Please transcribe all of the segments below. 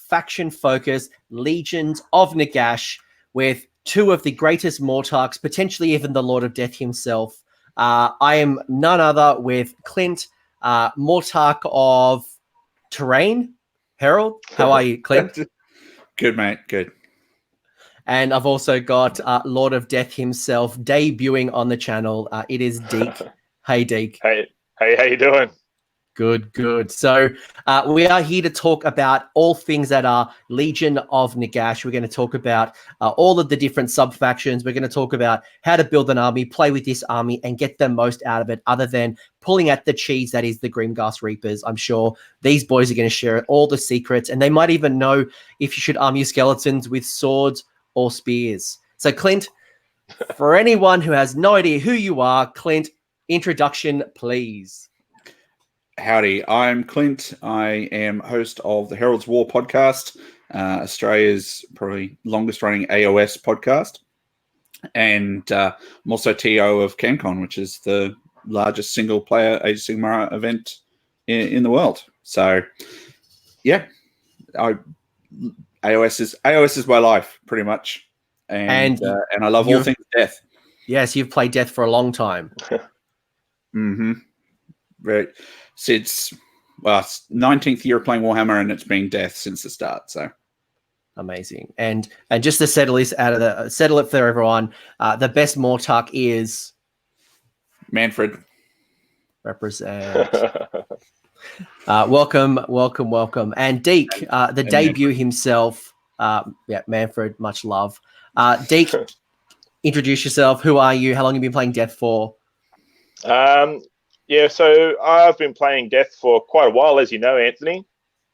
faction-focused Legions of Nagash with two of the greatest Mortarchs, potentially even the Lord of Death himself. I am none other with Clint, Mortarch of Terrain. Herald, how are you, Clint? Good, mate. Good. And I've also got Lord of Death himself debuting on the channel. It is Deke. Hey, Deke. Hey, how you doing? Good. So we are here to talk about all things that are Legion of Nagash. We're going to talk about all of the different sub-factions. We're going to talk about how to build an army, play with this army, and get the most out of it other than pulling at the cheese that is the Grimghast Reapers. I'm sure these boys are going to share all the secrets, and they might even know if you should arm your skeletons with swords or spears. So, Clint, for anyone who has no idea who you are, Clint, introduction, please. Howdy, I'm Clint. I am host of the Herald's War podcast, Australia's probably longest running AOS podcast. And I'm also TO of CanCon, which is the largest single player Age of Sigmar event in the world. So, yeah, AOS is my life pretty much. And I love all things death. Yes, you've played death for a long time. Mm-hmm. Right. Since, well, it's 19th year of playing Warhammer, and it's been death since the start. So amazing. And just to settle this settle it for everyone, the best Mortarch is Manfred. Represent. Welcome. And Deke, the debut himself. Manfred, much love. Deke, introduce yourself. Who are you? How long have you been playing death for? Yeah, so I've been playing Death for quite a while, as you know, Anthony.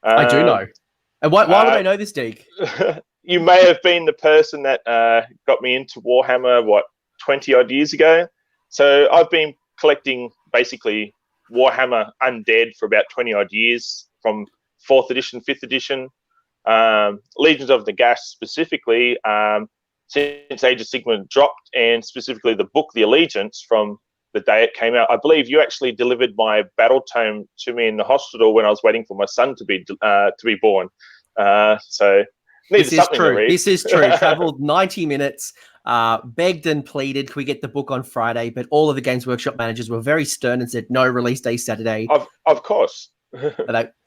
I do know. And why would I know this, Deke? You may have been the person that got me into Warhammer, 20-odd years ago. So I've been collecting, basically, Warhammer Undead for about 20-odd years, from 4th edition, 5th edition. Legions of Nagash specifically, since Age of Sigmar dropped, and specifically the book, The Allegiance, from the day it came out. I believe you actually delivered my battle tome to me in the hospital when I was waiting for my son to be born. So this is true. This is true. Traveled 90 minutes, begged and pleaded, can we get the book on Friday? But all of the Games Workshop managers were very stern and said, no, release day Saturday. Of course.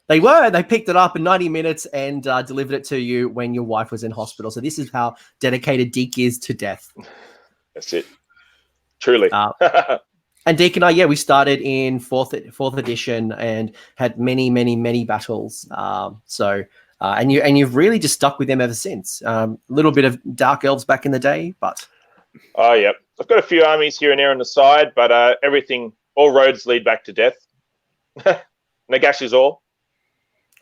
They were. They picked it up in 90 minutes and delivered it to you when your wife was in hospital. So this is how dedicated Deke is to death. That's it. Truly. And Deke and I, we started in fourth edition and had many battles. And you've really just stuck with them ever since. A little bit of Dark Elves back in the day, but oh yeah, I've got a few armies here and there on the side, but all roads lead back to death. Nagash is all.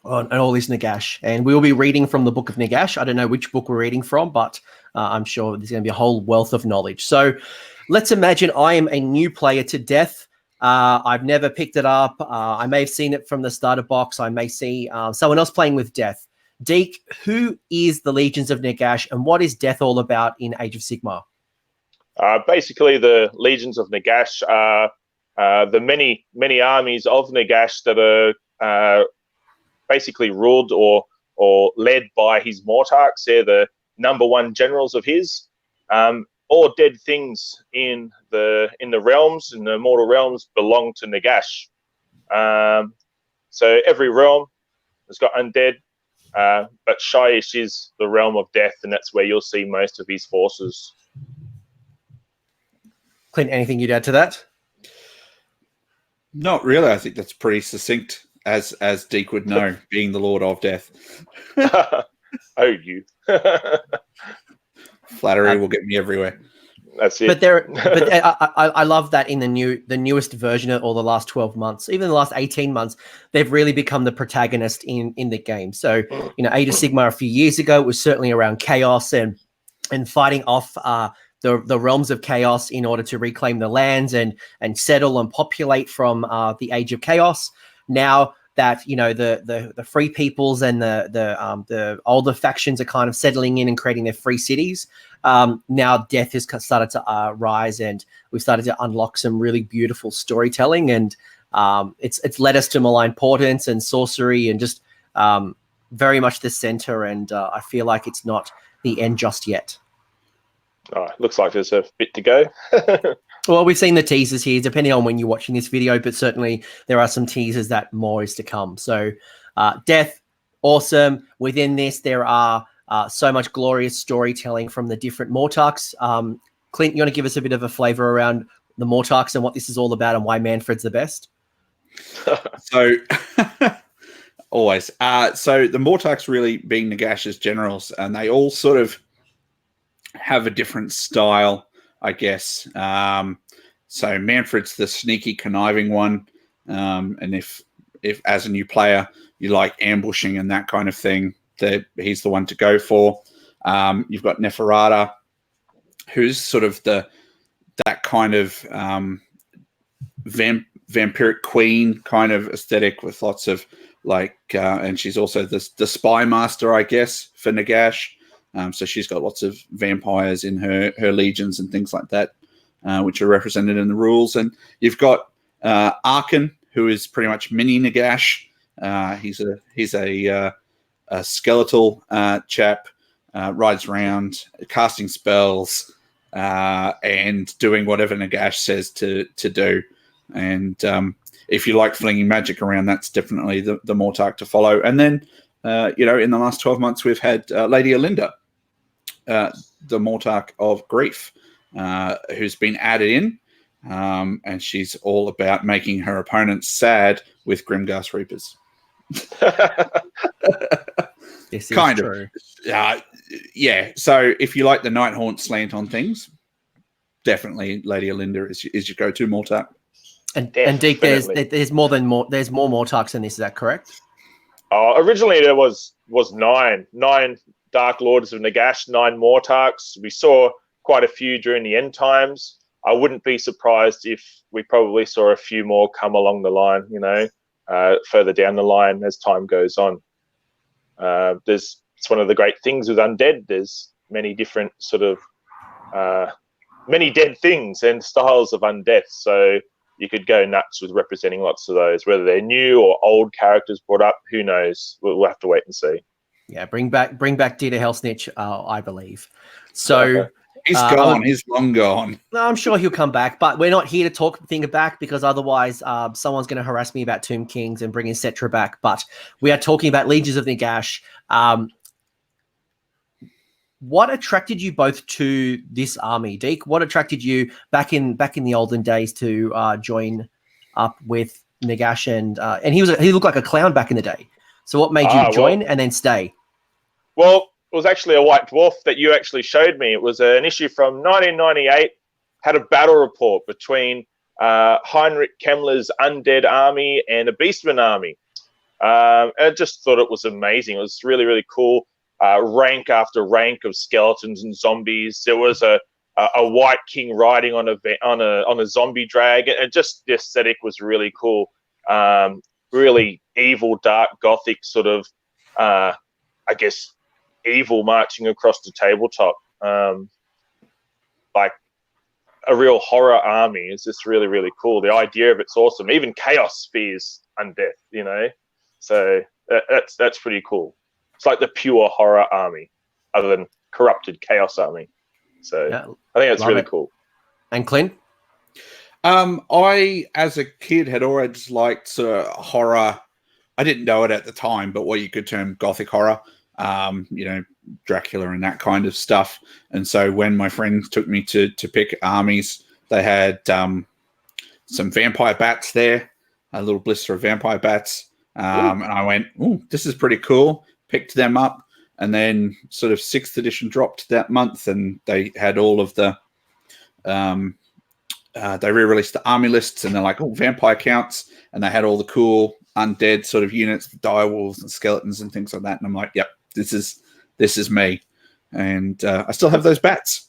And all is Nagash, and we'll be reading from the Book of Nagash. I don't know which book we're reading from, but I'm sure there's going to be a whole wealth of knowledge. So let's imagine I am a new player to death. I've never picked it up. I may have seen it from the starter box. I may see someone else playing with death. Deke, who is the Legions of Nagash, and what is death all about in Age of Sigmar? Basically, the Legions of Nagash are the many armies of Nagash that are basically ruled or led by his Mortarchs. They're the number one generals of his. All dead things in the realms, in the mortal realms, belong to Nagash. So every realm has got undead, but Shyish is the realm of death, and that's where you'll see most of his forces. Clint, anything you'd add to that? Not really. I think that's pretty succinct, as Deke would know, being the Lord of Death. Oh, you. Flattery will get me everywhere. That's it. But I love that in the newest version or the last 12 months, even the last 18 months, they've really become the protagonist in the game. So, Age of Sigmar a few years ago was certainly around chaos and fighting off the realms of chaos in order to reclaim the lands and settle and populate from the Age of Chaos. Now that the free peoples and the older factions are kind of settling in and creating their free cities, now death has started to rise, and we've started to unlock some really beautiful storytelling, and it's led us to malign portents and sorcery and just very much the center, and I feel like it's not the end just yet. Oh, looks like there's a bit to go. Well, we've seen the teasers here, depending on when you're watching this video, but certainly there are some teasers that more is to come. So Death, awesome. Within this, there are so much glorious storytelling from the different Mortarks. Clint, you want to give us a bit of a flavor around the Mortarks and what this is all about and why Manfred's the best? So, always. So the Mortarks really being Nagash's generals, and they all sort of have a different style, I guess. So Manfred's the sneaky, conniving one, and if as a new player you like ambushing and that kind of thing, he's the one to go for. You've got Neferata, who's sort of that kind of vampiric queen kind of aesthetic with lots of and she's also the spy master, I guess, for Nagash. So she's got lots of vampires in her legions and things like that, which are represented in the rules. And you've got Arkan, who is pretty much mini Nagash. He's a skeletal chap, rides around casting spells and doing whatever Nagash says to do. And if you like flinging magic around, that's definitely the Mortark to follow. And then, in the last 12 months, we've had Lady Alinda, the Mortark of Grief, who's been added in. And she's all about making her opponents sad with Grimghast Reapers. This is kind true. of. Yeah. So if you like the Nighthaunt slant on things, definitely Lady Alinda is your go-to Mortark. And Deke, there's more Mortarks than this. Is that correct? Originally there was nine Dark Lords of Nagash, 9 Mortarks. We saw quite a few during the end times. I wouldn't be surprised if we probably saw a few more come along the line, further down the line as time goes on. It's one of the great things with undead. There's many different sort of many dead things and styles of undeath. So you could go nuts with representing lots of those, whether they're new or old characters brought up. Who knows? We'll have to wait and see. Yeah, bring back Dieter Hellsnitch, I believe. So he's gone. He's long gone. I'm sure he'll come back, but we're not here to talk thing back because otherwise someone's going to harass me about Tomb Kings and bringing Cetra back. But we are talking about Legions of Nagash. What attracted you both to this army, Deke? What attracted you back in the olden days to join up with Nagash and he looked like a clown back in the day. So what made you join and then stay? Well, it was actually a white dwarf that you actually showed me. It was an issue from 1998. Had a battle report between Heinrich Kemmler's undead army and a Beastman army. I just thought it was amazing. It was really, really cool. Rank after rank of skeletons and zombies. There was a white king riding on a zombie drag, and just the aesthetic was really cool. Really evil, dark, gothic sort of, I guess, evil marching across the tabletop. Like a real horror army is just really, really cool. The idea of it's awesome. Even chaos fears undeath, So that's pretty cool. It's like the pure horror army, other than corrupted chaos army. So yeah, I think that's really cool. And Clint? I, as a kid, had always liked horror. I didn't know it at the time, but what you could term gothic horror, Dracula and that kind of stuff. And so when my friends took me to pick armies, they had some vampire bats there, a little blister of vampire bats. And I went, "Ooh, this is pretty cool." Picked them up, and then sort of 6th edition dropped that month, and they had all of the they re-released the army lists, and they're like, "Oh, vampire counts," and they had all the cool undead sort of units, the direwolves and skeletons and things like that. And I'm like, "Yep, this is me," and I still have those bats.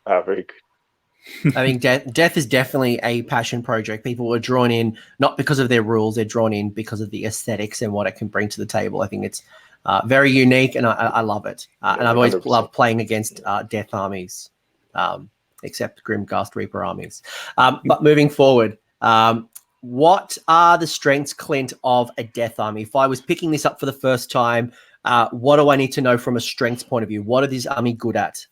Very good. I think Death is definitely a passion project. People are drawn in not because of their rules; they're drawn in because of the aesthetics and what it can bring to the table. I think it's very unique, and I love it. And I've always 100%. Loved playing against Death armies, except Grimghast Reaper armies. But moving forward, what are the strengths, Clint, of a death army? If I was picking this up for the first time, what do I need to know from a strengths point of view? What are these army good at?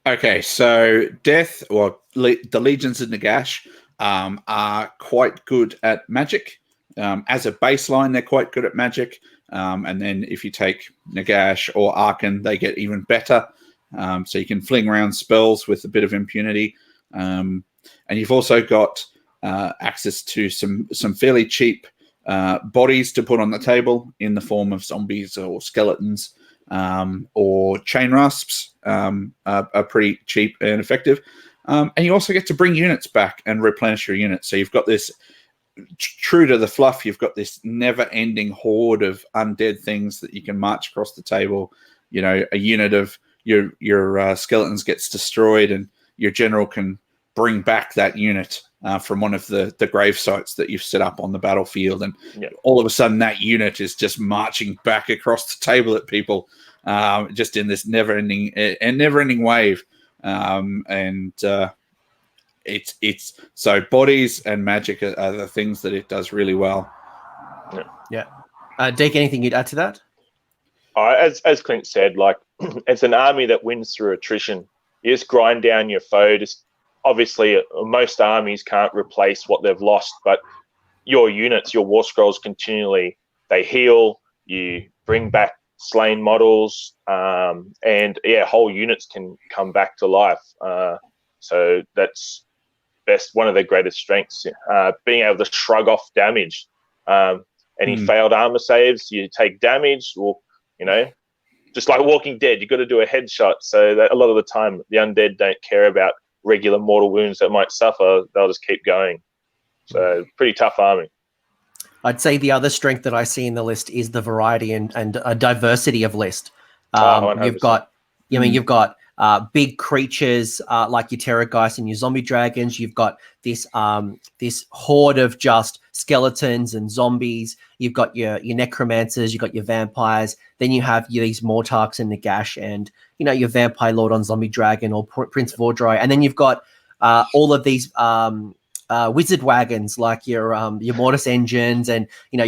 Okay, so Death, or the Legions of Nagash, are quite good at magic. As a baseline, they're quite good at magic. And then if you take Nagash or Arkan, they get even better. So you can fling around spells with a bit of impunity. And you've also got access to some fairly cheap bodies to put on the table in the form of zombies or skeletons. Or chain rasps are pretty cheap and effective. And you also get to bring units back and replenish your units. So you've got this, true to the fluff, you've got this never-ending horde of undead things that you can march across the table. You know, a unit of your skeletons gets destroyed, and your general can bring back that unit from one of the grave sites that you've set up on the battlefield, and all of a sudden that unit is just marching back across the table at people, just in this never-ending wave. It's so bodies and magic are the things that it does really well. Yeah. Deke, anything you'd add to that? As Clint said, like, it's an army that wins through attrition. You just grind down your foe. Obviously, most armies can't replace what they've lost, but your units, your war scrolls continually, they heal, you bring back slain models, and whole units can come back to life. So that's one of their greatest strengths, being able to shrug off damage. Any failed armor saves, you take damage. Well, just like Walking Dead, you've got to do a headshot. So that a lot of the time, the undead don't care about regular mortal wounds that might suffer. They'll just keep going. So pretty tough army. I'd say the other strength that I see in the list is the variety and a diversity of list. You've got, you've got big creatures like your Terrorgeist and your zombie dragons. You've got this this horde of just skeletons and zombies. You've got your necromancers. You've got your vampires. Then you have these Mortarks and Nagash, and your vampire lord on zombie dragon or Prince Vordry. And then you've got all of these wizard wagons like your Mortis engines, and you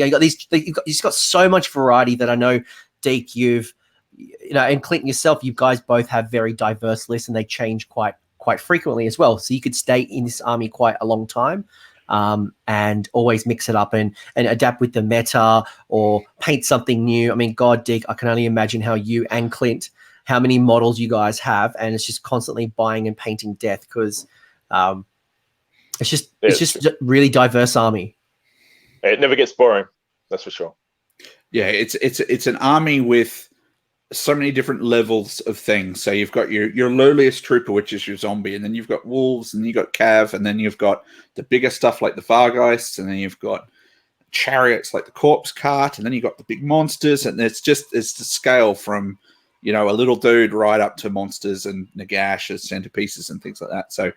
got these. You've just got so much variety that I know, Deke, you've and Clint yourself, you guys both have very diverse lists, and they change quite frequently as well. So you could stay in this army quite a long time, and always mix it up and adapt with the meta or paint something new. I mean, God, Deke, I can only imagine how you and Clint, how many models you guys have, and it's just constantly buying and painting death because it's just a really diverse army. It never gets boring, that's for sure. Yeah, it's an army with so many different levels of things. So you've got your lowliest trooper, which is your zombie, and then you've got wolves, and you've got cav, and then you've got the bigger stuff like the Vargeists, and then you've got chariots like the corpse cart, and then you've got the big monsters, and it's the scale from a little dude right up to monsters and Nagash as centerpieces and things like that. So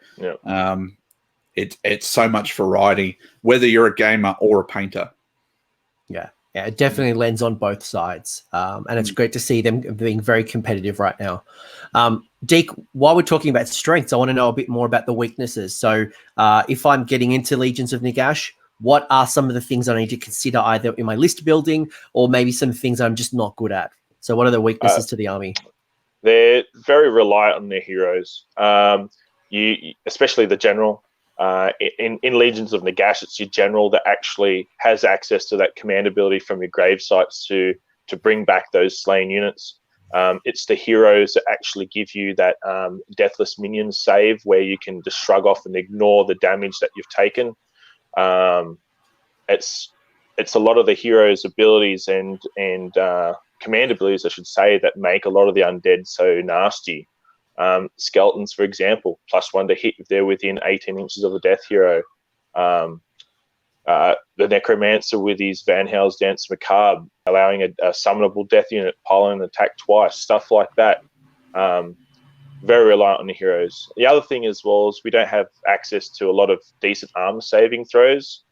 it's so much variety, whether you're a gamer or a painter. Yeah, it definitely lends on both sides. And it's great to see them being very competitive right now. Deke, while we're talking about strengths, I want to know a bit more about the weaknesses. So if I'm getting into Legions of Nagash, what are some of the things I need to consider either in my list building or maybe some things I'm just not good at? So what are the weaknesses to the army? They're very reliant on their heroes, especially the general. In Legions of Nagash, it's your general that actually has access to that command ability from your grave sites to bring back those slain units. It's the heroes that actually give you that deathless minion save where you can just shrug off and ignore the damage that you've taken. It's a lot of the heroes' abilities and command abilities, I should say, that make a lot of the undead so nasty. Skeletons, for example, +1 to hit if they're within 18 inches of the death hero. The Necromancer with his Van Hels's Dance Macabre, allowing a summonable death unit pile and attack twice, stuff like that. Very reliant on the heroes. The other thing as well is we don't have access to a lot of decent armor saving throws.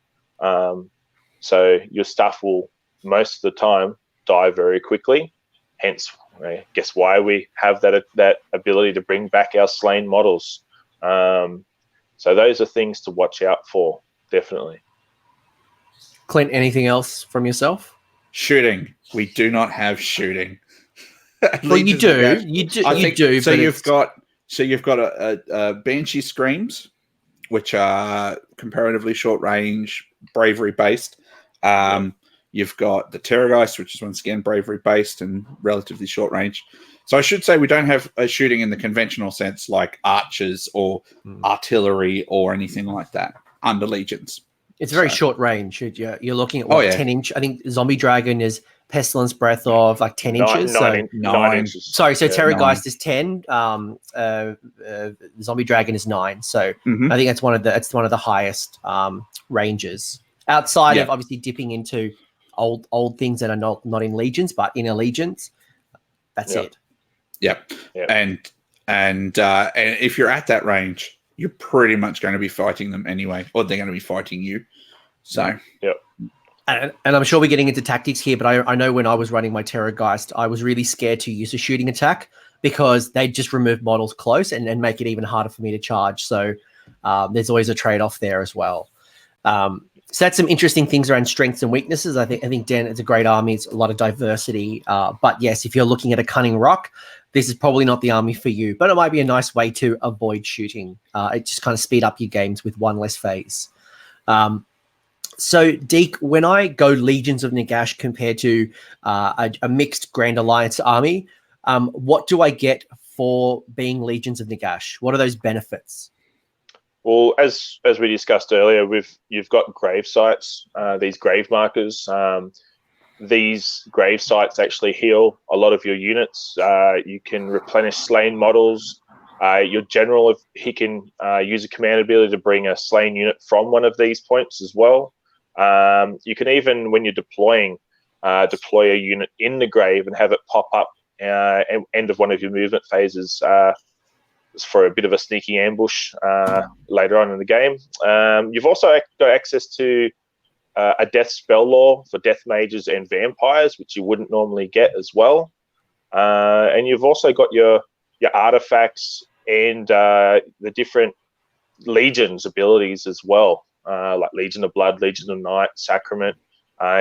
So your stuff will, most of the time, die very quickly. Hence, I guess why we have that ability to bring back our slain models. So those are things to watch out for. definitely. Clint, anything else from yourself? Shooting. We do not have shooting. Well, you Legions of do. Nagash. You do. I You think do. so. But You've got a Banshee Screams, which are comparatively short range, bravery based. You've got the Terrorgeist, which is once again bravery based and relatively short range. So I should say we don't have a shooting in the conventional sense, like archers or artillery or anything like that under Legions. It's very short range. You're looking at 10 inch. I think Zombie Dragon is Pestilence Breath of like 10 inches. Nine inches. Sorry, so Terrorgeist is 10. Zombie Dragon is 9. So I think that's one of the highest ranges outside of obviously dipping into old things that are not in Legions, but in Allegiance. That's it. Yep. And if you're at that range, you're pretty much going to be fighting them anyway, or they're going to be fighting you. So, and I'm sure we're getting into tactics here, but I know when I was running my Terrorgeist, I was really scared to use a shooting attack because they just remove models close and make it even harder for me to charge. So there's always a trade-off there as well. So that's some interesting things around strengths and weaknesses. I think Dan, it's a great army. It's a lot of diversity. But yes, if you're looking at a Cunning Rock, this is probably not the army for you, but it might be a nice way to avoid shooting. It just kind of speed up your games with one less phase. So, Deke, when I go Legions of Nagash compared to a mixed Grand Alliance army, what do I get for being Legions of Nagash? What are those benefits? Well, as we discussed earlier, you've got grave sites, these grave markers. These grave sites actually heal a lot of your units. You can replenish slain models. Your general, he can use a command ability to bring a slain unit from one of these points as well. You can even, when you're deploying, deploy a unit in the grave and have it pop up end of one of your movement phases for a bit of a sneaky ambush later on in the game. You've also got access to a death spell lore for death mages and vampires, which you wouldn't normally get as well. And you've also got your artifacts and the different legions abilities as well, like Legion of Blood, Legion of Night, Sacrament.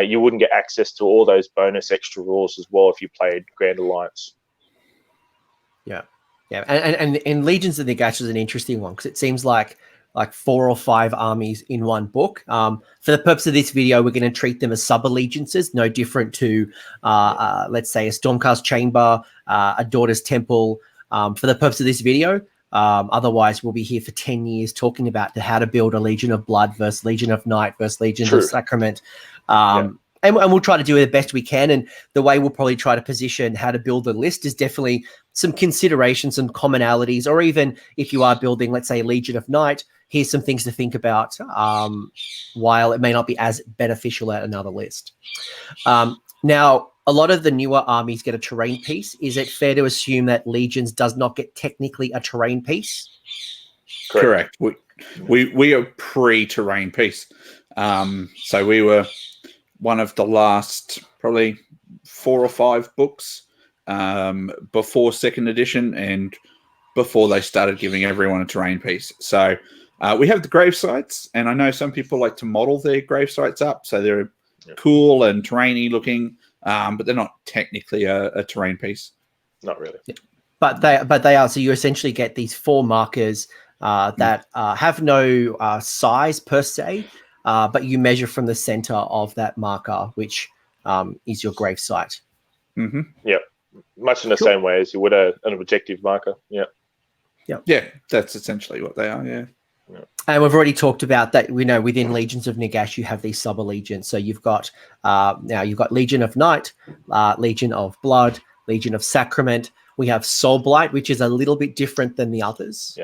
You wouldn't get access to all those bonus extra rules as well if you played Grand Alliance. Yeah, and Legions of Nagash is an interesting one because it seems like 4 or 5 armies in one book. For the purpose of this video, we're going to treat them as sub-allegiances, no different to, let's say, a Stormcast Chamber, a Daughter's Temple, for the purpose of this video. Otherwise, we'll be here for 10 years talking about how to build a Legion of Blood versus Legion of Night versus Legion of Sacrament. And we'll try to do it the best we can. And the way we'll probably try to position how to build a list is definitely some considerations, some commonalities, or even if you are building, let's say, Legion of Night, here's some things to think about while it may not be as beneficial at another list. Now, a lot of the newer armies get a terrain piece. Is it fair to assume that Legions does not get technically a terrain piece? Correct. We are pre-terrain piece. So we were one of the last probably 4 or 5 books before 2nd edition and before they started giving everyone a terrain piece. So we have the grave sites, and I know some people like to model their grave sites up, so they're cool and terrainy looking, but they're not technically a terrain piece. Not really. Yeah. But they are. So you essentially get these 4 markers that have no size per se, but you measure from the center of that marker, which is your grave site. Mm-hmm. Yeah, much in the same way as you would an objective marker. Yeah, that's essentially what they are. Yeah. And we've already talked about that. We know within Legions of Nagash, you have these sub-allegiance. So you've got now you've got Legion of Night, Legion of Blood, Legion of Sacrament. We have Soul Blight, which is a little bit different than the others.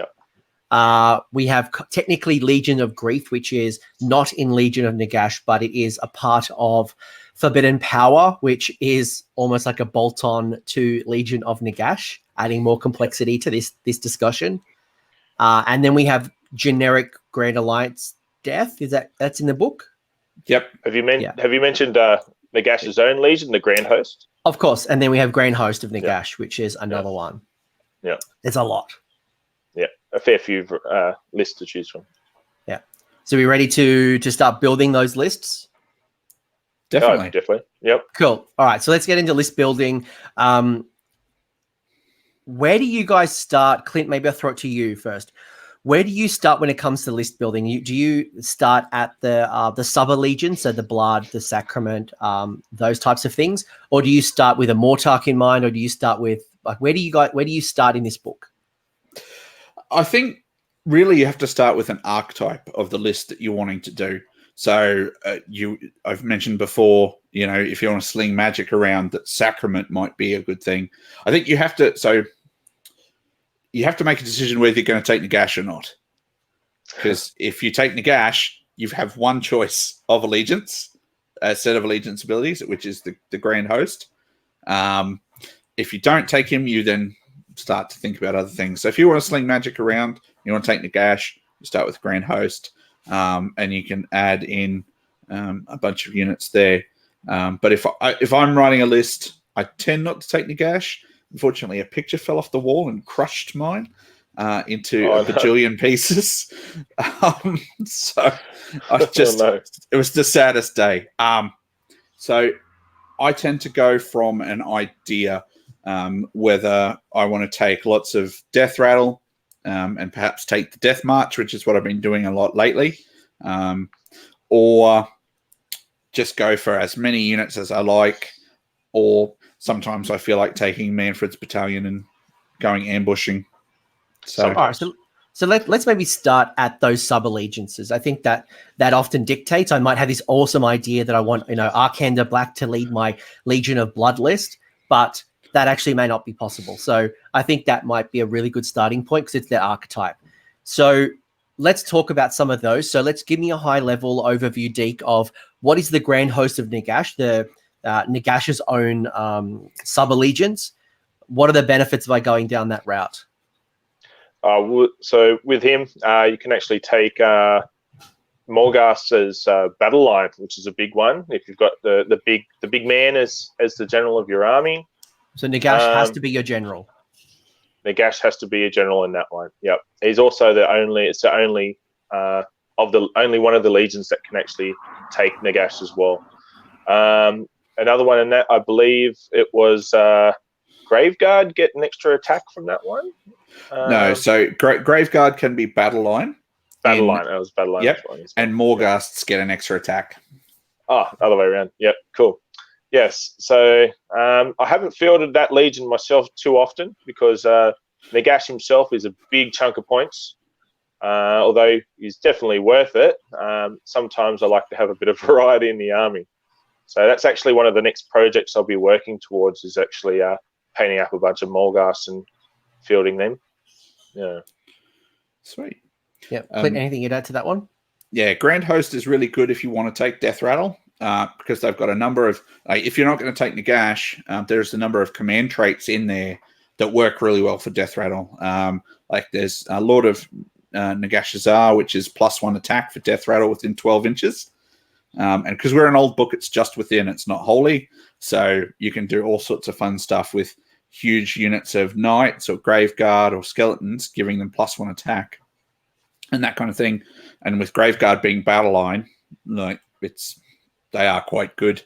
We have technically Legion of Grief, which is not in Legion of Nagash, but it is a part of Forbidden Power, which is almost like a bolt-on to Legion of Nagash, adding more complexity to this discussion. And then we have generic Grand Alliance Death. That's in the book? Yep. Have you mentioned Nagash's own Legion, the Grand Host? Of course. And then we have Grand Host of Nagash, which is another one. Yeah. It's a lot. Yeah. A fair few lists to choose from. Yeah. So we ready to start building those lists? Definitely. Oh, definitely. Yep. Cool. All right. So let's get into list building. Where do you guys start? Clint, maybe I'll throw it to you first. Where do you start when it comes to list building? Do you start at the sub-allegiance, so the blood, the sacrament, those types of things, or do you start with a Mortarch in mind, or do you start with where do you start in this book? I think really you have to start with an archetype of the list that you're wanting to do. So I've mentioned before, if you want to sling magic around, that Sacrament might be a good thing. I think you have to. So you have to make a decision whether you're going to take Nagash or not. Because if you take Nagash, you have one choice of allegiance, a set of allegiance abilities, which is the Grand Host. If you don't take him, you then start to think about other things. So if you want to sling magic around, you want to take Nagash, you start with Grand Host, and you can add in a bunch of units there. But if I'm writing a list, I tend not to take Nagash. Unfortunately, a picture fell off the wall and crushed mine into a bajillion pieces. So I just, it was the saddest day. So I tend to go from an idea whether I want to take lots of Death Rattle and perhaps take the Death March, which is what I've been doing a lot lately, or just go for as many units as I like, or sometimes I feel like taking Manfred's battalion and going ambushing. So, all right, so let's maybe start at those sub-allegiances. I think that often dictates. I might have this awesome idea that I want, Arkander Black to lead my Legion of Blood list, but that actually may not be possible. So I think that might be a really good starting point because it's their archetype. So let's talk about some of those. So let's give me a high-level overview, Deke, of what is the Grand Host of Nagash, the Nagash's own sub-allegiance. What are the benefits by going down that route? So with him, you can actually take Morghast as battle line, which is a big one. If you've got the big man as the general of your army, so Nagash has to be your general. Nagash has to be a general in that one. Yep, he's also the only one of the legions that can actually take Nagash as well. Another one in that, I believe it was Graveguard get an extra attack from that one. No, so Graveguard can be battle line. Battle line. That was battle line. Yep. And Morghasts get an extra attack. Oh, other way around. Yep. Cool. Yes. So I haven't fielded that legion myself too often because Nagash himself is a big chunk of points. Although he's definitely worth it. Sometimes I like to have a bit of variety in the army. So that's actually one of the next projects I'll be working towards is actually painting up a bunch of Morghasts and fielding them. Yeah. Sweet. Yeah. Clint, anything you'd add to that one? Yeah, Grand Host is really good if you want to take Death Rattle because they've got a number of... if you're not going to take Nagash, there's a number of command traits in there that work really well for Death Rattle. Like there's a Lord of Nagashazar, which is +1 attack for Death Rattle within 12 inches. And because we're an old book, it's just within, it's not holy. So you can do all sorts of fun stuff with huge units of knights or Graveguard or skeletons, giving them +1 attack and that kind of thing. And with Graveguard being battle line, like they are quite good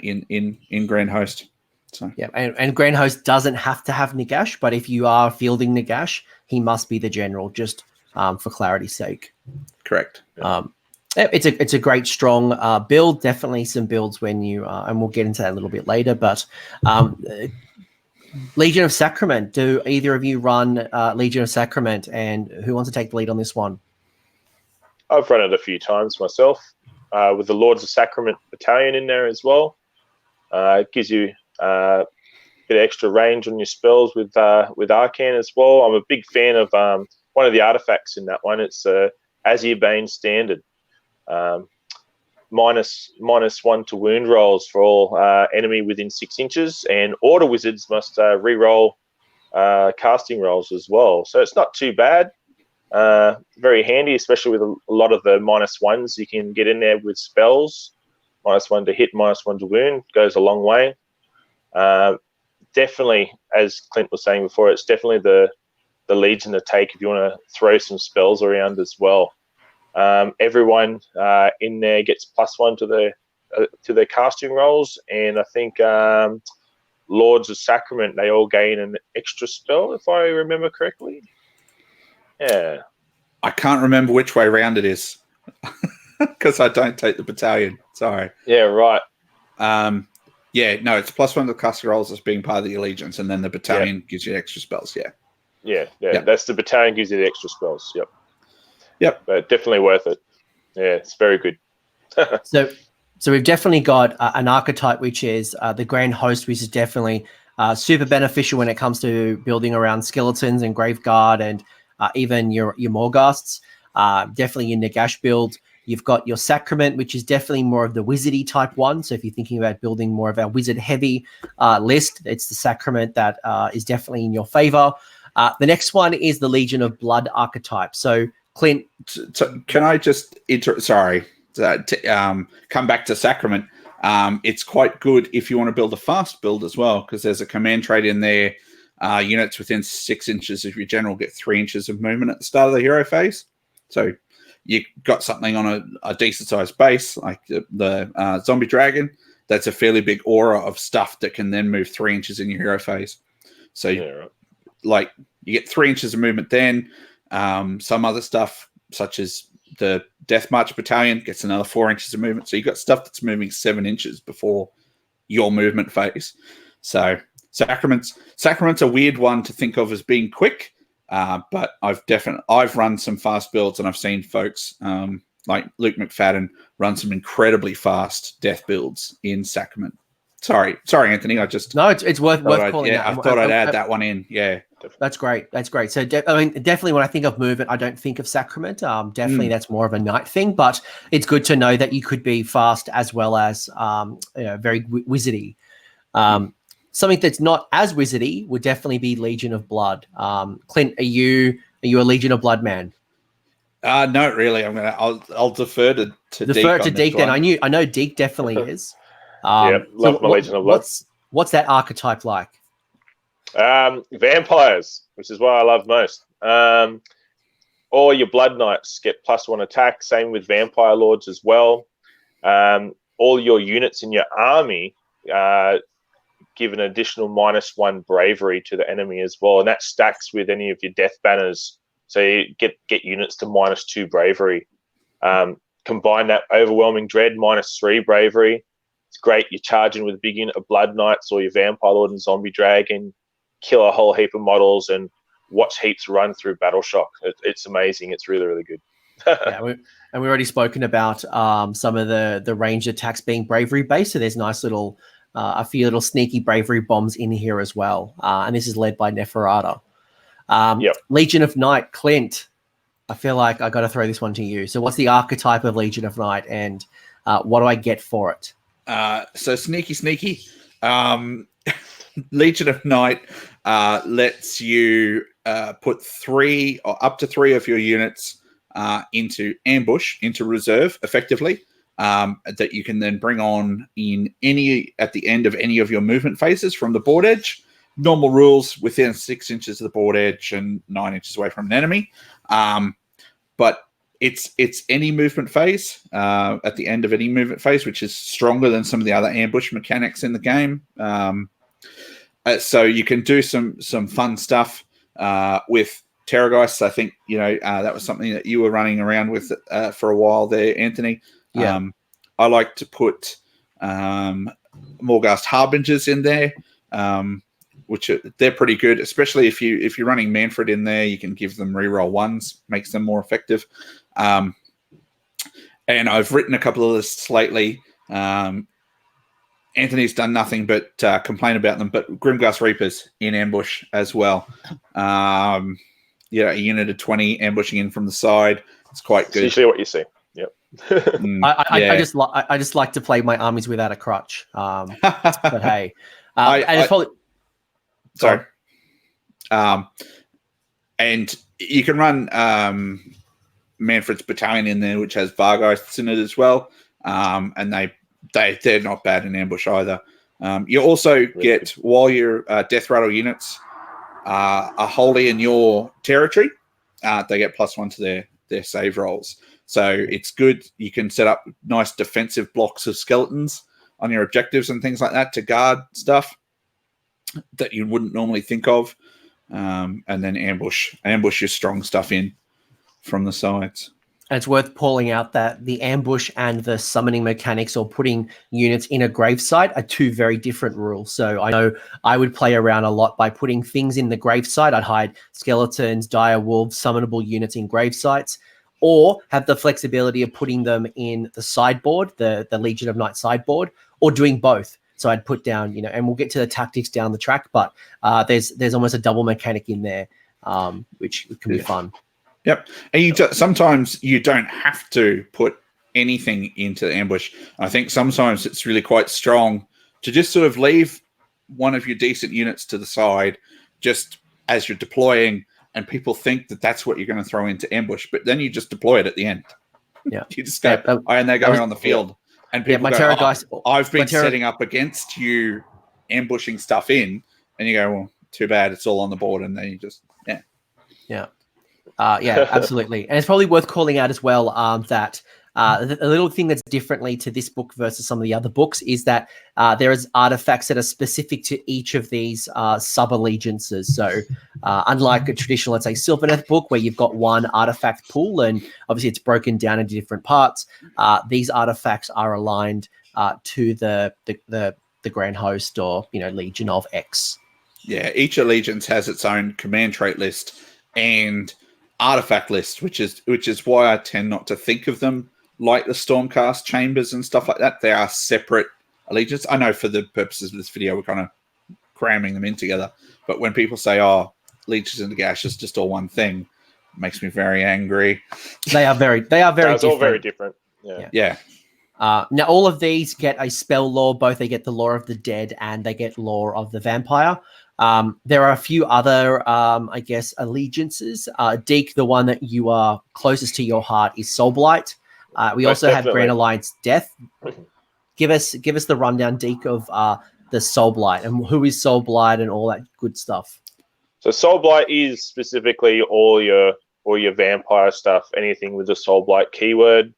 in Grand Host. So yeah, and Grand Host doesn't have to have Nagash, but if you are fielding Nagash, he must be the general, just for clarity's sake. Correct. It's a great strong build. Definitely some builds when you and we'll get into that a little bit later. But Legion of Sacrament. Do either of you run Legion of Sacrament? And who wants to take the lead on this one? I've run it a few times myself with the Lords of Sacrament battalion in there as well. It gives you a bit of extra range on your spells with Arcane as well. I'm a big fan of one of the artifacts in that one. It's Azir Bane Standard. -1 to wound rolls for all enemy within 6 inches, and Order Wizards must re-roll casting rolls as well. So it's not too bad. Very handy, especially with a lot of the -1s you can get in there with spells. -1 to hit, -1 to wound goes a long way. Definitely, as Clint was saying before, it's definitely the Legion to take if you want to throw some spells around as well. Everyone in there gets +1 to their casting rolls, and I think Lords of Sacrament, they all gain an extra spell, if I remember correctly. Yeah. I can't remember which way round it is because I don't take the battalion. Sorry. Yeah, right. Yeah, no, it's +1 to casting rolls as being part of the allegiance, and then the battalion gives you extra spells. Yeah. That's the battalion gives you the extra spells. Yep. But definitely worth it. Yeah, it's very good. So we've definitely got an archetype, which is the Grand Host, which is definitely super beneficial when it comes to building around skeletons and Graveguard and even your Morghasts. Definitely your Nagash build. You've got your Sacrament, which is definitely more of the wizardy type one. So if you're thinking about building more of our wizard heavy list, it's the Sacrament that is definitely in your favor. The next one is the Legion of Blood archetype. So Clint, can I just come back to Sacrament? It's quite good if you want to build a fast build as well, because there's a command trait in there. Units within 6 inches of your general get 3 inches of movement at the start of the hero phase. So you got something on a decent sized base, like the zombie dragon. That's a fairly big aura of stuff that can then move 3 inches in your hero phase. So like you get 3 inches of movement then. Some other stuff, such as the Death March Battalion, gets another 4 inches of movement. So you've got stuff that's moving 7 inches before your movement phase. So Sacrament's a weird one to think of as being quick, but I've run some fast builds, and I've seen folks like Luke McFadden run some incredibly fast death builds in Sacrament. Sorry, Anthony. It's worth calling out. I thought I'd add that one in. Yeah, that's great. So definitely when I think of movement, I don't think of Sacrament. Definitely that's more of a knight thing, but it's good to know that you could be fast as well as very wizardy. Something that's not as wizardy would definitely be Legion of Blood. Clint, are you a Legion of Blood man? No, really. I'll defer to Deke. Then I know Deke definitely is. Love my Legion of Blood. What's that archetype like? Vampires, which is what I love most. All your Blood Knights get +1 attack. Same with Vampire Lords as well. All your units in your army give an additional -1 bravery to the enemy as well, and that stacks with any of your death banners. So you get units to -2 bravery. Combine that overwhelming dread, -3 bravery. It's great. You're charging with a big unit of Blood Knights or your Vampire Lord and Zombie Dragon, kill a whole heap of models, and watch heaps run through Battle Shock. It's amazing. It's really, really good. We've already spoken about some of the ranged attacks being bravery based. So there's nice little, a few little sneaky bravery bombs in here as well. And this is led by Neferata. Legion of Night, Clint. I feel like I got to throw this one to you. So what's the archetype of Legion of Night, and what do I get for it? So sneaky. Legion of Night lets you put 3 or up to 3 of your units into ambush, into reserve, effectively, that you can then bring on at the end of any of your movement phases from the board edge. Normal rules within 6 inches of the board edge and 9 inches away from an enemy. But it's any movement phase at the end of any movement phase, which is stronger than some of the other ambush mechanics in the game. So you can do some fun stuff with Terrorgeists. I think that was something that you were running around with for a while there, Anthony. Yeah. I like to put Morghast Harbingers in there, which they're pretty good, especially if you're running Manfred in there. You can give them reroll 1s, makes them more effective. And I've written a couple of lists lately. Anthony's done nothing but complain about them, but Grimghast Reapers in ambush as well. A unit of 20 ambushing in from the side. It's quite good. It's usually what you see. Yep. I just like to play my armies without a crutch. But hey, sorry. And you can run Manfred's Battalion in there, which has Vargheists in it as well. And they're not bad in ambush either. You also get, while your Death Rattle units are wholly in your territory, they get +1 to their save rolls. So it's good. You can set up nice defensive blocks of skeletons on your objectives and things like that to guard stuff that you wouldn't normally think of, and then ambush your strong stuff in from the sides. And it's worth calling out that the ambush and the summoning mechanics, or putting units in a gravesite, are two very different rules. So I know I would play around a lot by putting things in the gravesite. I'd hide skeletons, dire wolves, summonable units in gravesites, or have the flexibility of putting them in the sideboard, the Legion of Night sideboard, or doing both. So I'd put down, and we'll get to the tactics down the track, but there's almost a double mechanic in there, which can be fun. Yep. And sometimes you don't have to put anything into the ambush. I think sometimes it's really quite strong to just sort of leave one of your decent units to the side just as you're deploying, and people think that that's what you're going to throw into ambush, but then you just deploy it at the end. Yeah. You just go, and they're going on the field. And people go, guys, I've been setting up against you, ambushing stuff in, and you go, well, too bad, it's all on the board, and then you just, Yeah, absolutely. And it's probably worth calling out as well that a little thing that's differently to this book versus some of the other books is that there is artifacts that are specific to each of these sub-allegiances. So unlike a traditional, let's say, Sylvaneth book where you've got one artifact pool and obviously it's broken down into different parts, these artifacts are aligned to the Grand Host or, Legion of X. Yeah, each allegiance has its own command trait list and artifact list, which is why I tend not to think of them like the Stormcast chambers and stuff like that. They are separate allegiance. I know for the purposes of this video, we're kind of cramming them in together. But when people say, "Oh, Legions and Nagash is just all one thing," it makes me very angry. They are very different. It's all very different. Yeah. Now, all of these get a spell lore. Both they get the lore of the dead and they get lore of the vampire. There are a few other, allegiances. Deke, the one that you are closest to your heart, is Soulblight. We also have Grand Alliance Death. Give us the rundown, Deke, of the Soulblight and who is Soulblight and all that good stuff. So Soulblight is specifically all your vampire stuff. Anything with the Soulblight keyword.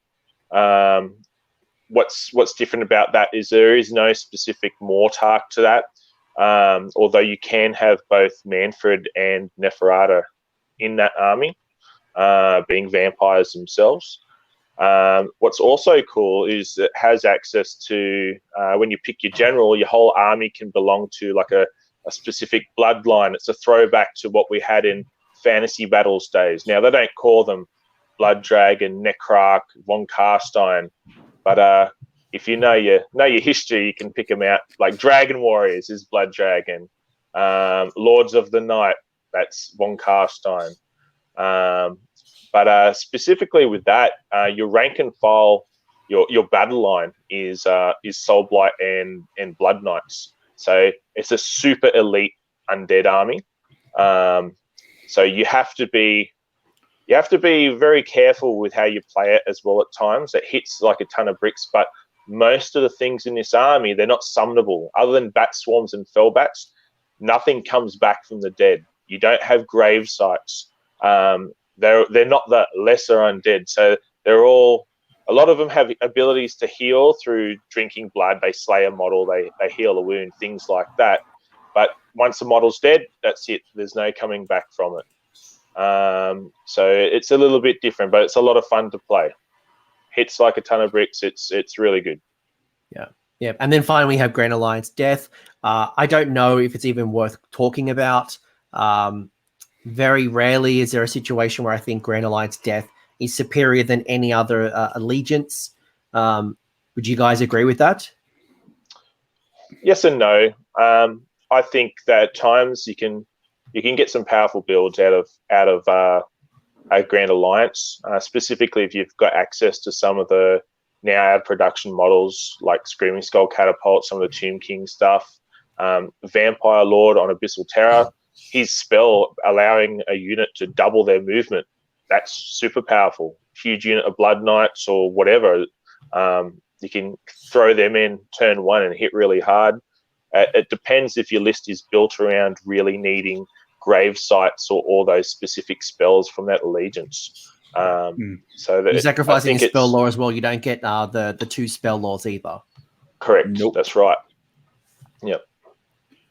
What's different about that is there is no specific Mortarch to that. Although you can have both Manfred and Neferata in that army, being vampires themselves. What's also cool is it has access to, when you pick your general, your whole army can belong to like a specific bloodline. It's a throwback to what we had in Fantasy Battles days. Now, they don't call them Blood Dragon, Necrarch, Von Carstein, but if you know your history, you can pick them out. Like Dragon Warriors is Blood Dragon. Lords of the Night, that's Von Carstein. But specifically with that, your rank and file, your battle line is Soulblight and Blood Knights. So it's a super elite undead army. So you have to be very careful with how you play it as well at times. It hits like a ton of bricks, but most of the things in this army, they're not summonable. Other than bat swarms and fellbats, nothing comes back from the dead. You don't have grave sites. They're not the lesser undead. So a lot of them have abilities to heal through drinking blood. They slay a model, they heal a wound, things like that. But once the model's dead, that's it. There's no coming back from it. So it's a little bit different, but it's a lot of fun to play. Hits like a ton of bricks. It's really good. Yeah. And then finally we have Grand Alliance Death. I don't know if it's even worth talking about. Very rarely is there a situation where I think Grand Alliance Death is superior than any other allegiance. Would you guys agree with that? Yes and no. I think that at times you can get some powerful builds out of a Grand Alliance, specifically if you've got access to some of the now out of production models like Screaming Skull Catapult, some of the Tomb King stuff, Vampire Lord on Abyssal Terror, his spell allowing a unit to double their movement. That's super powerful. Huge unit of Blood Knights or whatever, you can throw them in turn one and hit really hard. It depends if your list is built around really needing grave sites or all those specific spells from that allegiance. So that You're sacrificing I a think spell it's law as well. You don't get the 2 spell laws either. correct. Nope. That's right. Yep.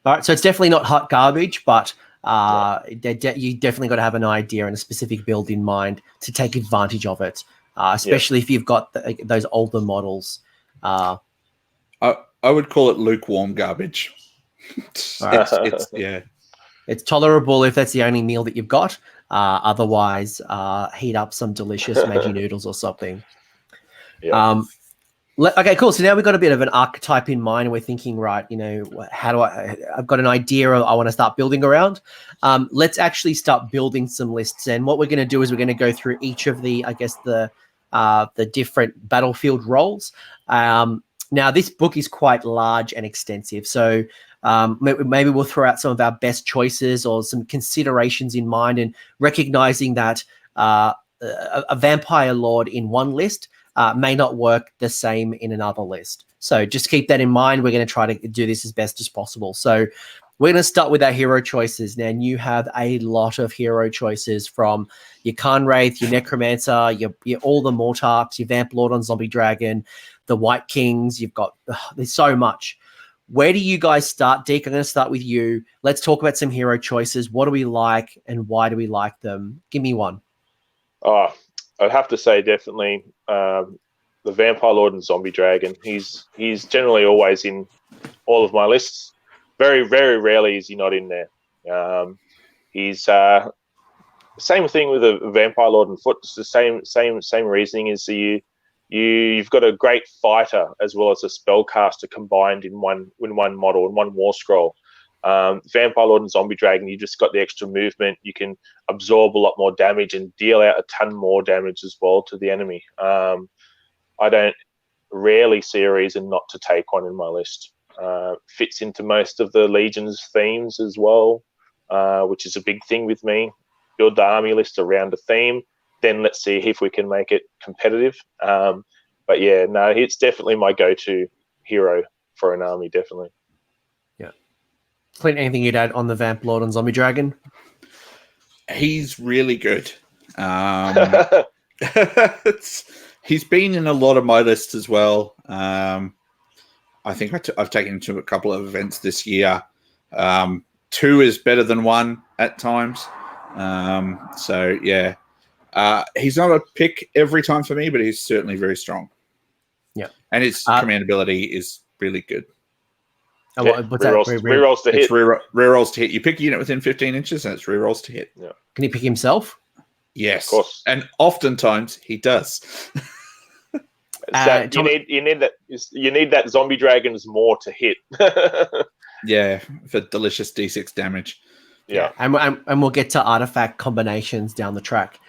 All right, so it's definitely not hot garbage, but you definitely got to have an idea and a specific build in mind to take advantage of it, especially if you've got those older models. I would call it lukewarm garbage. It's tolerable if that's the only meal that you've got. Otherwise, heat up some delicious Maggi noodles or something. Yeah. Okay, cool. So now we've got a bit of an archetype in mind, and we're thinking, right, how do I've got an idea I want to start building around. Let's actually start building some lists. And what we're going to do is we're going to go through each of the different battlefield roles. Now, this book is quite large and extensive. So maybe we'll throw out some of our best choices or some considerations in mind, and recognizing that a vampire lord in one list may not work the same in another list. So just keep that in mind. We're going to try to do this as best as possible. So we're going to start with our hero choices. Now, you have a lot of hero choices, from your Khan Wraith, your Necromancer, your all the Mortarks, your Vamp Lord on Zombie Dragon, the White Kings. You've got, there's so much. Where do you guys start? Deke, I'm going to start with you. Let's talk about some hero choices. What do we like and why do we like them? Give me one. Oh, I'd have to say definitely the Vampire Lord and Zombie Dragon. He's generally always in all of my lists. Very, very rarely is he not in there. He's same thing with a Vampire Lord and Foot. It's the same reasoning as you've got a great fighter as well as a spellcaster combined in one model, in one war scroll. Vampire Lord and Zombie Dragon, you just got the extra movement. You can absorb a lot more damage and deal out a ton more damage as well to the enemy. I don't rarely see a reason not to take one in my list. Fits into most of the Legion's themes as well, which is a big thing with me. Build the army list around a theme, then let's see if we can make it competitive. But yeah, no, it's definitely my go-to hero for an army, definitely. Clint, anything you'd add on the Vamp Lord and Zombie Dragon? He's really good. He's been in a lot of my lists as well. I think I've taken him to a couple of events this year. 2 is better than 1 at times. So, yeah. He's not a pick every time for me, but he's certainly very strong. Yeah. And his command ability is really good. What's that? Rerolls to hit. It's rerolls to hit. You pick a unit within 15 inches, and it's rerolls to hit. Yeah. Can he pick himself? Yes, of course. And oftentimes he does. You need that Zombie Dragons more to hit. Yeah, for delicious D6 damage. Yeah. And we'll get to artifact combinations down the track.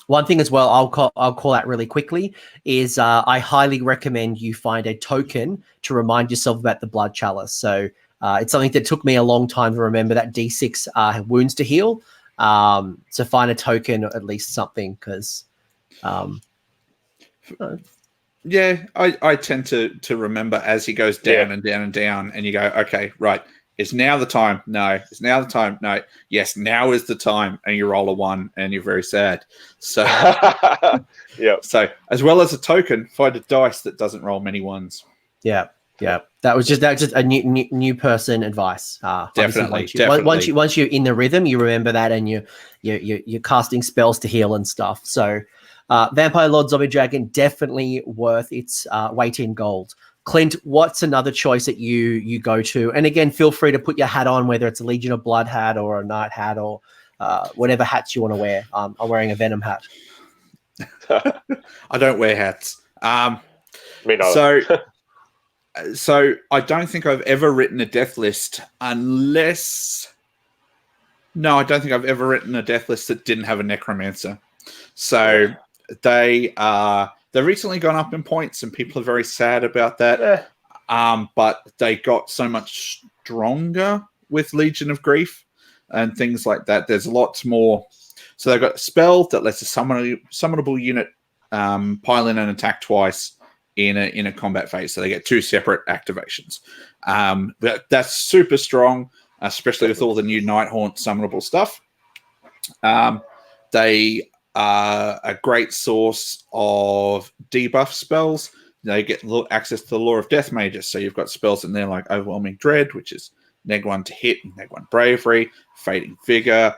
One thing as well, I'll call out really quickly is I highly recommend you find a token to remind yourself about the Blood Chalice. So it's something that took me a long time to remember, that D6 wounds to heal. So find a token or at least something, because yeah, I tend to remember as he goes down and down and down, and you go, okay, right. Is now the time? No. Is now the time? No. Yes, now is the time. And you roll a 1 and you're very sad. So, yeah. So, as well as a token, find a dice that doesn't roll many 1s. Yeah. That was just a new person advice. Definitely. Once you're in the rhythm, you remember that, and you're casting spells to heal and stuff. So, Vampire Lord Zombie Dragon, definitely worth its weight in gold. Clint, what's another choice that you go to? And again, feel free to put your hat on, whether it's a Legion of Blood hat or a Knight hat or whatever hats you want to wear. I'm wearing a Venom hat. I don't wear hats. Me neither. So I don't think I've ever written a death list unless... No, I don't think I've ever written a death list that didn't have a Necromancer. So they've recently gone up in points, and people are very sad about that. But they got so much stronger with Legion of Grief and things like that. There's lots more. So they've got a spell that lets a summonable unit pile in and attack twice in a combat phase. So they get 2 separate activations. That's super strong, especially with all the new Nighthaunt summonable stuff. They a great source of debuff spells. They get access to the Law of Death Mages, so you've got spells in there like Overwhelming Dread, which is -1 to hit, and -1 Bravery, Fading Vigor,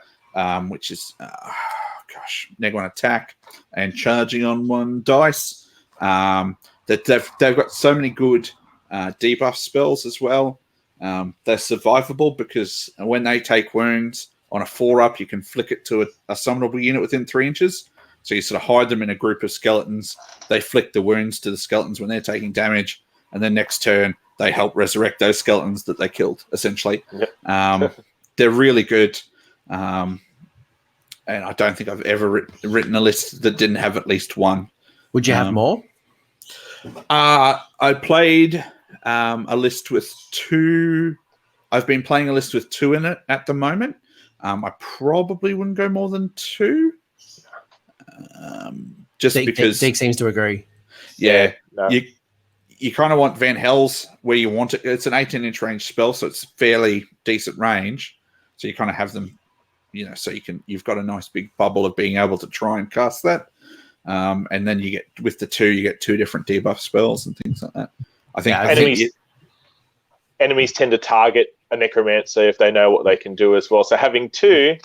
which is -1 attack, and charging on 1 dice. That they've got so many good debuff spells as well. They're survivable because when they take wounds on a 4-up, you can flick it to a summonable unit within 3 inches. So you sort of hide them in a group of skeletons. They flick the wounds to the skeletons when they're taking damage, and then next turn they help resurrect those skeletons that they killed, essentially. Yep. They're really good. And I don't think I've ever written a list that didn't have at least one. Would you have more? I played a list with 2. I've been playing a list with 2 in it at the moment. I probably wouldn't go more than 2. Just because Deke seems to agree. Yeah. No. You kind of want Van Hell's where you want it. It's an 18-inch range spell, so it's fairly decent range. So you kind of have them, so you've got a nice big bubble of being able to try and cast that. And then you get, with the 2, you get 2 different debuff spells and things like that. I think enemies tend to target a necromancer if they know what they can do as well. So having 2,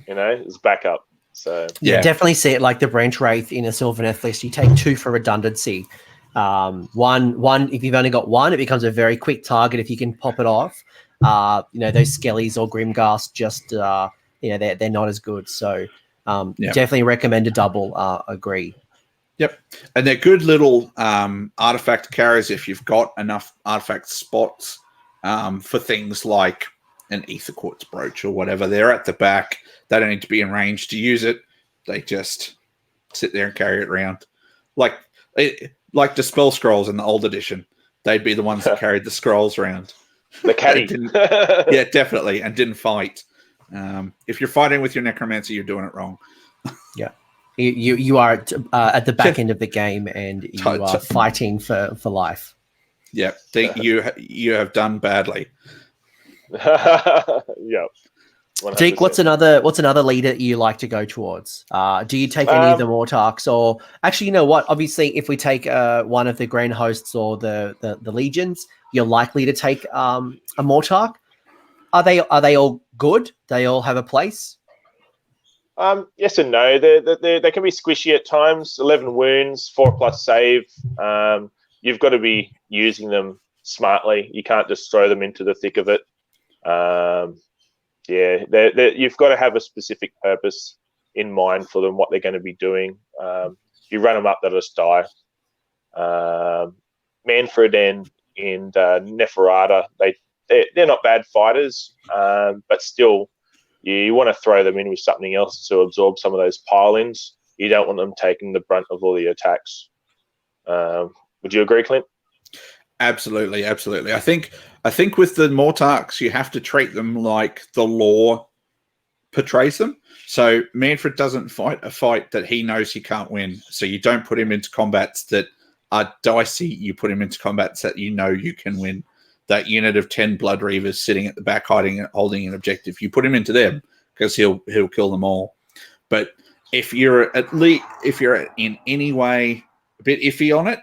is backup. So definitely see it like the Branch Wraith in a Sylvaneth list. You take 2 for redundancy. One if you've only got 1, it becomes a very quick target if you can pop it off. Those Skellies or Grimghast just they're not as good. So definitely recommend a double. Agree. Yep, and they're good little artifact carriers if you've got enough artifact spots for things like an Ether Quartz brooch or whatever. They're at the back. They don't need to be in range to use it. They just sit there and carry it around. Like the spell scrolls in the old edition. They'd be the ones that carried the scrolls around. The caddy. Yeah, definitely, and didn't fight. If you're fighting with your necromancer, you're doing it wrong. Yeah. You are at the back end of the game, and you are fighting for life. Yeah, you have done badly. Yeah. 100%. Deke, what's another leader you like to go towards? Do you take any of the Mortarks, or actually, you know what? Obviously, if we take one of the Grand Hosts or the Legions, you're likely to take a Mortark. Are they all good? They all have a place? Yes and no. They can be squishy at times. 11 wounds, 4+ save. You've got to be using them smartly. You can't just throw them into the thick of it. You've got to have a specific purpose in mind for them, what they're going to be doing. If you run them up, they'll just die. Manfred and Neferata, they're not bad fighters, but still, you want to throw them in with something else to absorb some of those pile-ins. You don't want them taking the brunt of all the attacks. Would you agree, Clint? Absolutely. I think with the Mortarks, you have to treat them like the lore portrays them. So Manfred doesn't fight a fight that he knows he can't win. So you don't put him into combats that are dicey. You put him into combats that you know you can win. That unit of 10 Blood Reavers sitting at the back, holding an objective. You put him into them because he'll kill them all. But if you're in any way a bit iffy on it,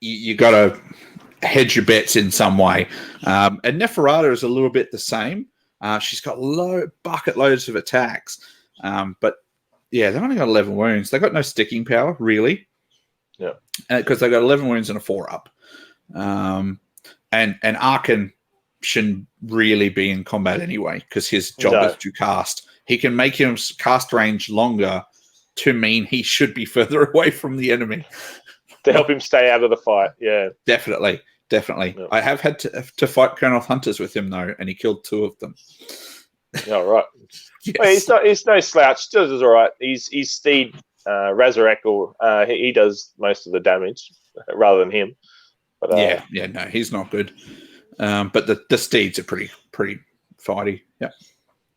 you got to hedge your bets in some way. And Neferata is a little bit the same. She's got bucket loads of attacks. But yeah, they've only got 11 wounds. They've got no sticking power, really. Yeah. Because they've got 11 wounds and a 4-up. And Arkan shouldn't really be in combat anyway because his job is to cast. He can make his cast range longer to mean he should be further away from the enemy. To help him stay out of the fight, yeah. Definitely. Yeah. I have had to fight Colonel Hunters with him, though, and he killed 2 of them. All right. Yes. Well, he's no slouch. Still does all right. He's Steed Razorek, or he does most of the damage rather than him. But, no, he's not good. But the Steeds are pretty fighty.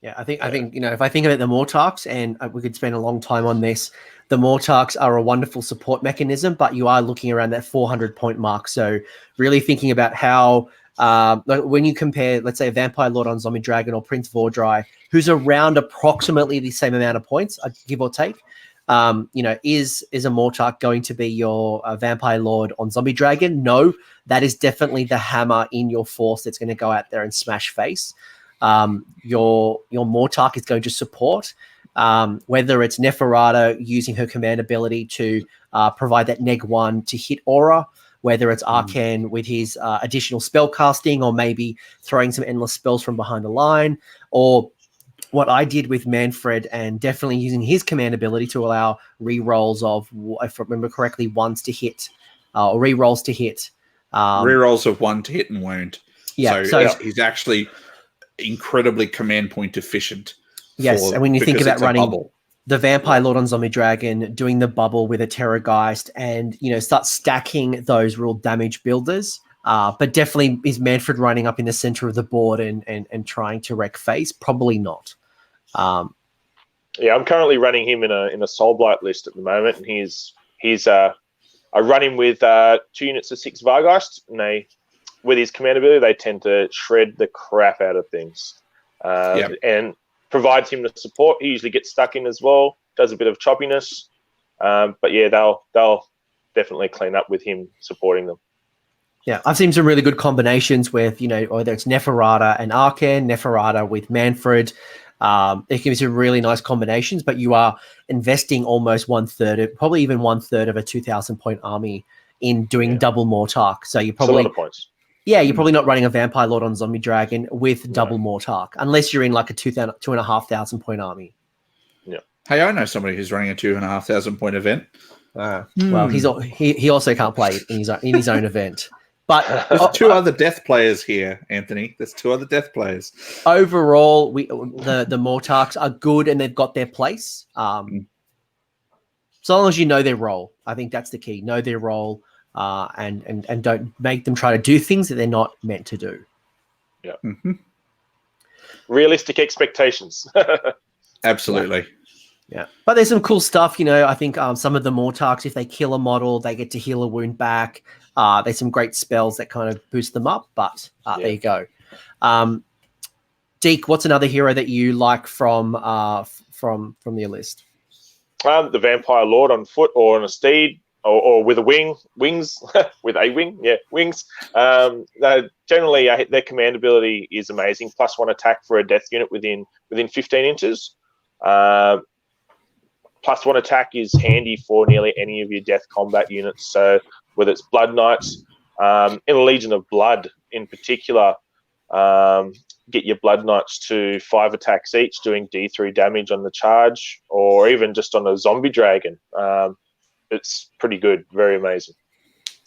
Yeah. Yeah, I think if I think about the Mortarks, and we could spend a long time on this, the Mortarks are a wonderful support mechanism, but you are looking around that 400 point mark. So really thinking about how like when you compare, let's say, a Vampire Lord on Zombie Dragon or Prince Vordry, who's around approximately the same amount of points, give or take. Is a Mortark going to be your Vampire Lord on Zombie Dragon? No, that is definitely the hammer in your force that's going to go out there and smash face. Your Mortark is going to support, whether it's Neferata using her command ability to provide that -1 to hit aura, whether it's Arcan with his additional spell casting, or maybe throwing some endless spells from behind the line, or what I did with Manfred and definitely using his command ability to allow re-rolls of, if I remember correctly, ones to hit, or re-rolls to hit. Rerolls of 1 to hit and wound. Yeah, so he's actually incredibly command point efficient. Yes, and when you think about running bubble. the Vampire Lord on Zombie Dragon, doing the bubble with a Terrorgeist, and start stacking those real damage builders. But definitely is Manfred running up in the center of the board and trying to wreck face? Probably not. I'm currently running him in a Soulblight list at the moment, and he's I run him with 2 units of 6 Vargeist, and with his command ability, they tend to shred the crap out of things. And provides him the support. He usually gets stuck in as well, does a bit of choppiness. But yeah, they'll definitely clean up with him supporting them. Yeah, I've seen some really good combinations with, whether it's Neferata and Arcan, Neferata with Manfred. It gives you really nice combinations, but you are investing almost 1/3, probably even 1/3 of a 2,000 point army in doing double Mortark. So you're probably a lot of points. Yeah, you're probably not running a Vampire Lord on Zombie Dragon with double Mortark, unless you're in like a 2,500 point army. Yeah. Hey, I know somebody who's running a 2,500 point event. Well, he also can't play in his own event. But there's 2 other death players here, Anthony. There's 2 other death players. Overall, the Mortarks are good and they've got their place. So long as you know their role, I think that's the key. Know their role. And don't make them try to do things that they're not meant to do. Yeah. Realistic expectations. Absolutely. Yeah. But there's some cool stuff, I think some of the Mortarks, if they kill a model, they get to heal a wound back. There's some great spells that kind of boost them up, but there you go. Deke, what's another hero that you like from your list? The Vampire Lord on foot or on a steed. Or with wings, with a wing, wings. Generally, their command ability is amazing. +1 attack for a death unit within 15 inches. +1 attack is handy for nearly any of your death combat units. So whether it's Blood Knights, in a Legion of Blood in particular, get your Blood Knights to 5 attacks each, doing D3 damage on the charge, or even just on a Zombie Dragon. It's pretty good, very amazing.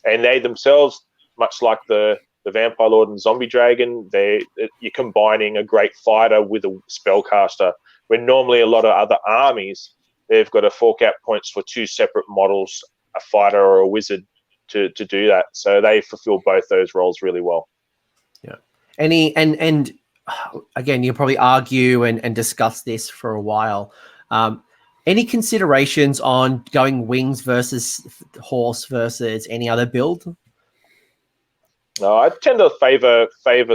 And they themselves, much like the Vampire Lord and Zombie Dragon, you're combining a great fighter with a spellcaster, when normally a lot of other armies, they've got to fork out points for 2 separate models, a fighter or a wizard, to do that. So they fulfill both those roles really well. Yeah. And again, you'll probably argue and discuss this for a while. Any considerations on going wings versus horse versus any other build? No, I tend to favor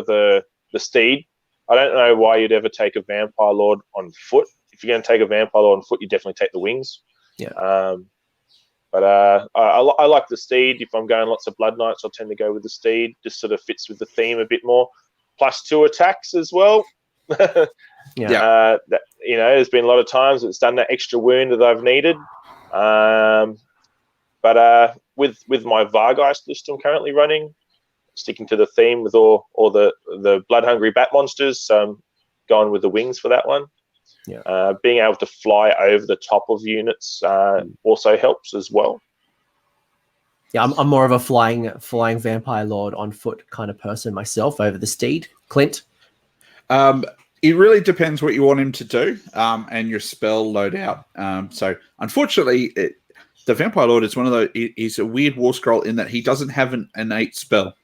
the steed. I don't know why you'd ever take a Vampire Lord on foot. If you're going to take a Vampire Lord on foot, you definitely take the wings. Yeah. But I like the steed. If I'm going lots of Blood Knights, I'll tend to go with the steed. Just sort of fits with the theme a bit more. +2 attacks as well. There's been a lot of times it's done that extra wound that I've needed. But with my Vargeist list I'm currently running, sticking to the theme with all the blood-hungry bat monsters, going with the wings for that one. Yeah. Being able to fly over the top of units also helps as well. Yeah, I'm more of a flying Vampire Lord on foot kind of person myself over the steed. Clint? It really depends what you want him to do and your spell loadout. So unfortunately, the Vampire Lord is one of those. He's a weird war scroll in that he doesn't have an innate spell.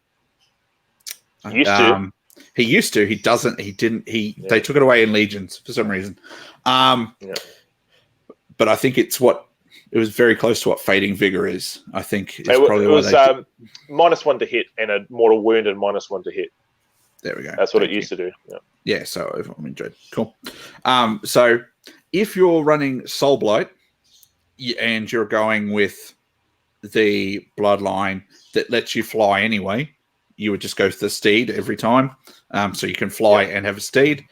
Used to. He used to. He doesn't. He didn't. They took it away in Legions for some reason. But I think it was very close to what Fading Vigor is. I think it's probably it was -1 to hit and a mortal wound and -1 to hit. There we go. That's what it used to do. Yeah. So I'm enjoyed. Cool. So if you're running Soul Blight and you're going with the bloodline that lets you fly anyway, you would just go for the steed every time. So you can fly and have a steed.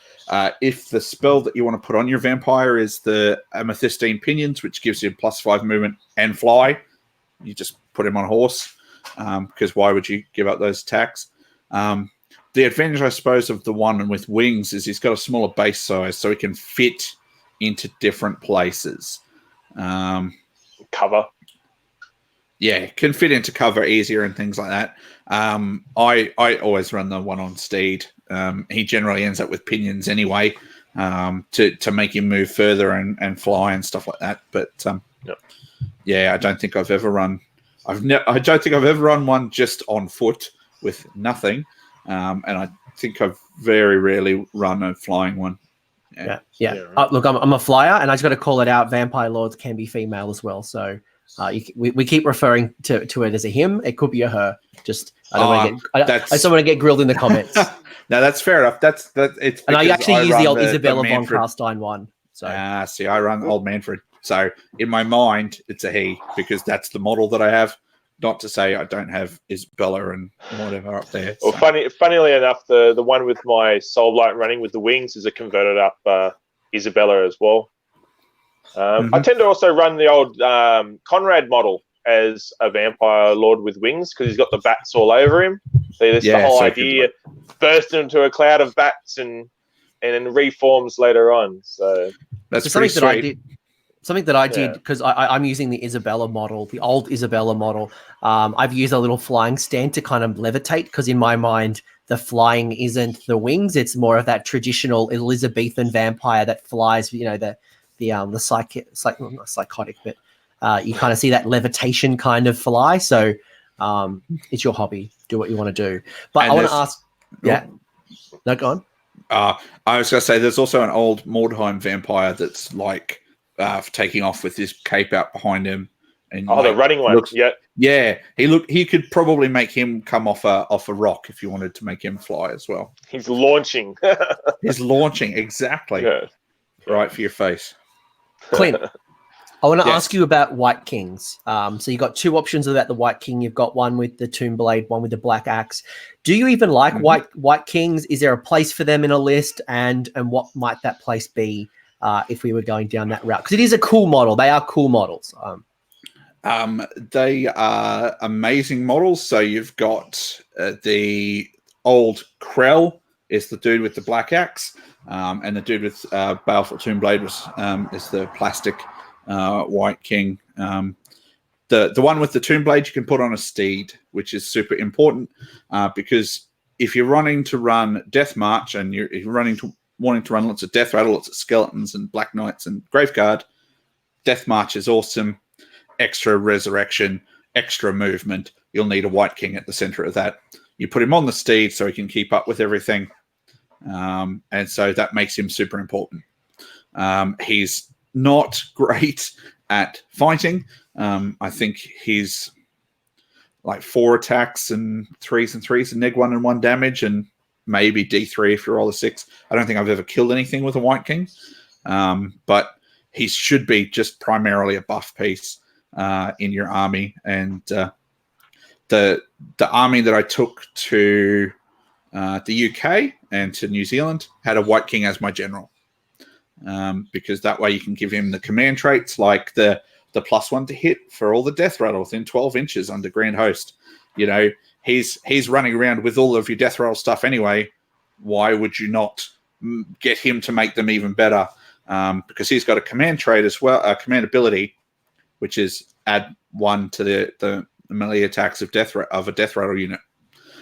If the spell that you want to put on your vampire is the Amethystine Pinions, which gives you +5 movement and fly, you just put him on a horse, because why would you give up those attacks? The advantage, I suppose, of the one with wings is he's got a smaller base size, so he can fit into different places. Cover. Yeah, can fit into cover easier and things like that. I always run the one on steed. He generally ends up with pinions anyway, to make him move further and fly and stuff like that. But I don't think I've ever run. I don't think I've ever run one just on foot with nothing, and I think I've very rarely run a flying one. Right. Look, I'm a flyer, and I just got to call it out. Vampire Lords can be female as well, so. We keep referring to it as a him. It could be a her. Just I don't want to get grilled in the comments. No, that's fair enough. It's and I actually use the old Isabella von Carstein one. So see, I run old Manfred. So in my mind, it's a he because that's the model that I have. Not to say I don't have Isabella and whatever up there. Well, funnily enough, the one with my Soul Blight running with the wings is a converted up Isabella as well. I tend to also run the old Conrad model as a vampire lord with wings because he's got the bats all over him. So that's the whole idea. Burst into a cloud of bats and then reforms later on. So that's something that I did. Something that I did because I'm using the Isabella model, the old Isabella model. I've used a little flying stand to kind of levitate because in my mind the flying isn't the wings; it's more of that traditional Elizabethan vampire that flies. You know the not psychotic, but you kind of see that levitation kind of fly. So it's your hobby. Do what you want to do. But I want to ask, no, go on. I was going to say there's also an old Mordheim vampire that's like taking off with his cape out behind him. And the running one. He could probably make him come off a rock if you wanted to make him fly as well. He's launching. He's launching, exactly. Yeah. Right for your face. Clint, I want to ask you about White Kings. So you've got two options about the White King. You've got one with the Tomb Blade, one with the Black Axe. Do you even like White Kings? Is there a place for them in a list? And what might that place be if we were going down that route? Because it is a cool model. They are cool models. They are amazing models. So you've got the old Krell is the dude with the Black Axe. And the dude with Baleful Tomb Blade is the plastic White King. The one with the Tomb Blade you can put on a steed, which is super important because if you're running to run Death March and you're wanting to run lots of Death Rattle, lots of Skeletons and Black Knights and Graveguard, Death March is awesome. Extra resurrection, extra movement. You'll need a White King at the center of that. You put him on the steed so he can keep up with everything. And so that makes him super important. He's not great at fighting. I think he's like 4 attacks and 3s and neg 1 and 1 damage and maybe D3 if you roll a 6. I don't think I've ever killed anything with a White King. But he should be just primarily a buff piece in your army. And the army that I took to the UK and to New Zealand had a White King as my general, because that way you can give him the command traits like the +1 to hit for all the death rattle within 12 inches under Grand Host. You know, he's running around with all of your death rattle stuff anyway. Why would you not get him to make them even better? Because he's got a command trait as well, a command ability, which is add 1 to the melee attacks of a death rattle unit.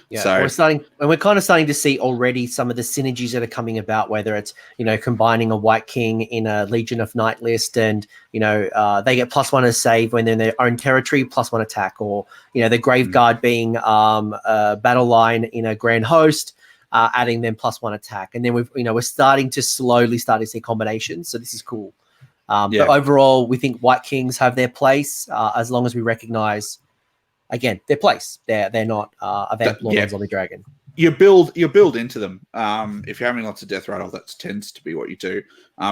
Yeah, so, we're kind of starting to see already some of the synergies that are coming about, whether it's, combining a White King in a Legion of Night list and, they get +1 as save when they're in their own territory, +1 attack, or, the Graveguard being a battle line in a Grand Host. adding them +1 attack, and then we're starting to slowly see combinations. So this is cool. But overall, we think White Kings have their place as long as we recognize, again, their place. They're not a Vamp Lord or Zombie Dragon. You build into them. If you're having lots of Death Rattle, that tends to be what you do.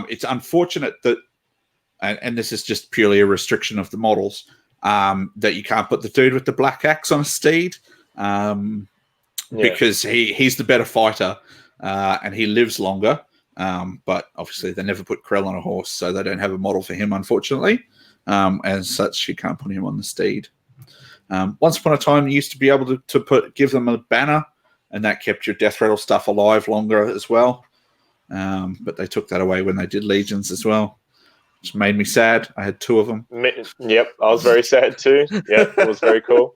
It's unfortunate that, and this is just purely a restriction of the models, that you can't put the dude with the black axe on a steed, because he's the better fighter, and he lives longer. But obviously they never put Krell on a horse, so they don't have a model for him, unfortunately. As such, you can't put him on the steed. Once upon a time, you used to be able to give them a banner, and that kept your Death Rattle stuff alive longer as well. But they took that away when they did Legions as well, which made me sad. I had 2 of them. Yep, I was very sad too. Yeah, it was very cool.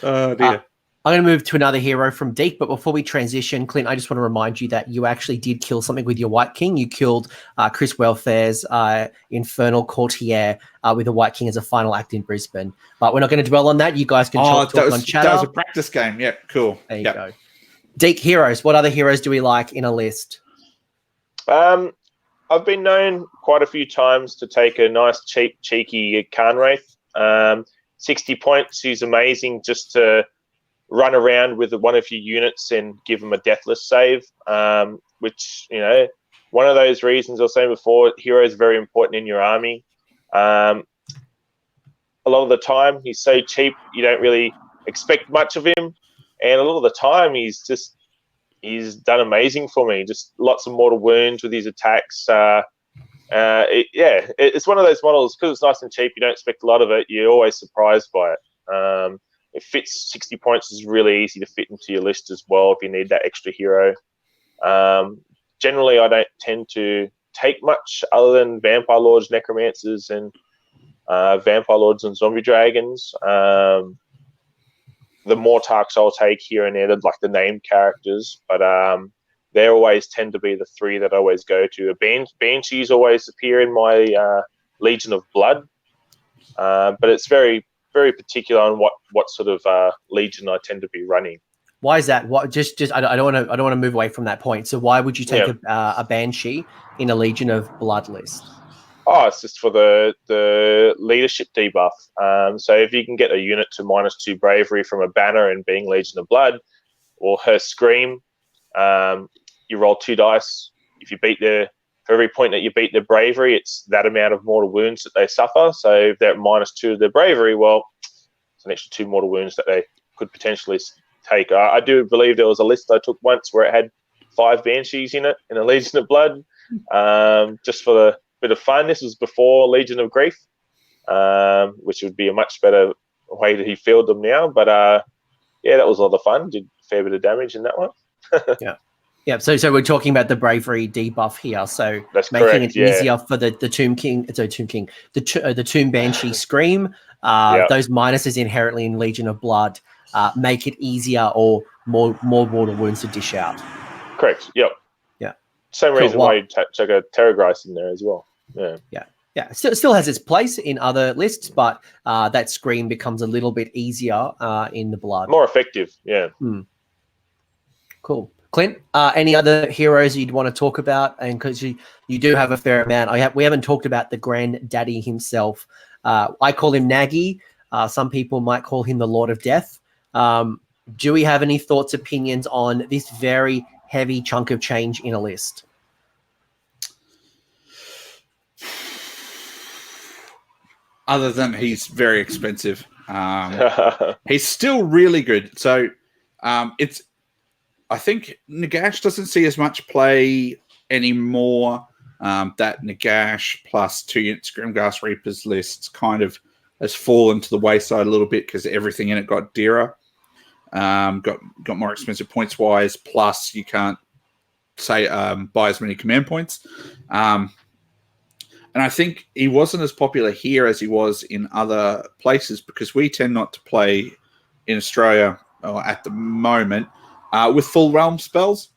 Oh, dear. I'm going to move to another hero from Deke, but before we transition, Clint, I just want to remind you that you actually did kill something with your White King. You killed Chris Welfare's Infernal Courtier with the White King as a final act in Brisbane. But we're not going to dwell on that. You guys can talk on chatter. That was a practice game. Yeah, cool. There you go. Deke heroes. What other heroes do we like in a list? I've been known quite a few times to take a nice, cheap, cheeky Khan Wraith. 60 points. He's amazing just to run around with one of your units and give them a deathless save, which, one of those reasons I was saying before, hero is very important in your army. A lot of the time, he's so cheap, you don't really expect much of him. And a lot of the time, he's done amazing for me. Just lots of mortal wounds with his attacks. It's one of those models, because it's nice and cheap, you don't expect a lot of it, you're always surprised by it. It fits 60 points, is really easy to fit into your list as well if you need that extra hero. Generally, I don't tend to take much other than Vampire Lords, Necromancers, and Vampire Lords and Zombie Dragons. The Mortarks I'll take here and there, like the named characters, but they always tend to be the 3 that I always go to. Banshees always appear in my Legion of Blood, but it's very, very particular on what sort of Legion I tend to be running. Why is that? What just I don't want to move away from that point. So why would you take a Banshee in a Legion of Blood list? Oh, it's just for the leadership debuff. So if you can get a unit to -2 bravery from a banner and being Legion of Blood, or her Scream, you roll 2 dice. If you beat for every point that you beat their bravery, it's that amount of mortal wounds that they suffer. So if they're at -2 of their bravery, well, it's an extra 2 mortal wounds that they could potentially take. I do believe there was a list I took once where it had 5 Banshees in it, in a Legion of Blood, just for the bit of fun. This was before Legion of Grief, which would be a much better way to field them now. But that was a lot of fun. Did a fair bit of damage in that one. Yeah, so we're talking about the bravery debuff here. So that's making correct, it easier for the Tomb King, the Tomb Banshee Scream. Those minuses inherently in Legion of Blood make it easier or more mortal wounds to dish out. Correct. Yep. Yeah. Same reason why you chuck a Terrorgeist in there as well. Yeah. Still has its place in other lists, but that Scream becomes a little bit easier in the Blood. More effective. Yeah. Cool. Clint, any other heroes you'd want to talk about? And because you do have a fair amount, we haven't talked about the granddaddy himself. I call him Nagy. Some people might call him the Lord of Death. Do we have any thoughts, opinions on this very heavy chunk of change in a list? Other than he's very expensive, he's still really good. So I think Nagash doesn't see as much play anymore. That Nagash plus 2 units Grimghast Reapers lists kind of has fallen to the wayside a little bit because everything in it got dearer, got more expensive points wise. Plus, you can't say buy as many command points. And I think he wasn't as popular here as he was in other places because we tend not to play in Australia at the moment with full realm spells.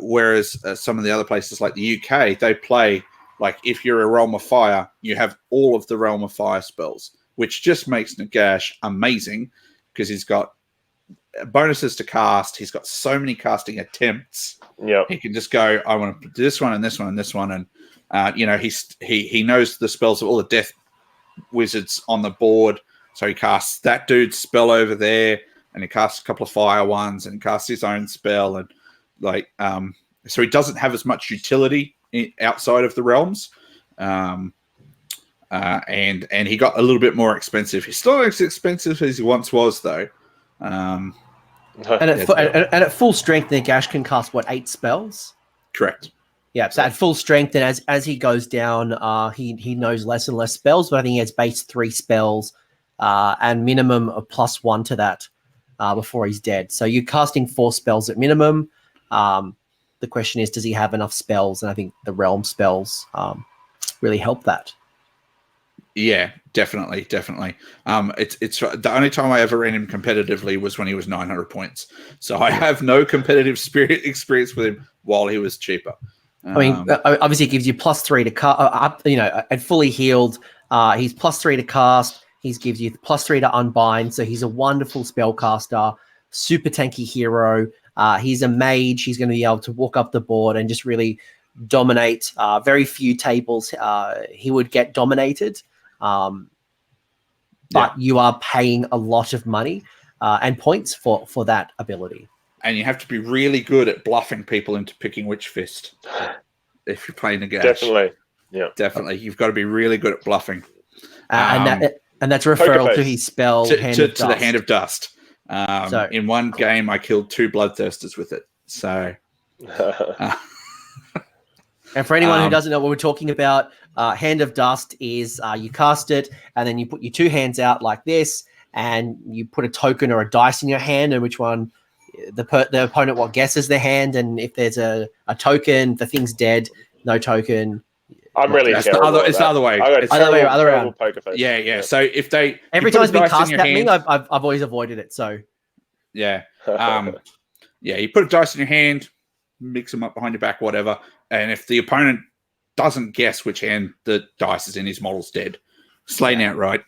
Whereas some of the other places like the UK, they play like if you're a Realm of Fire, you have all of the Realm of Fire spells, which just makes Nagash amazing because he's got bonuses to cast. He's got so many casting attempts. Yeah. He can just go, I want to do this one and this one and this one. And, he knows the spells of all the death wizards on the board. So he casts that dude's spell over there, and he casts a couple of fire ones, and casts his own spell. And so he doesn't have as much utility outside of the realms. And he got a little bit more expensive. He's still not as expensive as he once was, though. And at full strength, Nagash can cast 8 spells? Correct. Yeah, so at full strength, and as he goes down, he knows less and less spells, but I think he has base 3 spells and minimum of +1 to that before he's dead. So you're casting 4 spells at minimum. The question is, does he have enough spells? And I think the realm spells really help that. Yeah, definitely. It's the only time I ever ran him competitively was when he was 900 points. So I have no competitive experience with him while he was cheaper. I mean, obviously, it gives you +3 to cast. At fully healed, he's +3 to cast. He gives you +3 to unbind. So he's a wonderful spellcaster, super tanky hero. He's a mage. He's going to be able to walk up the board and just really dominate. Very few tables he would get dominated. But you are paying a lot of money and points for that ability. And you have to be really good at bluffing people into picking Witch Fist if you're playing Nagash. Definitely. Yeah. Definitely. You've got to be really good at bluffing. And that's a referral to his spell, to the Hand of Dust. So, in one game, I killed 2 Bloodthirsters with it. So... And for anyone who doesn't know what we're talking about, Hand of Dust is you cast it, and then you put your 2 hands out like this, and you put a token or a dice in your hand, and which one the opponent guesses their hand, and if there's a token, the thing's dead. No token. I'm really it's terrible. It's the other way. It's other way. Poker face. Yeah. So if they every time it's been cast at me, I've always avoided it. So yeah, you put a dice in your hand, mix them up behind your back, whatever. And if the opponent doesn't guess which hand the dice is in, his model's dead. Slain outright.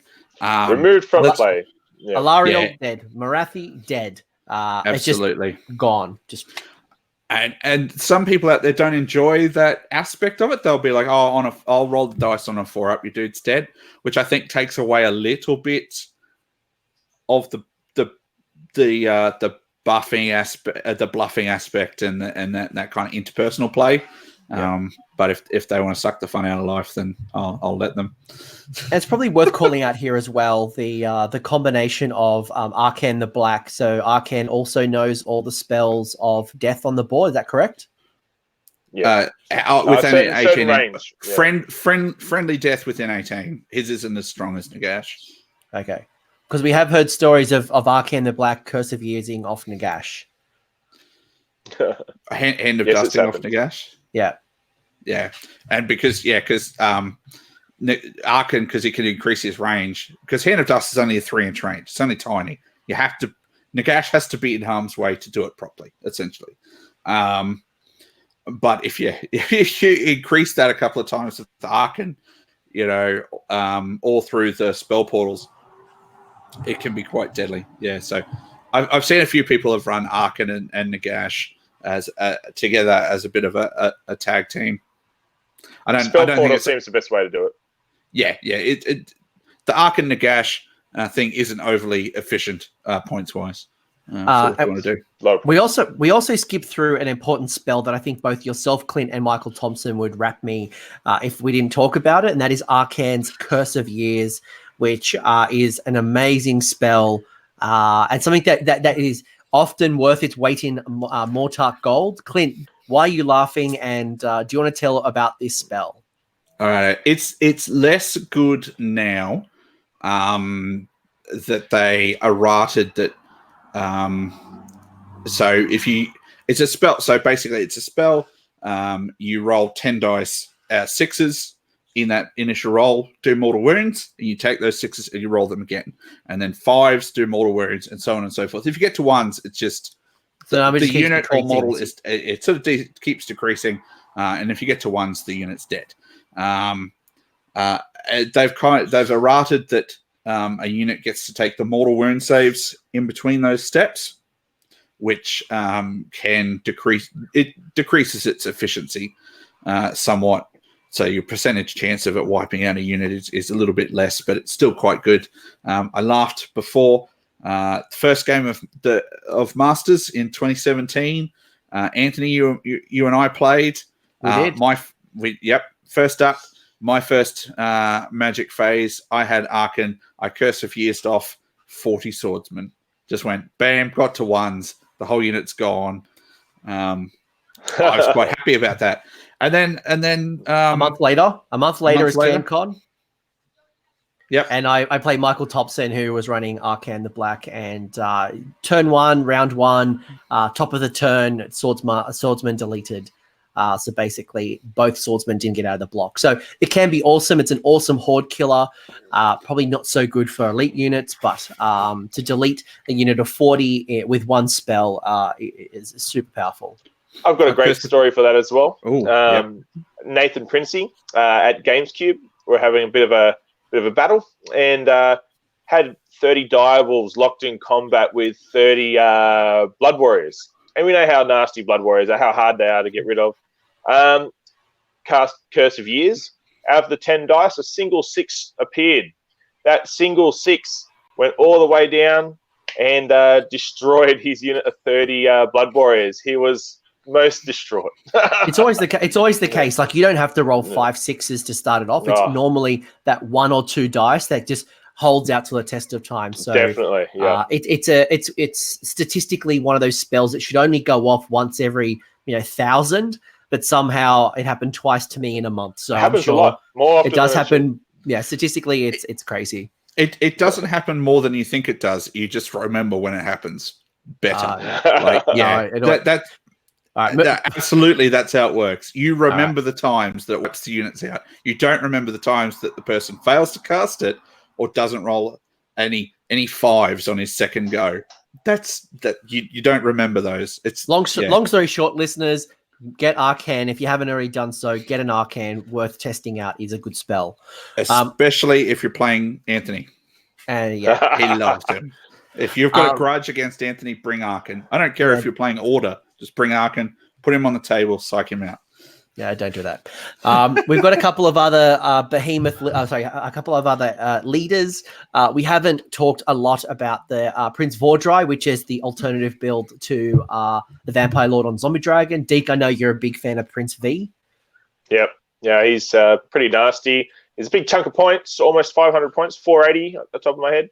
Removed from play. Yeah. Alariel dead. Marathi dead. Absolutely. It's just gone. And some people out there don't enjoy that aspect of it. They'll be like, I'll roll the dice on a 4-up, your dude's dead, which I think takes away a little bit of the buffing aspect, the bluffing aspect, and that kind of interpersonal play. Yeah. But if they want to suck the fun out of life, then I'll let them. It's probably worth calling out here as well the combination of Arcan the Black. So Arcan also knows all the spells of death on the board. Is that correct? Yeah. Within 18 range. Friendly death within 18. His isn't as strong as Nagash. Okay. Because we have heard stories of Arcan the Black Curse of Using off Nagash. Hand of Dusting off Nagash. Yeah. And because Arcan, because he can increase his range, because Hand of Dust is only a 3-inch range. It's only tiny. Nagash has to be in harm's way to do it properly, essentially. But if you increase that a couple of times with the Arcan, all through the spell portals, it can be quite deadly. Yeah, so I've seen a few people have run Arcan and Nagash as together as a bit of a tag team. I don't think it seems the best way to do it. Yeah. The Arcan Nagash thing isn't overly efficient points wise. What you want to do. We also skipped through an important spell that I think both yourself, Clint, and Michael Thompson would rap me if we didn't talk about it, and that is Arcan's Curse of Years, which is an amazing spell and something that is often worth its weight in Mortark gold. Clint, why are you laughing? And do you want to tell about this spell? All right, it's less good now that they errated that. So it's a spell. So basically, it's a spell. You roll 10 dice, 6s in that initial roll, do mortal wounds, and you take those 6s and you roll them again, and then 5s do mortal wounds, and so on and so forth. If you get to 1s, it's just the unit or model it sort of keeps decreasing, and if you get to 1s, the unit's dead. They've errated that a unit gets to take the mortal wound saves in between those steps, which can decreases its efficiency somewhat. So your percentage chance of it wiping out a unit is a little bit less, but it's still quite good. I laughed before the first game of Masters in 2017. Anthony, you and I played. We did. First up, my first magic phase. I had Archon. I Curse of Years off 40 swordsmen. Just went bam, got to ones. The whole unit's gone. I was quite happy about that. And then a month later is CanCon. Yep. And I played Michael Thompson, who was running Arcan the Black, and turn one, round one, top of the turn, swordsman deleted. So basically, both swordsmen didn't get out of the block. So it can be awesome. It's an awesome horde killer. Probably not so good for elite units, but to delete a unit of 40 with one spell is super powerful. I've got a great story for that as well. Ooh, yep. Nathan Princey at GamesCube, we're having a bit of a battle, and had 30 direwolves locked in combat with 30 blood warriors. And we know how nasty blood warriors are, how hard they are to get rid of. Cast Curse of Years. Out of the 10 dice, a single 6 appeared. That single 6 went all the way down and destroyed his unit of 30 blood warriors. He was most distraught. It's always the case. Like, you don't have to roll 5 6s to start it off. It's normally that 1 or 2 dice that just holds out to the test of time. So definitely, yeah. It's statistically one of those spells that should only go off once every 1,000, but somehow it happened twice to me in a month. So it happens I'm sure a lot more often. It does happen. Yeah, statistically, it's crazy. It doesn't happen more than you think it does. You just remember when it happens better. Absolutely, that's how it works. You remember the times that it wipes the units out. You don't remember the times that the person fails to cast it or doesn't roll any 5s on his second go. You don't remember those. It's long story short, listeners, get Arcan. If you haven't already done so, get an Arcan. Worth testing out. Is a good spell, especially if you're playing Anthony. And he loves him. If you've got a grudge against Anthony, bring Arcan. I don't care if you're playing Order. Just bring Arcan, put him on the table, psych him out. Yeah, don't do that. We've got a couple of other a couple of other leaders. We haven't talked a lot about the Prince Vordry, which is the alternative build to the Vampire Lord on Zombie Dragon. Deke, I know you're a big fan of Prince V. Yep. Yeah, he's pretty nasty. He's a big chunk of points, almost 500 points, 480 at the top of my head.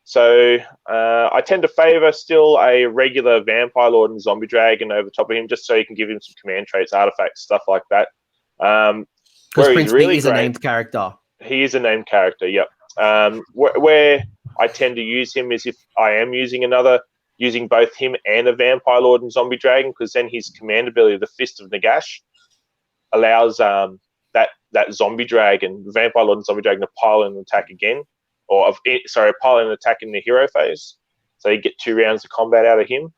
So I tend to favour still a regular Vampire Lord and Zombie Dragon over top of him, just so you can give him some command traits, artifacts, stuff like that. Because Prince really is a named character. He is a named character, yep. Where I tend to use him is if I am using both him and a Vampire Lord and Zombie Dragon, because then his command ability, the Fist of Nagash, allows that Zombie Dragon, Vampire Lord and Zombie Dragon, to pile in and attack again. Pile in and attack in the hero phase. So you get 2 rounds of combat out of him.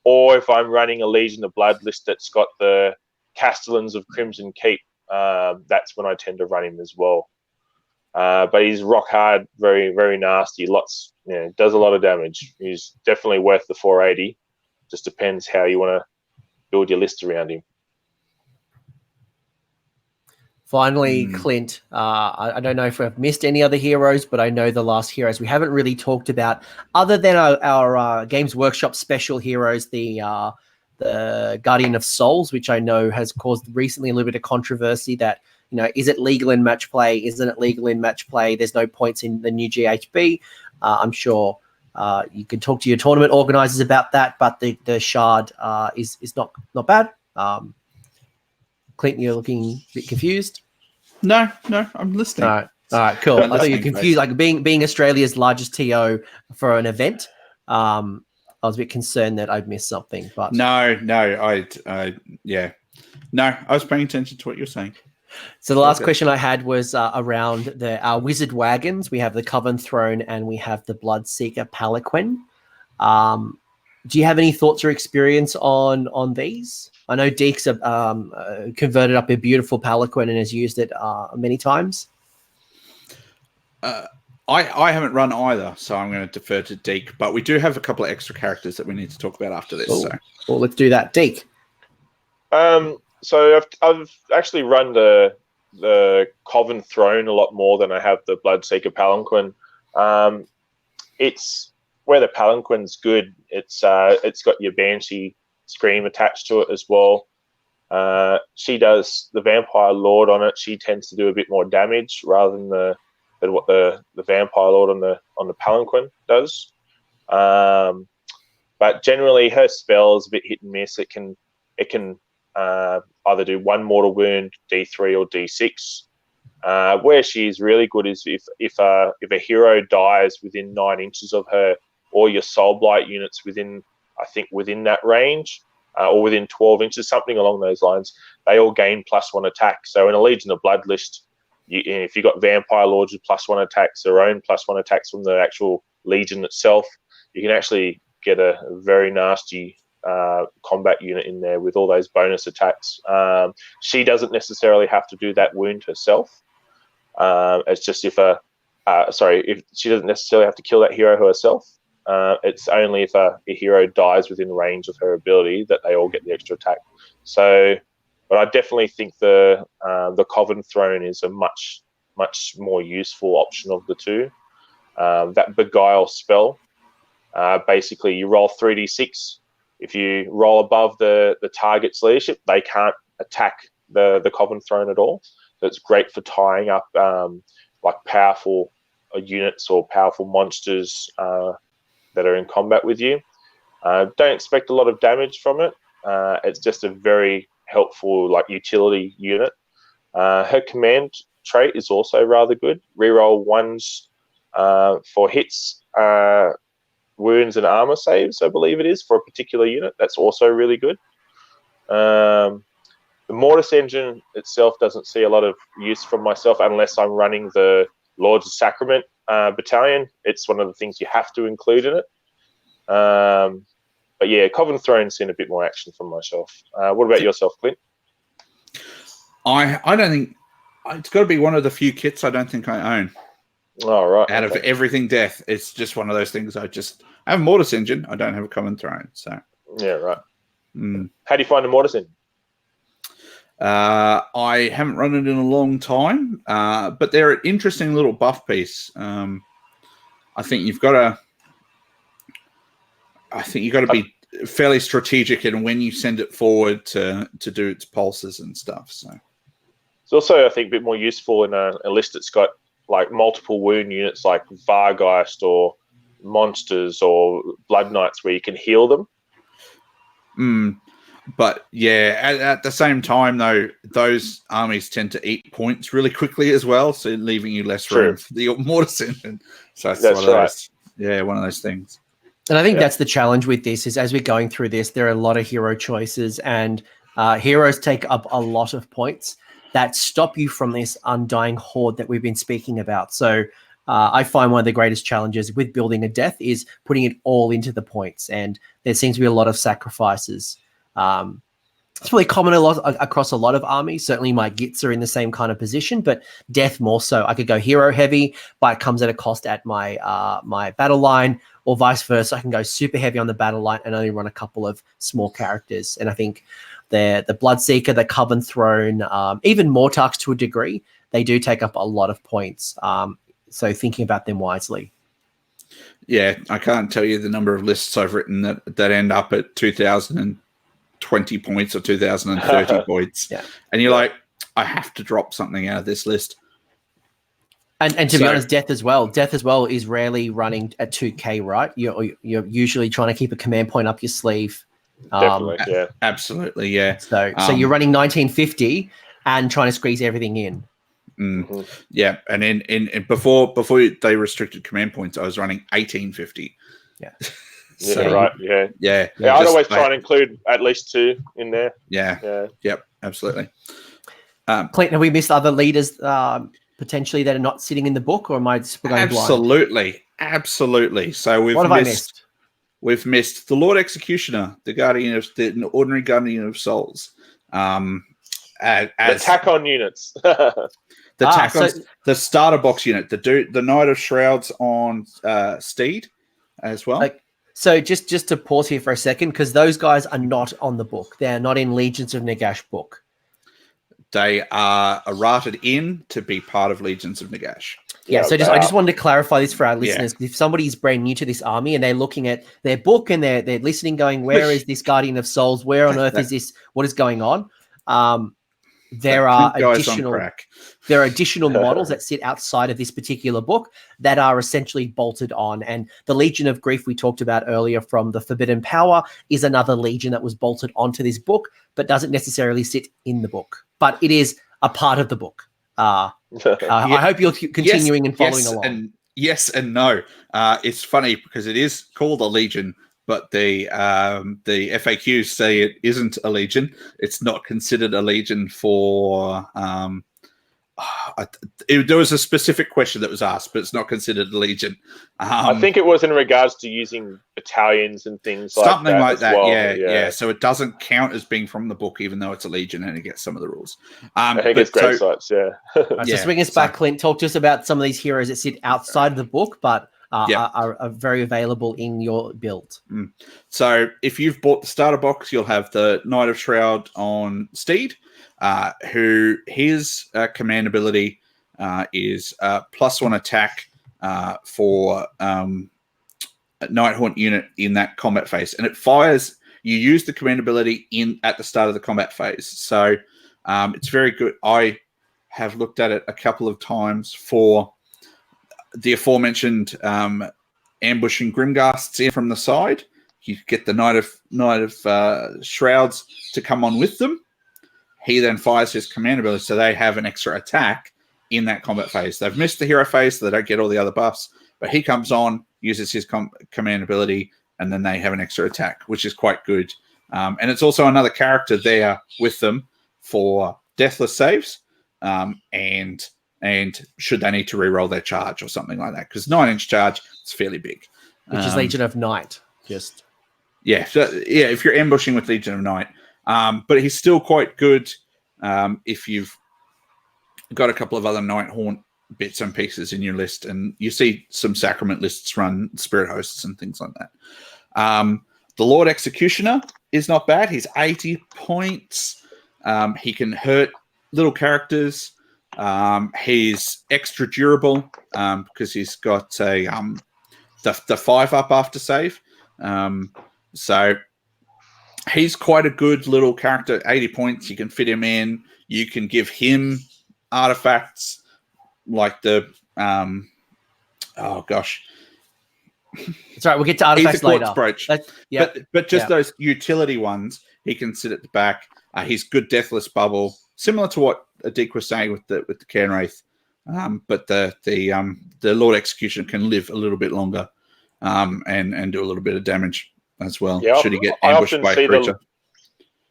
Or if I'm running a Legion of Blood list that's got the Castellans of Crimson Keep, that's when I tend to run him as well. But he's rock hard, very, very nasty. Does a lot of damage. He's definitely worth the 480. Just depends how you want to build your list around him. Finally, Clint, I don't know if we've missed any other heroes, but I know the last heroes we haven't really talked about, other than our Games Workshop special heroes, the Guardian of Souls, which I know has caused recently a little bit of controversy that, is it legal in match play? Isn't it legal in match play? There's no points in the new GHB. I'm sure you can talk to your tournament organizers about that, but the shard is not bad. Clint, you're looking a bit confused. No, I'm listening. All right, cool. I thought you were confused. Like being Australia's largest TO for an event, I was a bit concerned that I'd missed something. But no, I was paying attention to what you're saying. So the last question I had was around our wizard wagons. We have the Coven Throne and we have the Bloodseeker Palanquin. Do you have any thoughts or experience on these? I know Deke's converted up a beautiful Palanquin and has used it many times. I haven't run either, so I'm going to defer to Deke. But we do have a couple of extra characters that we need to talk about after this. Cool. So, well, let's do that. Deke. So I've actually run the Coven Throne a lot more than I have the Bloodseeker Palanquin. It's where the Palanquin's good. It's got your Banshee Scream attached to it as well. She does the Vampire Lord on it. She tends to do a bit more damage rather than what the Vampire Lord on the Palanquin does. But generally, her spell is a bit hit and miss. It can either do 1 mortal wound, D3 or D6. Where she is really good is if a hero dies within 9 inches of her, or your Soul Blight units within that range, or within 12 inches, something along those lines, they all gain +1 attack. So in a Legion of Blood list, if you've got Vampire Lords with +1 attacks, their own +1 attacks from the actual Legion itself, you can actually get a very nasty combat unit in there with all those bonus attacks. She doesn't necessarily have to do that wound herself. It's just if she doesn't necessarily have to kill that hero herself. It's only if a hero dies within range of her ability that they all get the extra attack. So, but I definitely think the Coven Throne is a much more useful option of the two. That Beguile spell, basically you roll 3d6. If you roll above the target's leadership, they can't attack the Coven Throne at all. So it's great for tying up like powerful units or powerful monsters that are in combat with you. Don't expect a lot of damage from it. It's just a very helpful utility unit. Her command trait is also rather good. Reroll 1s for hits, wounds and armor saves, I believe it is, for a particular unit. That's also really good. The Mortis engine itself doesn't see a lot of use from myself unless I'm running the Lords of Sacrament battalion. It's one of the things you have to include in it. But yeah, Coven Throne's seen a bit more action from myself. What about yourself, Clint? I don't think it's got to be one of the few kits I don't think I own. Oh, right. Out of everything Death, it's just one of those things. I have a Mortis engine. I don't have a Coven Throne. So yeah, right. How do you find the Mortis engine? I haven't run it in a long time, but they're an interesting little buff piece. I think you've got to be fairly strategic in when you send it forward to do its pulses and stuff. So it's also, I think, a bit more useful in a list that's got like multiple wound units, like Vargeist or monsters or Blood Knights, where you can heal them. But yeah, at the same time, though, those armies tend to eat points really quickly as well, so leaving you less room for the Mortis engine. So that's one of those, one of those things. And I think that's the challenge with this is as we're going through this, there are a lot of hero choices, and heroes take up a lot of points that stop you from this undying horde that we've been speaking about. So I find one of the greatest challenges with building a death is putting it all into the points, and there seems to be a lot of sacrifices. It's really common across a lot of armies. Certainly my Gits are in the same kind of position, but death more so. I could go hero heavy, but it comes at a cost at my my battle line, or vice versa. I can go super heavy on the battle line and only run a couple of small characters. And I think the Bloodseeker, the Coven Throne, even Mortarks to a degree, they do take up a lot of points. So thinking about them wisely. Yeah, I can't tell you the number of lists I've written that end up at 2,020 points or 2,030 points. Yeah. And you're like, I have to drop something out of this list. And to be honest, Death as well is rarely running at 2K, right? You're usually trying to keep a command point up your sleeve. Definitely, yeah. Absolutely, yeah. So you're running 1950 and trying to squeeze everything in. Mm-hmm. Yeah, and in before they restricted command points, I was running 1850. Yeah. Yeah, right. Yeah. I'd always try and include at least 2 in there. Yeah. Yep. Absolutely. Clint, have we missed other leaders potentially that are not sitting in the book, or am I just going blind? Absolutely. So we've missed the Lord Executioner, the ordinary Guardian of Souls. The tack on units. tack on the starter box unit, the Knight of Shrouds on Steed as well. So just to pause here for a second, because those guys are not on the book. They're not in Legions of Nagash book. They are errated in to be part of Legions of Nagash. Yeah, so I just wanted to clarify this for our listeners. If somebody is brand new to this army and they're looking at their book and they're listening, going, "Where is this Guardian of Souls? Where on earth is this? What is going on?" There are additional models that sit outside of this particular book that are essentially bolted on. And the Legion of Grief we talked about earlier from the Forbidden Power is another legion that was bolted onto this book, but doesn't necessarily sit in the book. But it is a part of the book. I hope you're continuing and following along. Yes and no. It's funny because it is called a legion, but the FAQs say it isn't a legion. It's not considered a legion for. There was a specific question that was asked, but it's not considered a legion. I think it was in regards to using battalions and things like that. Something like that. Well. Yeah. So it doesn't count as being from the book, even though it's a legion and it gets some of the rules. I think it's great sites. Yeah. So swing us back, Clint. Talk to us about some of these heroes that sit outside of the book, but are very available in your build. So if you've bought the starter box, you'll have the Knight of Shroud on Steed, who his command ability is +1 attack for a Nighthaunt unit in that combat phase, and it fires. You use the command ability at the start of the combat phase, so it's very good. I have looked at it a couple of times for the aforementioned ambush and Grimghasts in from the side. You get the Knight of Shrouds to come on with them. He then fires his command ability, so they have an extra attack in that combat phase. They've missed the hero phase, so they don't get all the other buffs, but he comes on, uses his command ability, and then they have an extra attack, which is quite good. And it's also another character there with them for deathless saves, and should they need to reroll their charge or something like that, because 9-inch charge is fairly big. Which is Legion of Night. If you're ambushing with Legion of Night. But he's still quite good if you've got a couple of other Nighthaunt bits and pieces in your list, and you see some Sacrament lists run Spirit Hosts and things like that. The Lord Executioner is not bad. He's 80 points. He can hurt little characters. He's extra durable because he's got the 5-up after save. So he's quite a good little character. 80 points. You can fit him in. You can give him artifacts like the It's all right. We'll get to artifacts later. Brooch. But just those utility ones, he can sit at the back. He's good Deathless Bubble, similar to what Deke was saying with the Cairn Wraith. But the Lord Executioner can live a little bit longer and do a little bit of damage as well. Yeah, should he get ambushed by a creature?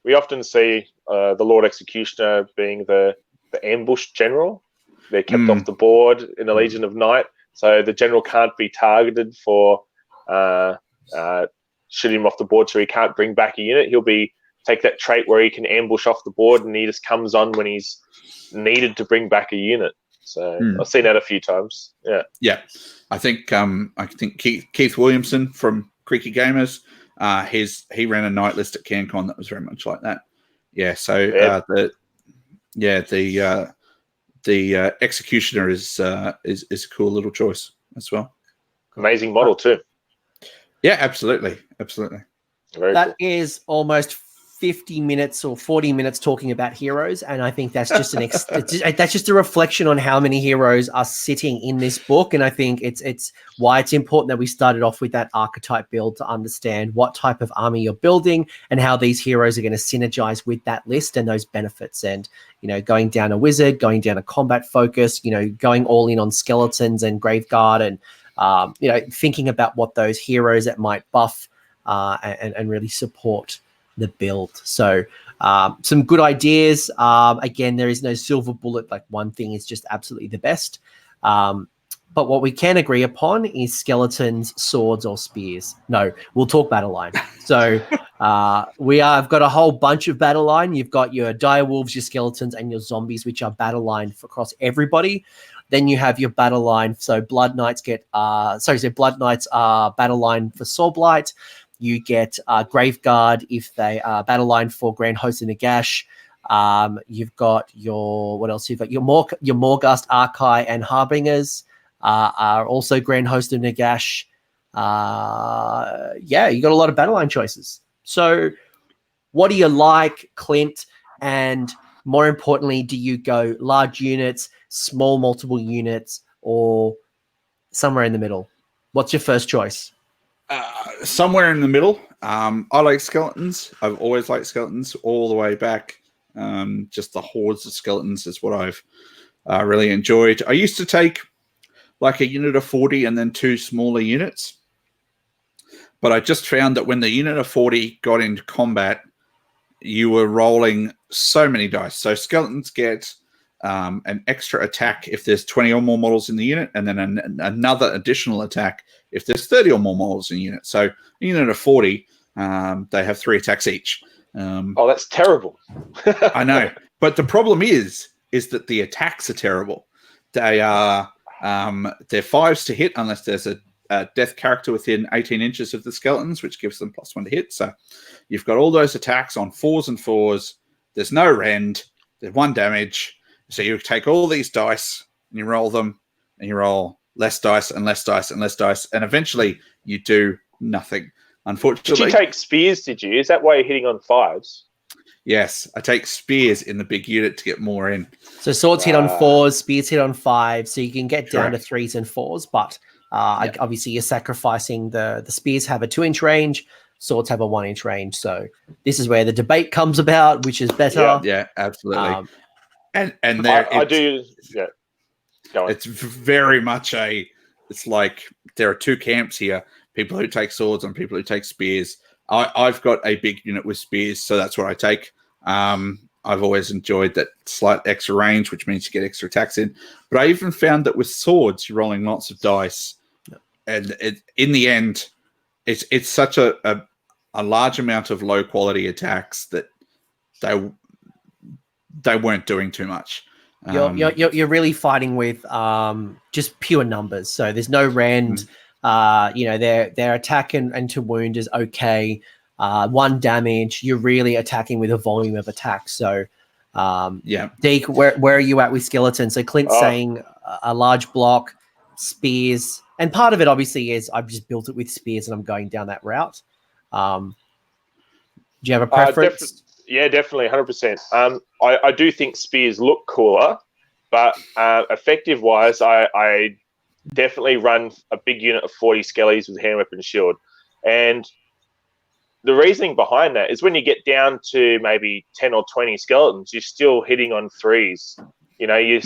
We often see the Lord Executioner being the ambush general. They're kept off the board in the Legion of Night, so the general can't be targeted for shooting him off the board, so he can't bring back a unit. He'll take that trait where he can ambush off the board, and he just comes on when he's needed to bring back a unit. So I've seen that a few times. Yeah. I think Keith Williamson from Creaky Gamers, he ran a night list at CanCon that was very much like that. Yeah. So the Executioner is a cool little choice as well. Amazing model too. Yeah, absolutely. Very that cool. is almost 50 minutes or 40 minutes talking about heroes, and I think that's just that's just a reflection on how many heroes are sitting in this book. And I think it's why it's important that we started off with that archetype build to understand what type of army you're building and how these heroes are going to synergize with that list and those benefits. And going down a wizard, going down a combat focus, going all in on skeletons and graveguard, and thinking about what those heroes that might buff and really support the build. So some good ideas. Again, there is no silver bullet. Like one thing is just absolutely the best. But what we can agree upon is skeletons, swords, or spears. No, we'll talk battle line. So I've got a whole bunch of battle line. You've got your dire wolves, your skeletons, and your zombies, which are battle line across everybody. Then you have your battle line. So blood knights blood knights are battle line for Soul Blight. You get Grave Guard if they are battle line for Grand Host and Nagash. You've got your Morghast, Archai, and Harbingers are also Grand Host and Nagash. You got a lot of battle line choices. So what do you like, Clint? And more importantly, do you go large units, small multiple units, or somewhere in the middle? What's your first choice? Somewhere in the middle. I like skeletons. I've always liked skeletons all the way back. Just the hordes of skeletons is what I've really enjoyed. I used to take like a unit of 40 and then 2 smaller units. But I just found that when the unit of 40 got into combat, you were rolling so many dice. So skeletons get an extra attack if there's 20 or more models in the unit, and then another additional attack if there's 30 or more models in the unit. So a unit of 40, they have 3 attacks each. That's terrible. I know. But the problem is that the attacks are terrible. They are they're 5s to hit unless there's a death character within 18 inches of the skeletons, which gives them +1 to hit. So you've got all those attacks on 4s and 4s. There's no rend. There's 1 damage. So you take all these dice and you roll them, and you roll less dice and less dice and less dice, and eventually you do nothing. Unfortunately, did you take spears? Did you? Is that why you're hitting on 5s? Yes, I take spears in the big unit to get more in. So swords hit on 4s, spears hit on 5s, so you can get down to Correct. 3s and 4s. But obviously, you're sacrificing the spears have a 2-inch range, swords have a 1-inch range. So this is where the debate comes about, which is better. Yeah, absolutely. And I do. Yeah, go on. It's very much it's like there are 2 camps here: people who take swords and people who take spears. I've got a big unit with spears, so that's what I take. I've always enjoyed that slight extra range, which means you get extra attacks in. But I even found that with swords, you're rolling lots of dice, and in the end, it's such a large amount of low quality attacks that they weren't doing too much. You're really fighting with just pure numbers. So there's no rend. Their attack and to wound is okay. 1 damage. You're really attacking with a volume of attack. So Deke, where are you at with skeletons? So Clint's saying a large block, spears, and part of it obviously is I've just built it with spears and I'm going down that route. Do you have a preference? Definitely, 100%. I do think spears look cooler, but effective wise, I definitely run a big unit of 40 skellies with hand weapon shield. And the reasoning behind that is when you get down to maybe 10 or 20 skeletons, you're still hitting on 3s. You're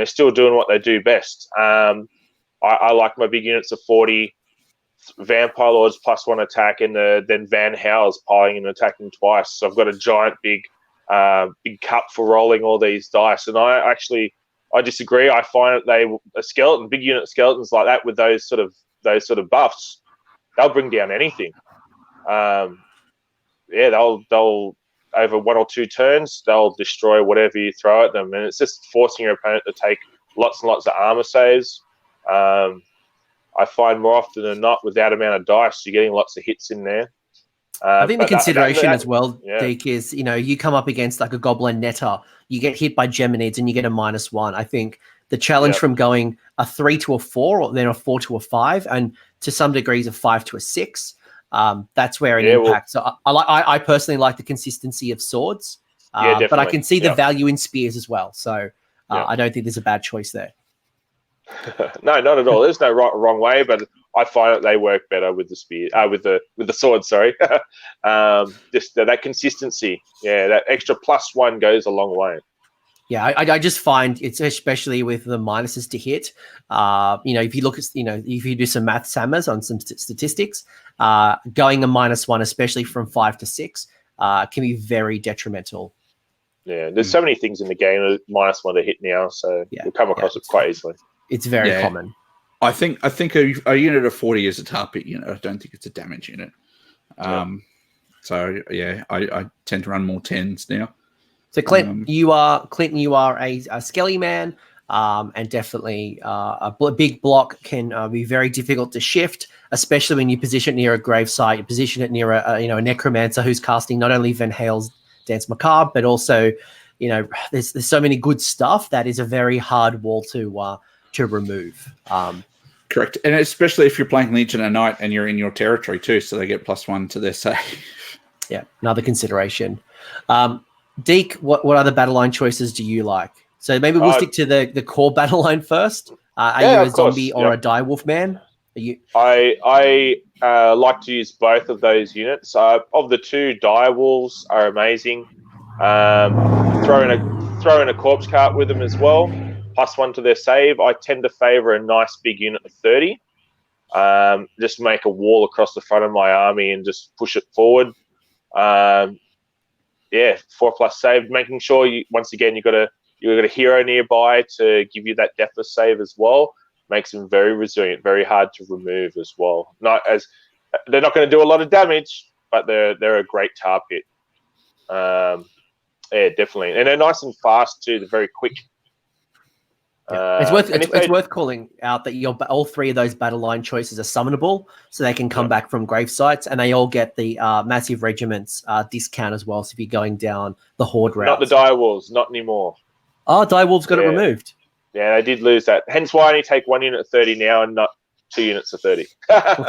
still doing what they do best. I like my big units of 40. Vampire Lords +1 attack, and then Van Howls piling and attacking twice. So I've got a giant big cup for rolling all these dice. And I disagree. I find that big unit skeletons like that with those sort of buffs, they'll bring down anything. They'll over 1 or 2 turns, they'll destroy whatever you throw at them, and it's just forcing your opponent to take lots and lots of armor saves. I find more often than not, with that amount of dice, you're getting lots of hits in there. I think the consideration as well, Deke, is you come up against like a goblin netter, you get hit by geminids and you get a -1. I think the challenge from going a 3 to a 4, or then a 4 to a 5, and to some degrees a 5 to a 6, that's where it impacts. So I personally like the consistency of swords, but I can see the value in spears as well. So I don't think there's a bad choice there. No, not at all. There's no right or wrong way, but I find that they work better with the spear, with the sword. Sorry, just that consistency. Yeah, that extra +1 goes a long way. Yeah, I just find it's especially with the minuses to hit. If you look at if you do some math sammers on some statistics, going a -1, especially from 5 to 6, can be very detrimental. Yeah, there's so many things in the game that -1 to hit now, so you'll come across it quite easily. It's very common. I think a unit of 40 is a target unit. I don't think it's a damage unit. So yeah, I tend to run more 10s now. So Clint, you are a skelly man, and definitely big block can be very difficult to shift, especially when you position it near a gravesite. You position it near a necromancer who's casting not only Van Hale's Dance Macabre, but also, there's so many good stuff that is a very hard wall to remove. Correct, and especially if you're playing Legion at night and you're in your territory too, so they get +1 to their save. Yeah, another consideration. Deke, what other battle line choices do you like? So maybe we'll stick to the core battle line first. Are you a zombie or a direwolf man? Are you? I like to use both of those units. Of the two, direwolves are amazing. Throw in a corpse cart with them as well. +1 to their save. I tend to favour a nice big unit of 30. Just make a wall across the front of my army and just push it forward. 4+ save, making sure you got a hero nearby to give you that deathless save as well. Makes them very resilient, very hard to remove as well. They're not going to do a lot of damage, but they're a great tar pit. Definitely, and they're nice and fast too. They're very quick. Yeah. It's worth calling out that all three of those battle line choices are summonable, so they can come back from grave sites, and they all get the massive regiments discount as well. So if you're going down the horde route, not the direwolves, not anymore. Oh, direwolves got it removed. Yeah, they did lose that. Hence why I only take 1 unit of 30 now and not 2 units of 30. Well,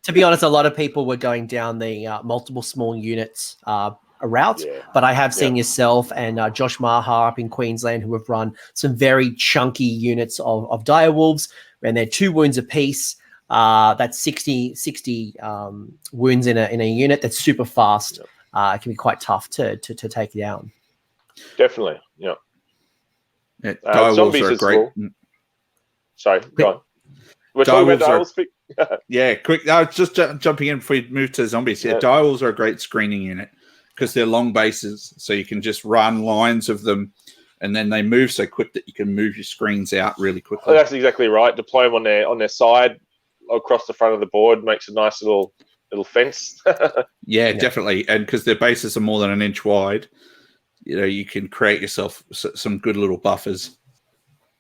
to be honest, a lot of people were going down the multiple small units route, but I have seen yourself and Josh Maha up in Queensland who have run some very chunky units of direwolves, and they're 2 wounds apiece. That's 60 wounds in a unit. That's super fast. It can be quite tough to take down. Definitely, yeah. Direwolves are great. Well. Sorry, go on. We're talking about direwolves. Yeah, quick. I was just jumping in before we move to zombies. Yeah, direwolves are a great screening unit because they're long bases, so you can just run lines of them, and then they move so quick that you can move your screens out really quickly. That's exactly right. Deploy them on their side across the front of the board makes a nice little fence. Yeah, definitely, and because their bases are more than an inch wide, you can create yourself some good little buffers.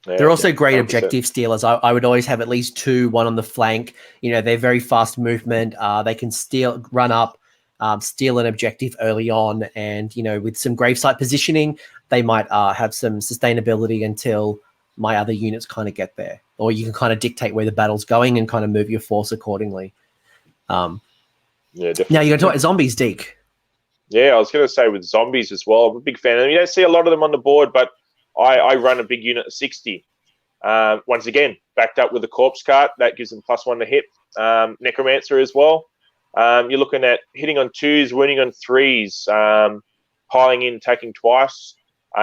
Yeah, they're also great 100%. Objective stealers. I would always have at least 2, one on the flank. They're very fast movement. They can run up, steal an objective early on, and with some gravesite positioning, they might have some sustainability until my other units kind of get there, or you can kind of dictate where the battle's going and kind of move your force accordingly. Yeah, definitely. Now you're going to talk about zombies, Deke. Yeah, I was going to say with zombies as well. I'm a big fan. And you don't see a lot of them on the board, but I run a big unit of 60. Once again, backed up with a corpse cart. That gives them +1 to hit. Necromancer as well. You're looking at hitting on 2s, wounding on 3s, piling in, attacking twice.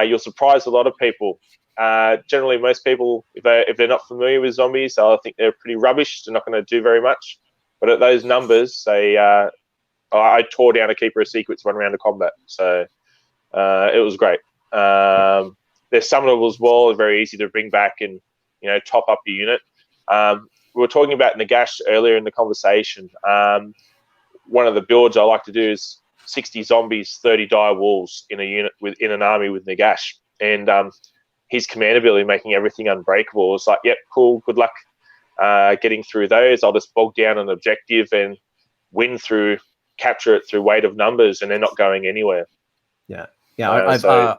You'll surprise a lot of people. Generally, most people, if they're not familiar with zombies, they'll think they're pretty rubbish. They're not going to do very much. But at those numbers, I tore down a Keeper of Secrets 1 round of combat. So it was great. They're summonable as well. They're very easy to bring back and top up your unit. We were talking about Nagash earlier in the conversation. One of the builds I like to do is 60 zombies, 30 dire wolves in a unit in an army with Nagash, and his command ability making everything unbreakable. It's like, yep, cool, good luck getting through those. I'll just bog down an objective and capture it through weight of numbers, and they're not going anywhere. Yeah,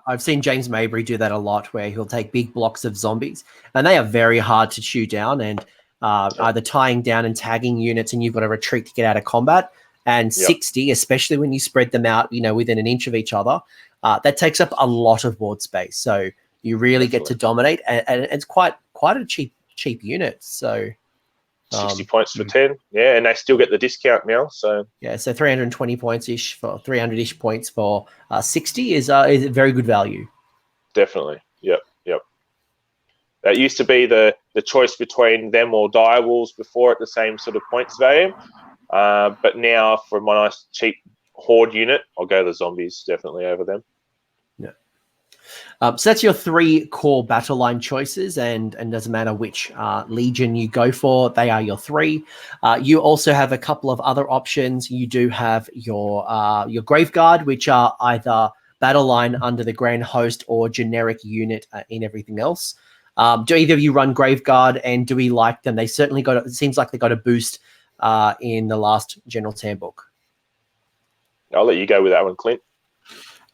I've seen James Mabry do that a lot, where he'll take big blocks of zombies, and they are very hard to chew down, and either tying down and tagging units, and you've got to retreat to get out of combat. And 60, especially when you spread them out, within an inch of each other, that takes up a lot of board space. So you really get to dominate, and it's quite a cheap unit. So 60 points for 10, and they still get the discount now. So 320 points ish for 300-ish points for 60 is a very good value. Definitely, yep. That used to be the choice between them or direwolves before at the same sort of points value, but now for my nice cheap horde unit, I'll go the zombies definitely over them. So that's your 3 core battle line choices, and doesn't matter which legion you go for, they are your 3. You also have a couple of other options. You do have your Graveguard, which are either battle line under the Grand Host or generic unit in everything else. Do either of you run Graveguard, and do we like them? They certainly it seems like they got a boost in the last General's Handbook. I'll let you go with that one, Clint.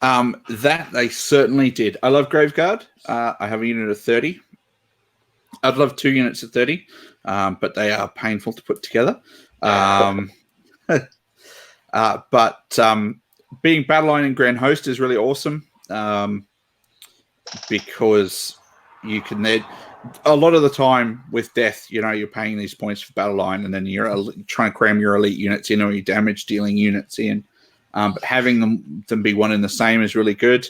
That they certainly did. I love Graveguard. I have a unit of 30. I'd love 2 units of 30, but they are painful to put together. But being Battleline and Grand Host is really awesome because you can then, a lot of the time with Death, you're paying these points for Battleline, and then you're trying to cram your elite units in or your damage dealing units in. But having them be one and the same is really good.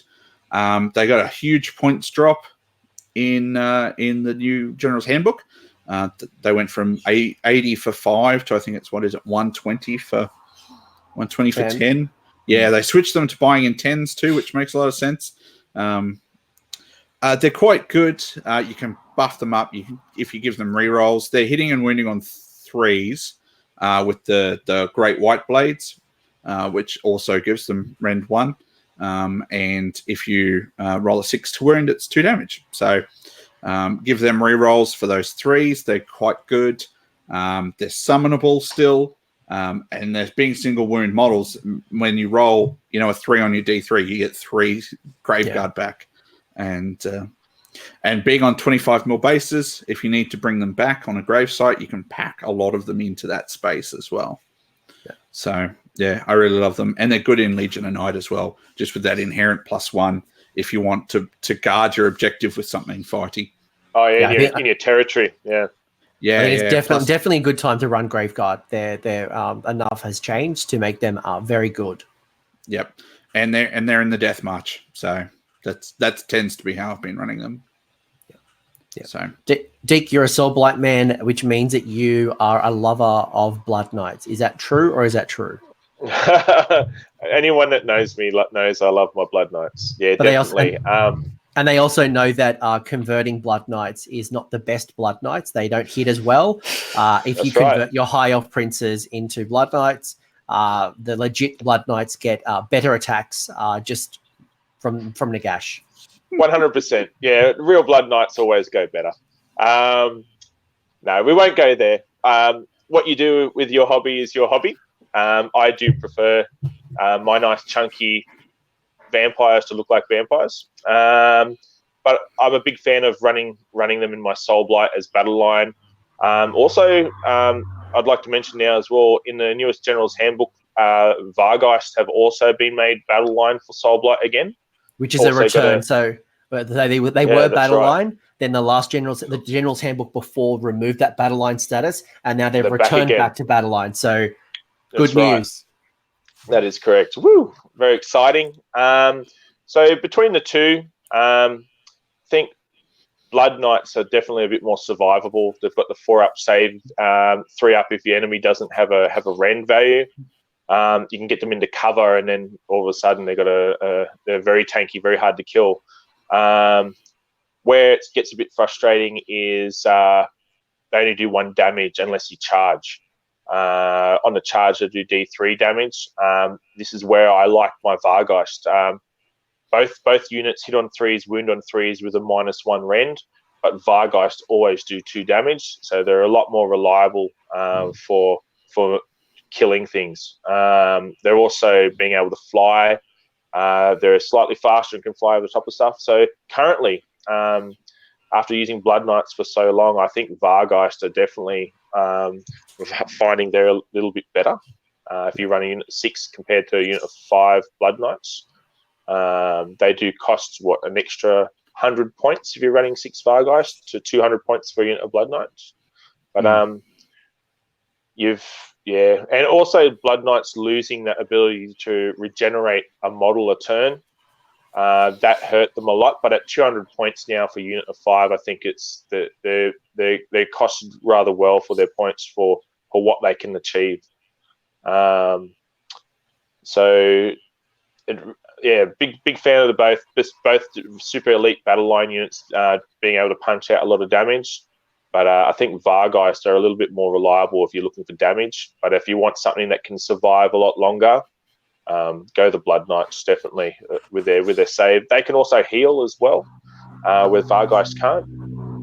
They got a huge points drop in the new General's Handbook. They went from 80 for 5 to, I think it's 120 for 10. Yeah, they switched them to buying in 10s too, which makes a lot of sense. They're quite good. You can buff them up if you give them rerolls. They're hitting and wounding on 3s with the Great White Blades, which also gives them rend 1. And if you roll a 6 to wound, it's 2 damage. So give them rerolls for those 3s. They're quite good. They're summonable still. And there's being single wound models. When you roll, a 3 on your D3, you get 3 Graveguard back. And being on 25 mil bases, if you need to bring them back on a grave site, you can pack a lot of them into that space as well. Yeah. So, yeah, I really love them. And they're good in Legion of Night as well, just with that inherent +1 if you want to guard your objective with something fighty. Oh, yeah, in your territory, yeah. Yeah, it's definitely a good time to run Graveguard. They're enough has changed to make them very good. Yep, and they're in the Death March, so that tends to be how I've been running them. Yeah. So, Deke, you're a Soul Blight man, which means that you are a lover of Blood Knights. Is that true, or is that true? Anyone that knows me knows I love my Blood Knights. Yeah, but definitely. And they also know that converting Blood Knights is not the best Blood Knights. They don't hit as well. If you convert your High Elf Princes into Blood Knights, the legit Blood Knights get better attacks just from Nagash. 100%. Yeah, real Blood Knights always go better. No, we won't go there. What you do with your hobby is your hobby. I do prefer my nice chunky vampires to look like vampires. But I'm a big fan of running them in my Soul Blight as battle line. Also, I'd like to mention now as well, in the newest General's Handbook, Vargeist have also been made battle line for Soul Blight again. Which is also a return. So they were battle line. Then the General's Handbook before removed that battle line status, and now they've returned back to battle line. So good news. That is correct. Woo! Very exciting. So between the two, I think Blood Knights are definitely a bit more survivable. They've got the 4-up save, 3-up if the enemy doesn't have a rend value. You can get them into cover, and then all of a sudden they're very tanky, very hard to kill. Where it gets a bit frustrating is they only do 1 damage unless you charge. On the charge, they do D3 damage. This is where I like my Vargeist. Both units hit on 3s, wound on 3s with a -1 rend, but Vargeist always do 2 damage, so they're a lot more reliable for killing things. They're also being able to fly. They're slightly faster and can fly over the top of stuff. So currently, after using Blood Knights for so long, I think Vargeist are definitely finding they're a little bit better. If you run a unit of 6 compared to a unit of 5 Blood Knights, they do cost an extra 100 points if you're running 6 Vargeist to 200 points for a unit of Blood Knights. But and also Blood Knights losing that ability to regenerate a model a turn. That hurt them a lot, but at 200 points now for unit of 5, I think it's they're costed rather well for their points for what they can achieve. So big fan of the both. Both super elite battle line units being able to punch out a lot of damage. But I think Vargeist are a little bit more reliable if you're looking for damage. But if you want something that can survive a lot longer, go the Blood Knights definitely with their save. They can also heal as well, where Vargeist can't.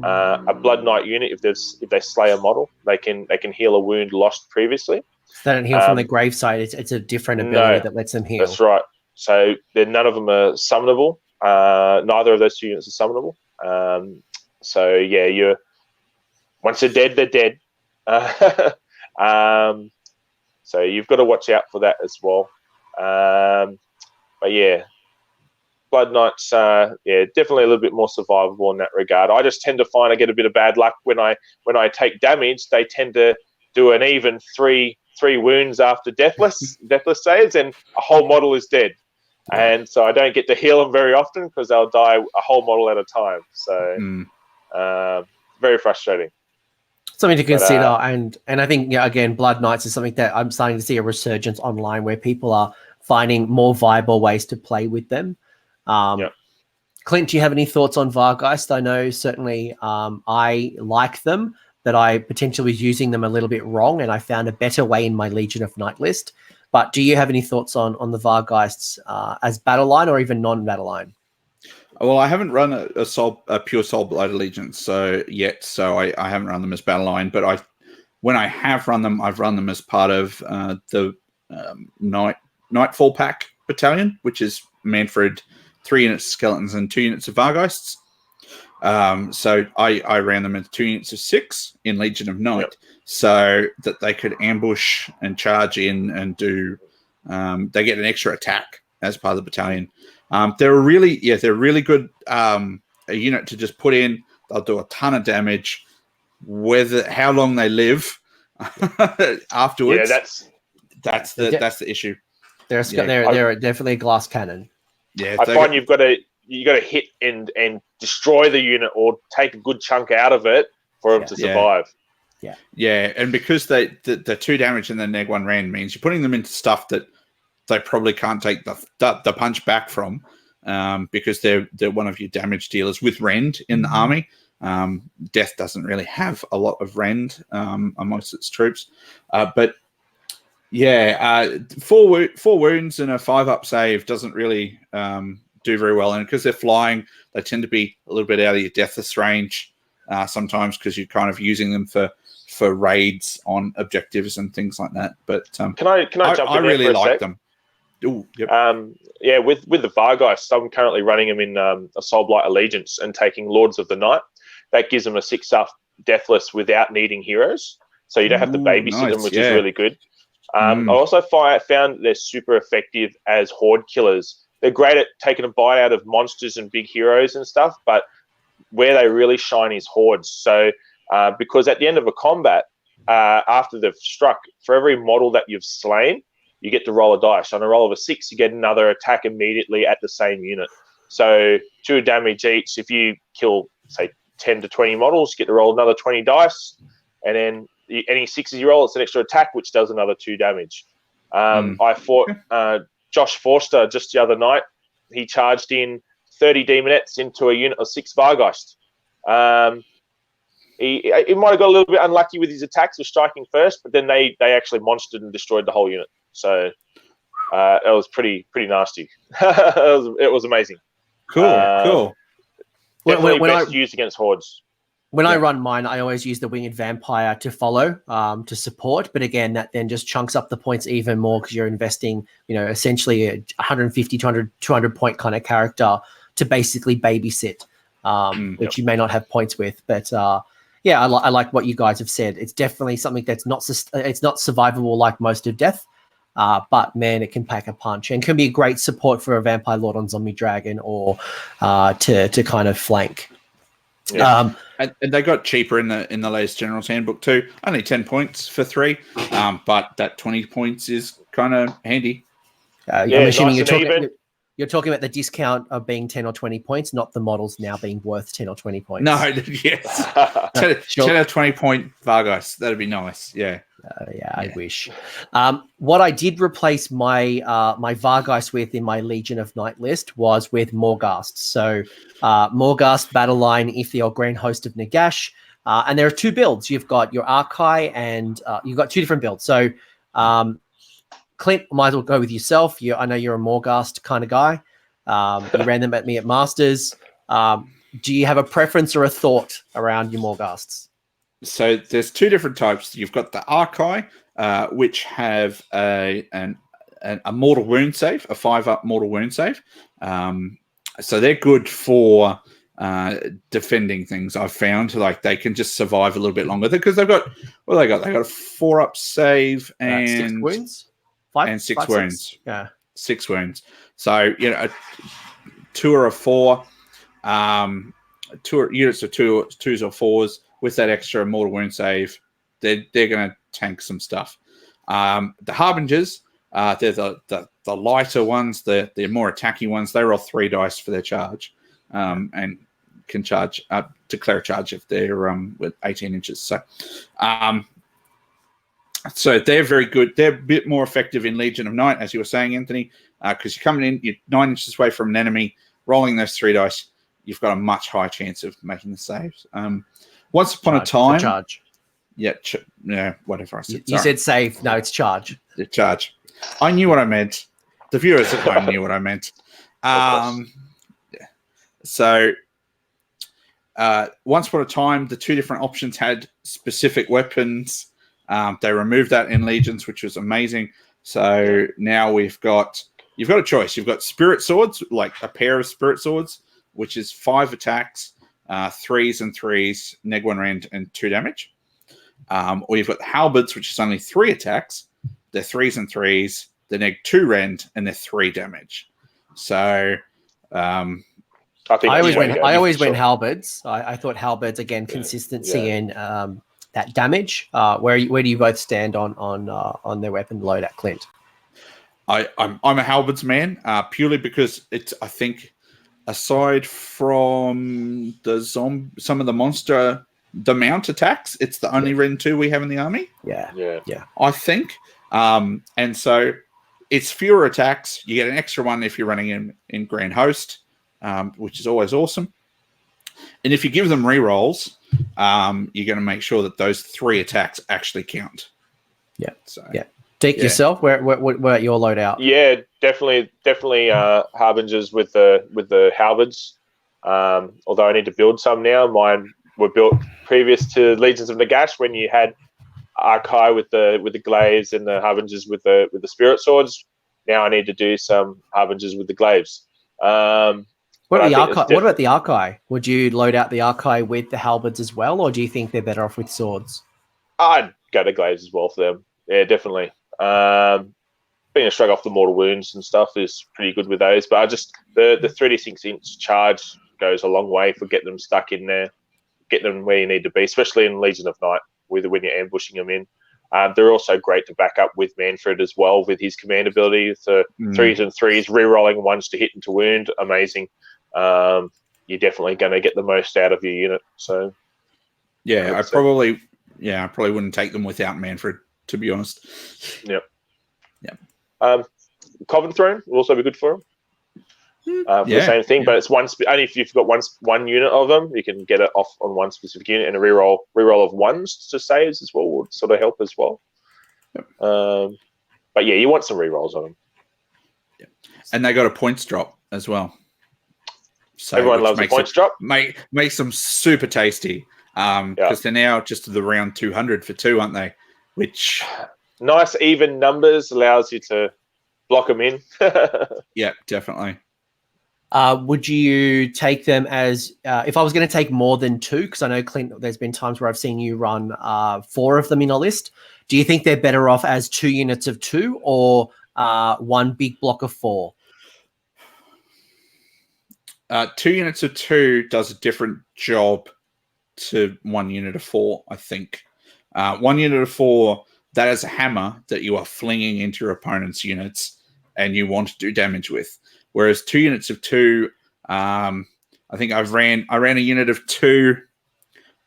A Blood Knight unit, if they slay a model, they can heal a wound lost previously. So they don't heal from the graveside. It's a different ability that lets them heal. That's right. So none of them are summonable. Neither of those two units are summonable. So yeah, once they're dead, they're dead. So you've got to watch out for that as well. But yeah, Blood Knights, definitely a little bit more survivable in that regard. I just tend to find I get a bit of bad luck when I take damage. They tend to do an even three wounds after deathless saves, and a whole model is dead. And so I don't get to heal them very often because they'll die a whole model at a time. So very frustrating. Something to consider, and I think again, Blood Knights is something that I'm starting to see a resurgence online where people are finding more viable ways to play with them. Clint, do you have any thoughts on Vargeist? I know certainly I like them, but I potentially was using them a little bit wrong, and I found a better way in my Legion of Night list. But do you have any thoughts on the Vargeists as battle line or even non-battle line? Well, I haven't run a pure Soul Blight Allegiance so I haven't run them as battle line. But when I have run them, I've run them as part of the Nightfall Pack battalion, which is Manfred, 3 units of skeletons and 2 units of Vargeists. So I ran them as 2 units of 6 in Legion of Night, so that they could ambush and charge in and do. They get an extra attack as part of the battalion. They're really good a unit to just put in. They'll do a ton of damage. How long they live afterwards. Yeah, that's the issue. They're definitely a glass cannon. Yeah, I find you got to hit and destroy the unit or take a good chunk out of it for them to survive. Yeah, and because the 2 damage and the neg 1 rend means you're putting them into stuff that they probably can't take the punch back from, because they're one of your damage dealers with rend in the army. Death doesn't really have a lot of rend amongst its troops, but yeah, 4 wounds and a 5-up save doesn't really do very well, and because they're flying, they tend to be a little bit out of your deathless range sometimes, because you're kind of using them for raids on objectives and things like that. But can I jump in? I really like them. Ooh, yep. With the Vargeist, I'm currently running them in a Soul Blight Allegiance and taking Lords of the Night. That gives them a 6-up deathless without needing heroes, so you don't have to babysit them, which is really good. I also found they're super effective as horde killers. They're great at taking a bite out of monsters and big heroes and stuff, but where they really shine is hordes. So because at the end of a combat, after they've struck, for every model that you've slain, you get to roll a dice. On a roll of a 6, you get another attack immediately at the same unit. So 2 damage each. If you kill, say, 10 to 20 models, you get to roll another 20 dice. And then any 6s you roll, it's an extra attack, which does another 2 damage. I fought Josh Forster just the other night. He charged in 30 demonettes into a unit of 6 Vargeist. He might have got a little bit unlucky with his attacks of striking first, but then they actually monstered and destroyed the whole unit. So it was pretty nasty. it was amazing. Cool. Definitely best used against hordes. When I run mine, I always use the Winged Vampire to follow, to support. But again, that then just chunks up the points even more because you're investing, essentially a 150, 200 point kind of character to basically babysit, which you may not have points with. But I like what you guys have said. It's definitely something that's it's not survivable like most of Death. But man, it can pack a punch and can be a great support for a Vampire Lord on Zombie Dragon or to kind of flank. Yeah. And they got cheaper in the latest General's Handbook too. Only 10 points for 3, but that 20 points is kind of handy. I'm assuming you're talking about the discount of being 10 or 20 points, not the models now being worth 10 or 20 points. No, yes. 10 or 20 point Vargeist. That'd be nice. Yeah. I wish. What I did replace my my Vargeist with in my Legion of Night list was with Morghast. So Morghast battle line if the Grand Host of Nagash. And there are two builds. You've got your Archai and you've got two different builds. So Clint, might as well go with yourself. I know you're a Morghast kind of guy. You ran them at me at Masters. Do you have a preference or a thought around your Morghasts? So there's two different types. You've got the Archai, which have a mortal wound save, a 5-up mortal wound save. So they're good for defending things. I've found like they can just survive a little bit longer because they've got They got a 4-up save and 6 wounds. 6 wounds. 6? Yeah, 6 wounds. So a 2 or a 4, units of 2s or 4s. With that extra mortal wound save, they're going to tank some stuff. The Harbingers, they're the lighter ones, the more attacky ones. They roll 3 dice for their charge, and can declare a charge if they're with 18 inches. So they're very good. They're a bit more effective in Legion of Night, as you were saying, Anthony, because you're coming in, you're 9 inches away from an enemy, rolling those 3 dice. You've got a much higher chance of making the saves. Once upon a time, charge. Yeah, whatever I said. You said save. No, it's charge. The charge. I knew what I meant. The viewers at home knew what I meant. So, once upon a time, the 2 different options had specific weapons. They removed that in Legions, which was amazing. So now you've got a choice. You've got Spirit Swords, like a pair of Spirit Swords, which is 5 attacks. 3s and 3s, neg 1 rend, and 2 damage. Or you've got the Halberds, which is only 3 attacks. They're 3s and 3s, they're neg 2 rend, and they're 3 damage. So, I always went Halberds. I thought Halberds again, consistency and that damage. Where do you both stand on their weapon load at Clint? I'm a Halberds man, purely because I think. Aside from some of the monster, the mount attacks, it's the only Rend 2 we have in the army. Yeah. I think. And so it's fewer attacks. You get an extra one if you're running in Grand Host, which is always awesome. And if you give them rerolls, you're going to make sure that those 3 attacks actually count. Yeah. Deke, yourself, where at your loadout? Yeah, definitely Harbingers with the halberds. Although I need to build some now. Mine were built previous to Legions of Nagash when you had Archai with the glaives and the Harbingers with the spirit swords. Now I need to do some Harbingers with the glaives. What about the Archai? Would you load out the Archai with the halberds as well, or do you think they're better off with swords? I'd go to glaives as well for them. Yeah, definitely. Being a shrug off the mortal wounds and stuff is pretty good with those, but the 36-inch charge goes a long way for getting them stuck in there, get them where you need to be, especially in Legion of Night when you're ambushing them in. They're also great to back up with Manfred as well with his command ability. So 3s and 3s, re-rolling 1s to hit and to wound, amazing. You're definitely going to get the most out of your unit. So I probably wouldn't take them without Manfred, to be honest. Yep. Coven Throne will also be good for them. The same thing, but it's only if you've got one unit of them, you can get it off on one specific unit, and a reroll of 1s to saves as well would sort of help as well. Yep. But yeah, you want some rerolls on them. Yep. And they got a points drop as well. So everyone loves a points drop. Makes them super tasty because they're now just to the round 200 for 2, aren't they? Which nice even numbers allows you to block them in. Yeah, definitely. Would you take them as if I was going to take more than 2? Because I know, Clint, there's been times where I've seen you run 4 of them in a list. Do you think they're better off as 2 units of 2 or 1 big block of 4? 2 units of 2 does a different job to 1 unit of 4, I think. 1 unit of 4, that is a hammer that you are flinging into your opponent's units and you want to do damage with. Whereas 2 units of 2, I think I ran a unit of 2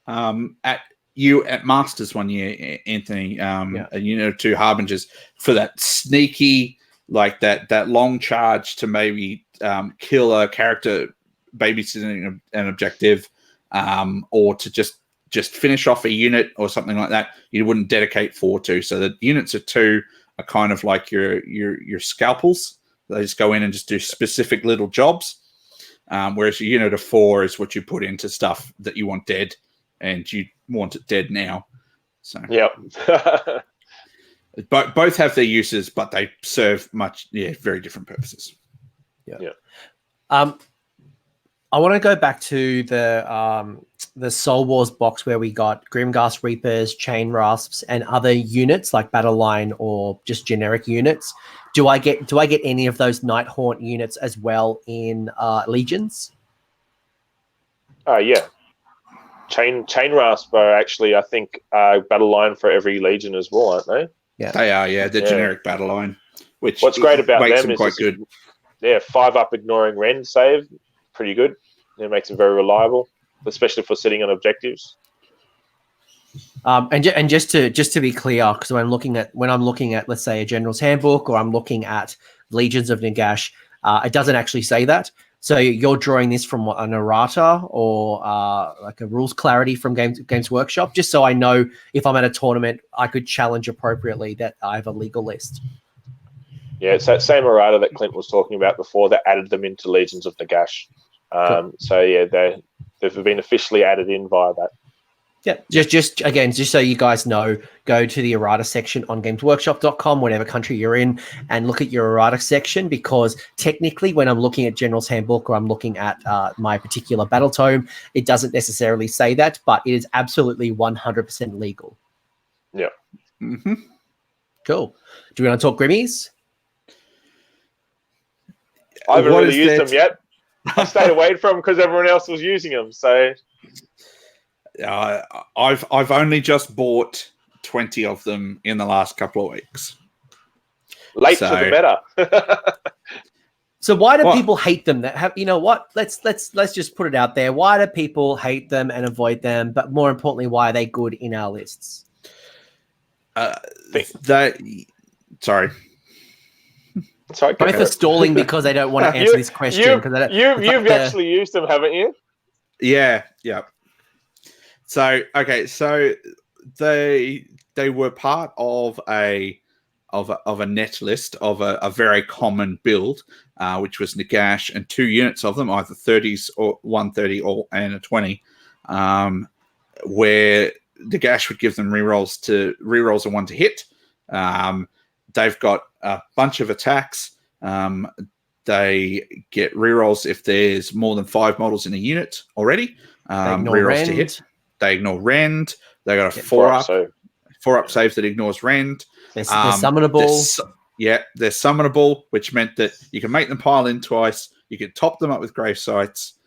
at you at Masters one year, Anthony, a unit or two Harbingers for that sneaky, like that long charge to maybe kill a character babysitting an objective, or to just finish off a unit or something like that. You wouldn't dedicate 4 to. So the units of 2 are kind of like your scalpels. They just go in and just do specific little jobs. Whereas a unit of 4 is what you put into stuff that you want dead, and you want it dead now. So yep. Both have their uses, but they serve very different purposes. Yeah. I want to go back to the Soul Wars box where we got Grimghast Reapers, Chain Rasps, and other units like Battle Line or just generic units. Do I get any of those Nighthaunt units as well in Legions? Yeah. Chain Rasp are actually, I think, Battle Line for every Legion as well, aren't they? Yeah, they are. Yeah, the generic Battle Line. Which what's great about makes them is quite good. Yeah, 5-up ignoring rend save, pretty good. It makes them very reliable, especially for sitting on objectives. And just to be clear, because when I'm looking at let's say a General's Handbook or I'm looking at Legions of Nagash, it doesn't actually say that. So you're drawing this from an errata or like a rules clarity from Games Workshop, just so I know if I'm at a tournament, I could challenge appropriately that I have a legal list. Yeah, it's that same errata that Clint was talking about before that added them into Legions of Nagash. Cool. So yeah, they've been officially added in via that. Yeah, just again, just so you guys know, go to the errata section on gamesworkshop.com, whatever country you're in, and look at your errata section, because technically when I'm looking at General's Handbook or I'm looking at my particular battle tome, it doesn't necessarily say that, but it is absolutely 100% legal. Yeah. Mm-hmm. Cool. Do we want to talk Grimmies? I haven't really used them yet. I stayed away from them because everyone else was using them, so... I've only just bought 20 of them in the last couple of weeks. Late to the better. So why do people hate them? That have, you know what? Let's just put it out there. Why do people hate them and avoid them? But more importantly, why are they good in our lists? Sorry. Both are stalling because they don't want to answer this question. You've actually used them, haven't you? Yeah. So they were part of a net list of a very common build, which was Nagash and 2 units of them, either 30s or 130 and a 20, where Nagash would give them rerolls of 1 to hit. They've got a bunch of attacks. They get rerolls if there's more than 5 models in a unit already. Rerolls to hit. They ignore rend. They got a 4-up save that ignores rend. They're summonable. They're summonable, which meant that you can make them pile in twice. You can top them up with grave sites.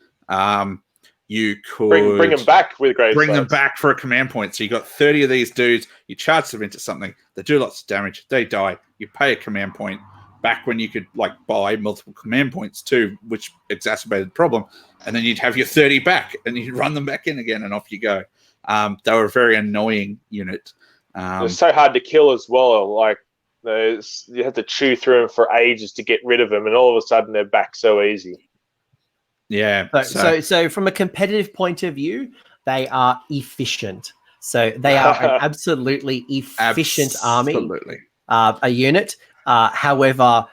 You could bring them back with grave sites. Bring them back for a command point. So you got 30 of these dudes. You charge them into something. They do lots of damage. They die. You pay a command point. Back when you could buy multiple command points too, which exacerbated the problem. And then you'd have your 30 back and you'd run them back in again and off you go. They were a very annoying unit. They're so hard to kill as well. You had to chew through them for ages to get rid of them, and all of a sudden they're back so easy. Yeah. So from a competitive point of view, they are efficient. So they are an absolutely efficient army. Absolutely. A unit. However,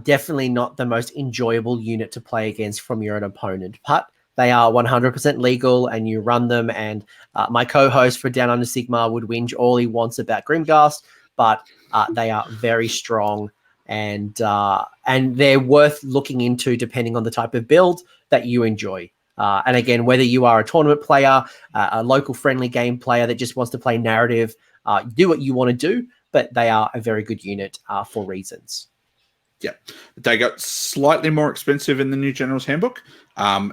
definitely not the most enjoyable unit to play against from your own opponent. But they are 100% legal, and you run them. And my co-host for Down Under Sigmar would whinge all he wants about Grimghast, but they are very strong, and they're worth looking into depending on the type of build that you enjoy. And again, whether you are a tournament player, a local friendly game player that just wants to play narrative, do what you want to do. But they are a very good unit for reasons. Yeah, they got slightly more expensive in the new General's Handbook.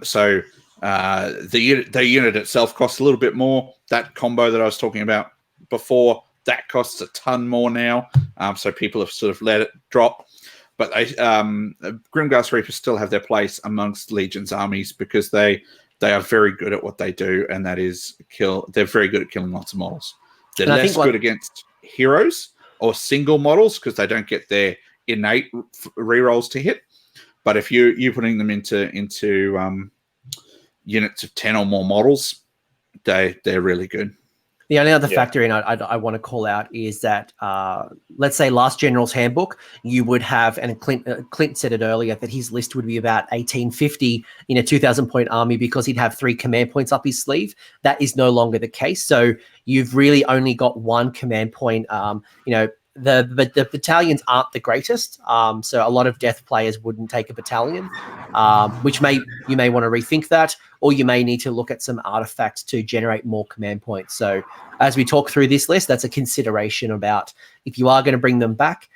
So the unit itself costs a little bit more. That combo that I was talking about before, that costs a ton more now. So people have sort of let it drop. But Grimghast Reapers still have their place amongst Legion's armies because they they are very good at what they do, and that is kill. They're very good at killing lots of models. They're And less good against heroes or single models because they don't get their innate rerolls to hit. But if you're putting them into units of 10 or more models, they're really good. The only other factor in I want to call out is that, let's say Last General's Handbook, you would have, and Clint said it earlier, that his list would be about 1850 in a 2,000-point army because he'd have 3 command points up his sleeve. That is no longer the case. So you've really only got 1 command point. The battalions aren't the greatest, so a lot of death players wouldn't take a battalion, which you may want to rethink that, or you may need to look at some artifacts to generate more command points. So as we talk through this list, that's a consideration about if you are going to bring them back,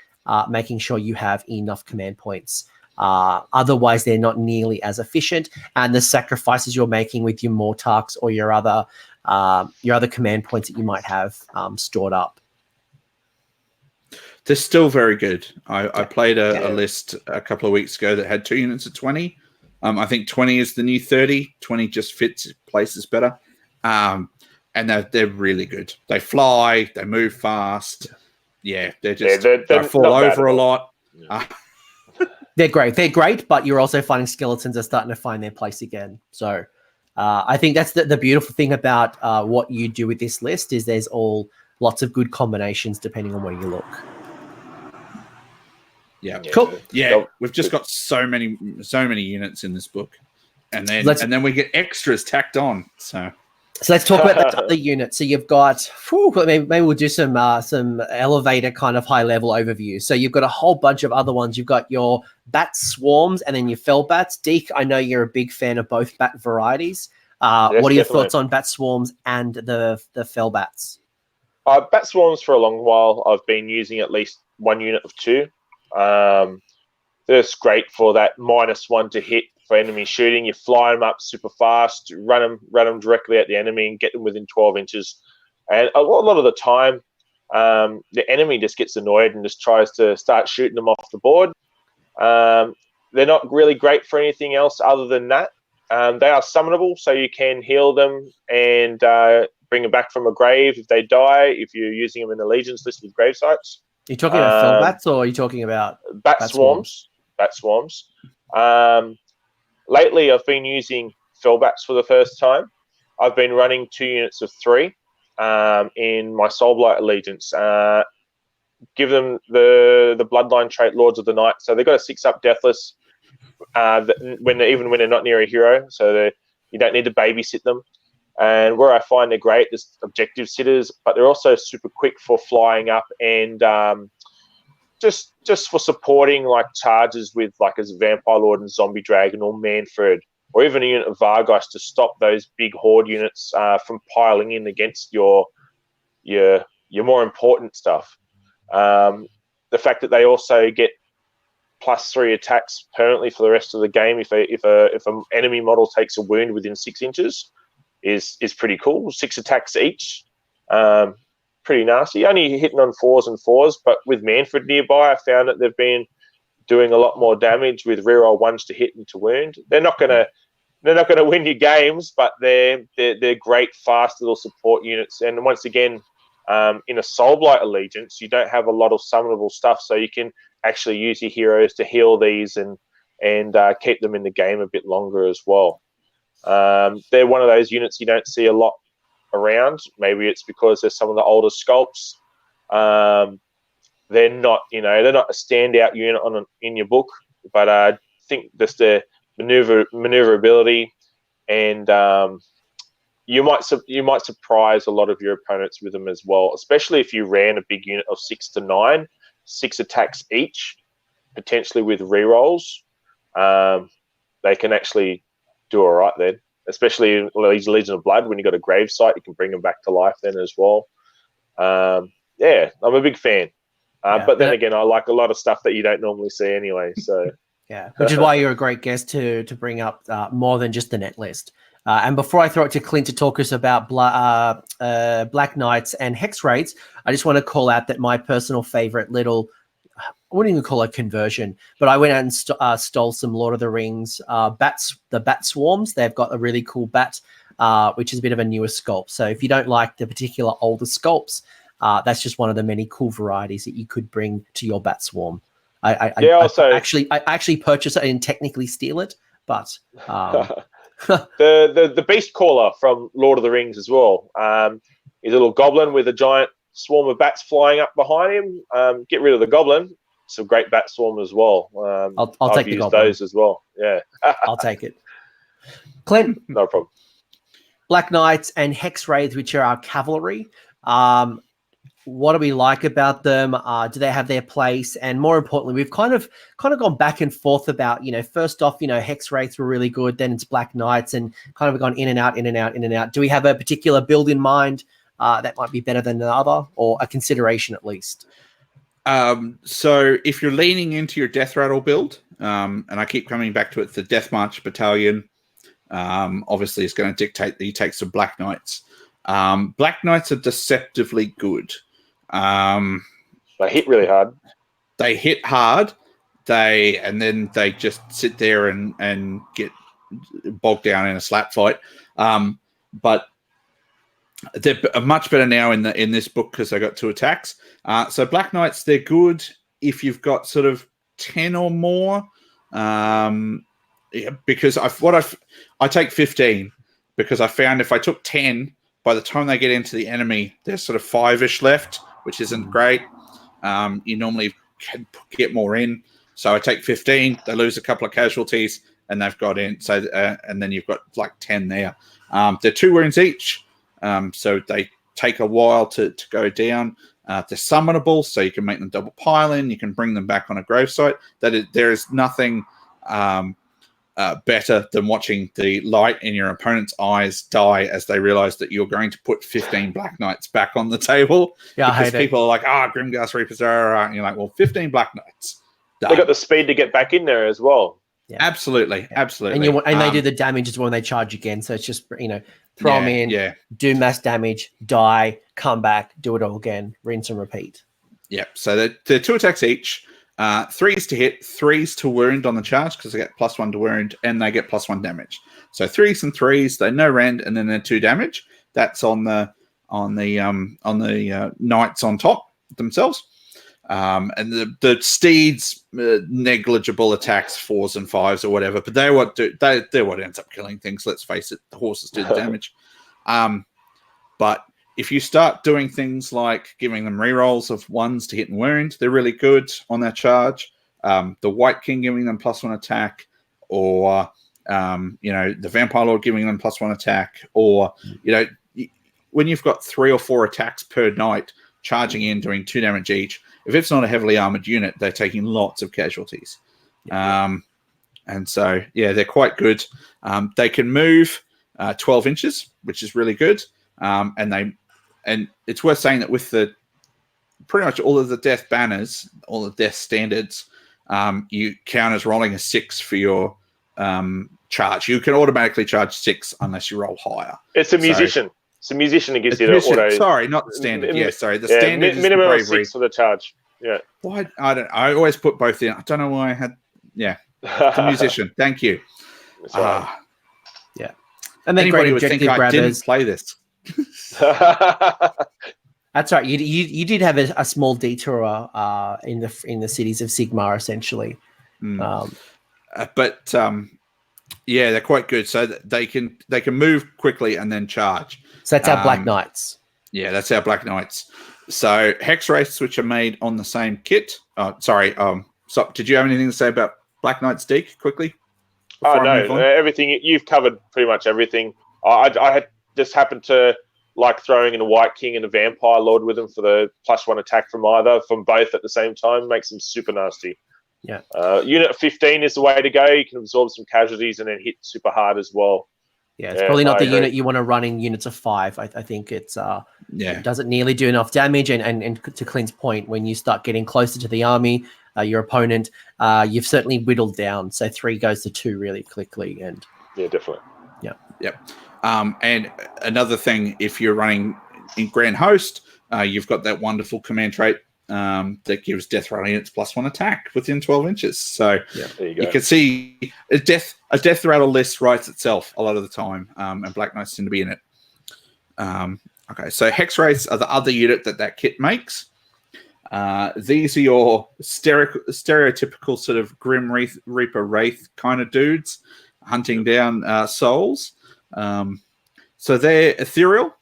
making sure you have enough command points. Otherwise, they're not nearly as efficient, and the sacrifices you're making with your Mortarks or your other command points that you might have stored up. They're still very good. I played a list a couple of weeks ago that had 2 units of 20. I think 20 is the new 30. 20 just fits places better. And they're really good. They fly. They move fast. Yeah, they fall over a lot. They're great. They're great, but you're also finding skeletons are starting to find their place again. So I think that's the beautiful thing about what you do with this list is there's lots of good combinations depending on where you look. Yeah, cool. Yeah, we've just got so many units in this book, and then we get extras tacked on. So let's talk about that other unit. So you've got maybe we'll do some elevator kind of high level overview. So you've got a whole bunch of other ones. You've got your bat swarms and then your fell bats. Deke, I know you're a big fan of both bat varieties. Yes, what are your thoughts on bat swarms and the fell bats? Bat swarms for a long while. I've been using at least 1 unit of 2. That's great for that -1 to hit for enemy shooting. You fly them up super fast, run them directly at the enemy and get them within 12 inches. And a lot of the time, the enemy just gets annoyed and just tries to start shooting them off the board. They're not really great for anything else other than that. They are summonable, so you can heal them and bring them back from a grave if they die, if you're using them in the Legions list with grave sites. Are you talking about fell bats or are you talking about bat swarms? Bat swarms. Lately, I've been using fell bats for the first time. I've been running 2 units of 3 in my Soulblight Allegiance. Give them the Bloodline trait, Lords of the Night. So they've got a 6-up Deathless when they're not near a hero. So you don't need to babysit them. And where I find they're great, there's objective sitters, but they're also super quick for flying up and just for supporting like charges with like as a Vampire Lord and Zombie Dragon or Manfred, or even a unit of Vargosh to stop those big horde units from piling in against your more important stuff. The fact that they also get +3 attacks permanently for the rest of the game if an enemy model takes a wound within 6 inches. Is pretty cool. 6 attacks each. Pretty nasty. Only hitting on 4s and 4s, but with Manfred nearby, I found that they've been doing a lot more damage with reroll 1s to hit and to wound. They're not gonna win your games, but they're great, fast little support units. And once again, in a Soulblight Allegiance, you don't have a lot of summonable stuff, so you can actually use your heroes to heal these and keep them in the game a bit longer as well. They're one of those units you don't see a lot around. Maybe it's because they're some of the older sculpts. They're not a standout unit in your book, but I think just their maneuverability and you might surprise a lot of your opponents with them as well, especially if you ran a big unit of 6 to 9, 6 attacks each, potentially with rerolls. They can actually do all right then, especially in Legion of Blood. When you got a grave site, you can bring them back to life then as well. Yeah, I'm a big fan. But then again, I like a lot of stuff that you don't normally see anyway. So yeah, which is why you're a great guest to bring up more than just the net list. And before I throw it to Clint to talk us about Black Knights and Hex Raids, I just want to call out that my personal favorite little wouldn't even call it conversion, but I went out and stole some Lord of the Rings bats, the bat swarms. They've got a really cool bat, which is a bit of a newer sculpt. So if you don't like the particular older sculpts, that's just one of the many cool varieties that you could bring to your bat swarm. I actually purchased it. I didn't technically steal it, but the beast caller from Lord of the Rings as well. He's a little goblin with a giant swarm of bats flying up behind him. Get rid of the goblin. It's a great bat swarm as well. I'll take the goblin. Those as well. Yeah, I'll take it. Clint, no problem. Black Knights and Hex Wraiths, which are our cavalry. What do we like about them? Do they have their place? And more importantly, we've kind of gone back and forth about, first off, Hex Wraiths were really good. Then it's Black Knights and kind of gone in and out, in and out, in and out. Do we have a particular build in mind that might be better than another, or a consideration at least? So if you're leaning into your Death Rattle build, and I keep coming back to it, the Death March Battalion, obviously is going to dictate that you take some Black Knights. Black Knights are deceptively good. They hit really hard. They hit hard. Then they just sit there and get bogged down in a slap fight. But they're much better now in this book because they got 2 attacks. So Black Knights, they're good if you've got sort of 10 or more. Because I take 15 because I found if I took 10, by the time they get into the enemy, there's sort of 5-ish left, which isn't great. You normally can get more in. So I take 15, they lose a couple of casualties, and they've got in. So and then you've got like 10 there. They're 2 wounds each, so they take a while to go down. They're summonable, so you can make them double pile in. You can bring them back on a grave site. There is nothing better than watching the light in your opponent's eyes die as they realize that you're going to put 15 Black Knights back on the table. Yeah, because people are like, Grimghast Reapers are, and you're like, well, 15 Black Knights. Done. They got the speed to get back in there as well. Yeah. Absolutely. And they do the damage as well when they charge again. So it's just, throw them in, do mass damage, die, come back, do it all again, rinse and repeat. Yeah. So they're 2 attacks each. 3s to hit, 3s to wound on the charge because they get +1 to wound and they get +1 damage. So 3s and 3s, they no rend, and then they're 2 damage. That's on the knights on top themselves. And the steeds, negligible attacks, 4s and 5s or whatever, but they're what ends up killing things. Let's face it, the horses do the damage. But if you start doing things like giving them rerolls of 1s to hit and wound, they're really good on their charge. The White King giving them +1 attack, or the Vampire Lord giving them +1 attack, or when you've got 3 or 4 attacks per knight charging in, doing 2 damage each. If it's not a heavily armored unit, they're taking lots of casualties. And so, they're quite good. They can move 12 inches, which is really good. And it's worth saying that with pretty much all of the death banners, all the death standards, you count as rolling a 6 for your charge. You can automatically charge 6 unless you roll higher. It's a musician. It's a musician that gives you the auto. Sorry, not the standard. The standard is minimum the of 6 for the charge. Yeah. Why? I always put both in. I don't know why I had. Yeah, the musician. Thank you. Yeah. And then anybody great would think objective I didn't grabbers. play this. That's right. You did have a small detour in the cities of Sigmar, essentially. But they're quite good. So they can move quickly and then charge. So that's our Black Knights. Yeah, that's our Black Knights. So Hex Wraiths, which are made on the same kit. So did you have anything to say about Black Knights, Deke, quickly? Oh no, everything you've covered, pretty much everything. I had just happened to like throwing in a White King and a Vampire Lord with them for the +1 attack from both at the same time. Makes them super nasty. Yeah. Unit 15 is the way to go. You can absorb some casualties and then hit super hard as well. Yeah, it's probably not the unit you want to run in units of 5. I think it's it doesn't nearly do enough damage. And to Clint's point, when you start getting closer to the army, your opponent, you've certainly whittled down. So 3 goes to 2 really quickly. And yeah, definitely. Yeah. Yep. And another thing, if you're running in Grand Host, you've got that wonderful command trait, that gives death rolling units +1 attack within 12 inches. So There you go. you can see a death rattle list writes itself a lot of the time, and Black Knights tend to be in it. Okay, so Hex Wraiths are the other unit that kit makes. These are your stereotypical sort of Grim Reaper Wraith kind of dudes hunting down souls. So they're ethereal.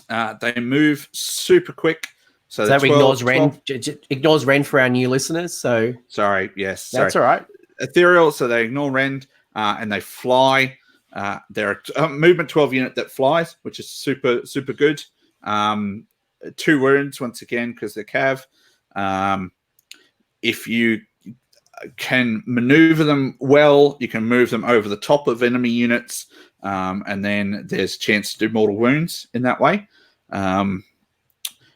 They move super quick. So that ignores Rend for our new listeners. So sorry, yes, that's all right. Ethereal, so they ignore Rend and they fly. They're a movement 12 unit that flies, which is super good. 2 wounds once again because they're cav. If you can maneuver them well, you can move them over the top of enemy units, and then there's a chance to do mortal wounds in that way.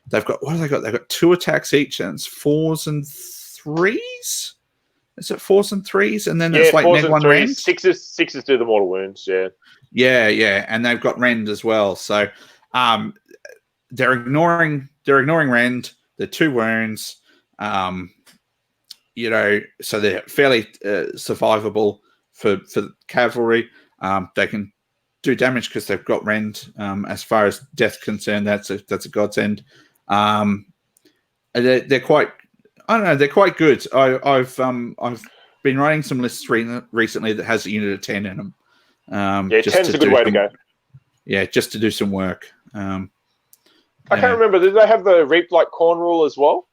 They've got, what have they got? They've got 2 attacks each, and it's 4s and 3s. Is it 4s and 3s? And then it's like neg 1 rend. 6s do the mortal wounds. Yeah, and they've got rend as well. So they're ignoring rend. They're 2 wounds. So they're fairly survivable for cavalry. They can do damage because they've got rend. As far as death concerned, that's a godsend. They're quite, I don't know, they're quite good. I've been running some lists recently that has a unit of 10 in them. 10's a good way to go. Yeah, just to do some work. I can't remember. Did they have the Reap Like Corn rule as well?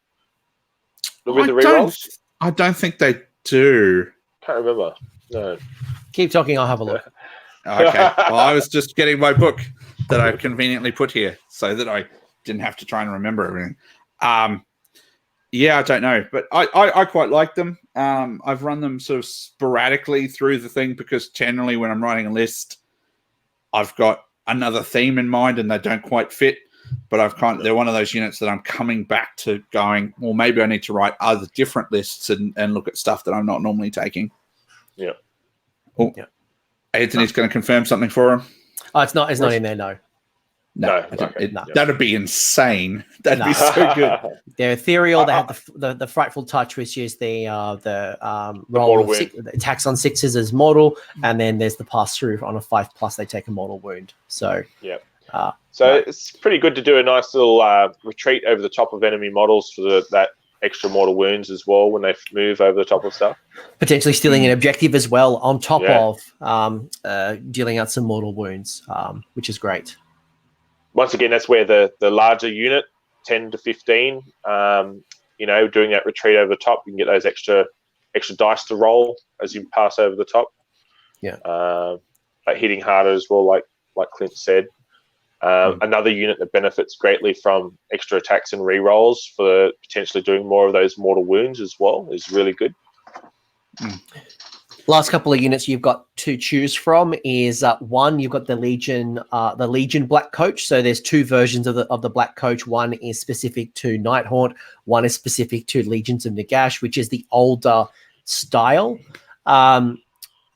With the rerolls? I don't think they do. Can't remember. No. Keep talking. I'll have a look. Okay. Well, I was just getting my book that I conveniently put here so that I didn't have to try and remember everything. I don't know, but I quite like them. I've run them sort of sporadically through the thing because generally when I'm writing a list, I've got another theme in mind and they don't quite fit. But they're one of those units that I'm coming back to going, well, maybe I need to write other different lists and look at stuff that I'm not normally taking. Yeah. Oh, yeah. Anthony's going to confirm something for him. Oh, it's not in there, no. No. That'd be insane. That'd be so good. They're ethereal. They have the frightful touch, which is the roll of the attacks on 6s as mortal, and then there's the pass through on a 5+. They take a mortal wound. So yeah. It's pretty good to do a nice little retreat over the top of enemy models for that extra mortal wounds as well when they move over the top of stuff. Potentially stealing an objective as well on top of dealing out some mortal wounds, which is great. Once again, that's where the larger unit, 10 to 15, doing that retreat over the top, you can get those extra dice to roll as you pass over the top. Yeah. Like hitting harder as well, like Clint said. Another unit that benefits greatly from extra attacks and rerolls for potentially doing more of those mortal wounds as well is really good. Last couple of units you've got to choose from is one, you've got the Legion Black Coach. So there's 2 versions of the Black Coach. One is specific to Nighthaunt. One is specific to Legions of Nagash, which is the older style.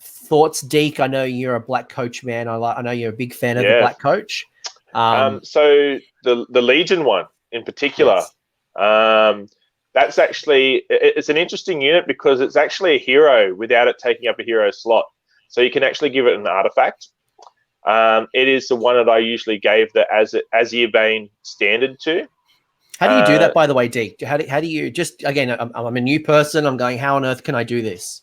Thoughts, Deke? I know you're a Black Coach man. I know you're a big fan of the Black Coach. So the Legion one in particular, that's actually, it's an interesting unit because it's actually a hero without it taking up a hero slot. So you can actually give it an artifact. It is the one that I usually gave the Azirbane standard to. How do you do that, by the way, Deke? How do you just, again, I'm a new person. I'm going, how on earth can I do this?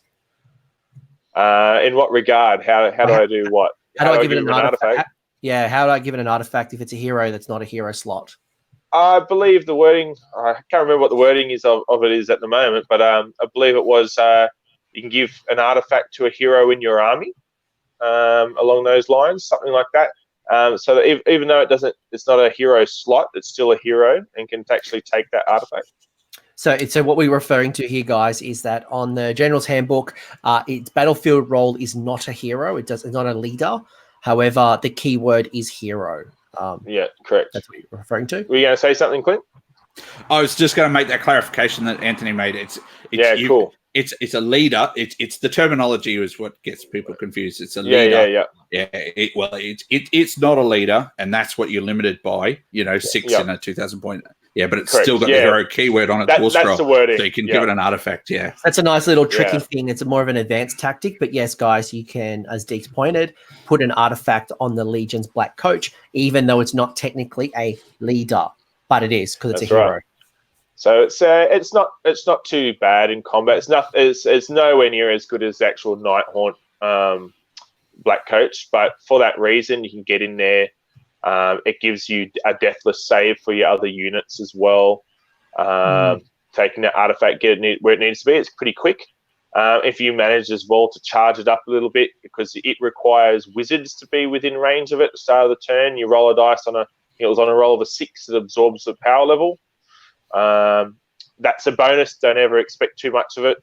In what regard? How do I do what? How do I give it an artifact? Yeah, how do I give it an artifact if it's a hero that's not a hero slot? I believe the wording, I can't remember what the wording is of it is at the moment, but I believe it was you can give an artifact to a hero in your army along those lines, something like that. So that even though it's not a hero slot, it's still a hero and can actually take that artifact. So what we're referring to here, guys, is that on the General's Handbook, its battlefield role is not a hero. It's not a leader. However, the keyword is hero. Yeah, correct. That's what you're referring to. Were you going to say something, Clint? I was just going to make that clarification that Anthony made. Cool. It's a leader. It's the terminology is what gets people confused. It's a leader. Yeah. It's not a leader, and that's what you're limited by. 6 in a 2,000 point Yeah, but it's Correct, still got the hero keyword on its war scroll. That's the wording. So you can give it an artifact, yeah. That's a nice little tricky thing. It's more of an advanced tactic. But yes, guys, you can, as Deke's pointed, put an artifact on the Legion's Black Coach, even though it's not technically a leader, but it is because it's a hero. Right. So it's not too bad in combat. It's nowhere near as good as the actual Nighthaunt Black Coach, but for that reason, you can get in there. It gives you a deathless save for your other units as well. Taking that artifact, get it where it needs to be. It's pretty quick. If you manage as well to charge it up a little bit, because it requires wizards to be within range of it at the start of the turn. You roll a dice it was on a roll of a 6. It absorbs the power level. That's a bonus. Don't ever expect too much of it.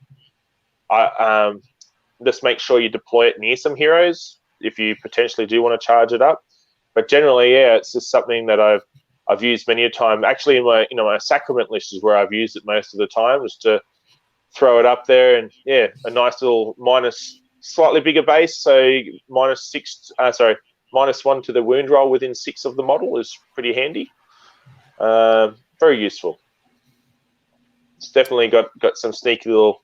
Just make sure you deploy it near some heroes if you potentially do want to charge it up. But generally, it's just something that I've used many a time. Actually, in my Sacrament list is where I've used it most of the time, is to throw it up there, and a nice little slightly bigger base, so -1 to the wound roll within 6 of the model is pretty handy. Very useful. It's definitely got some sneaky little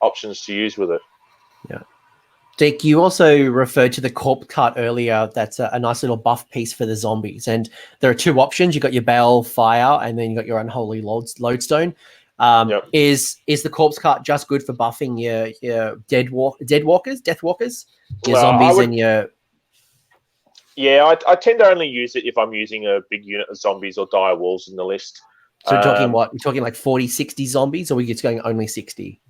options to use with it. Yeah. Deke, you also referred to the corpse cart earlier. That's a nice little buff piece for the zombies. And there are 2 options. You've got your Bale Fire, and then you've got your Unholy Lodestone. Is the corpse cart just good for buffing your death walkers, your zombies and your... Yeah, I tend to only use it if I'm using a big unit of zombies or dire wolves in the list. So you're talking what? You're talking like 40, 60 zombies, or are we just going only 60?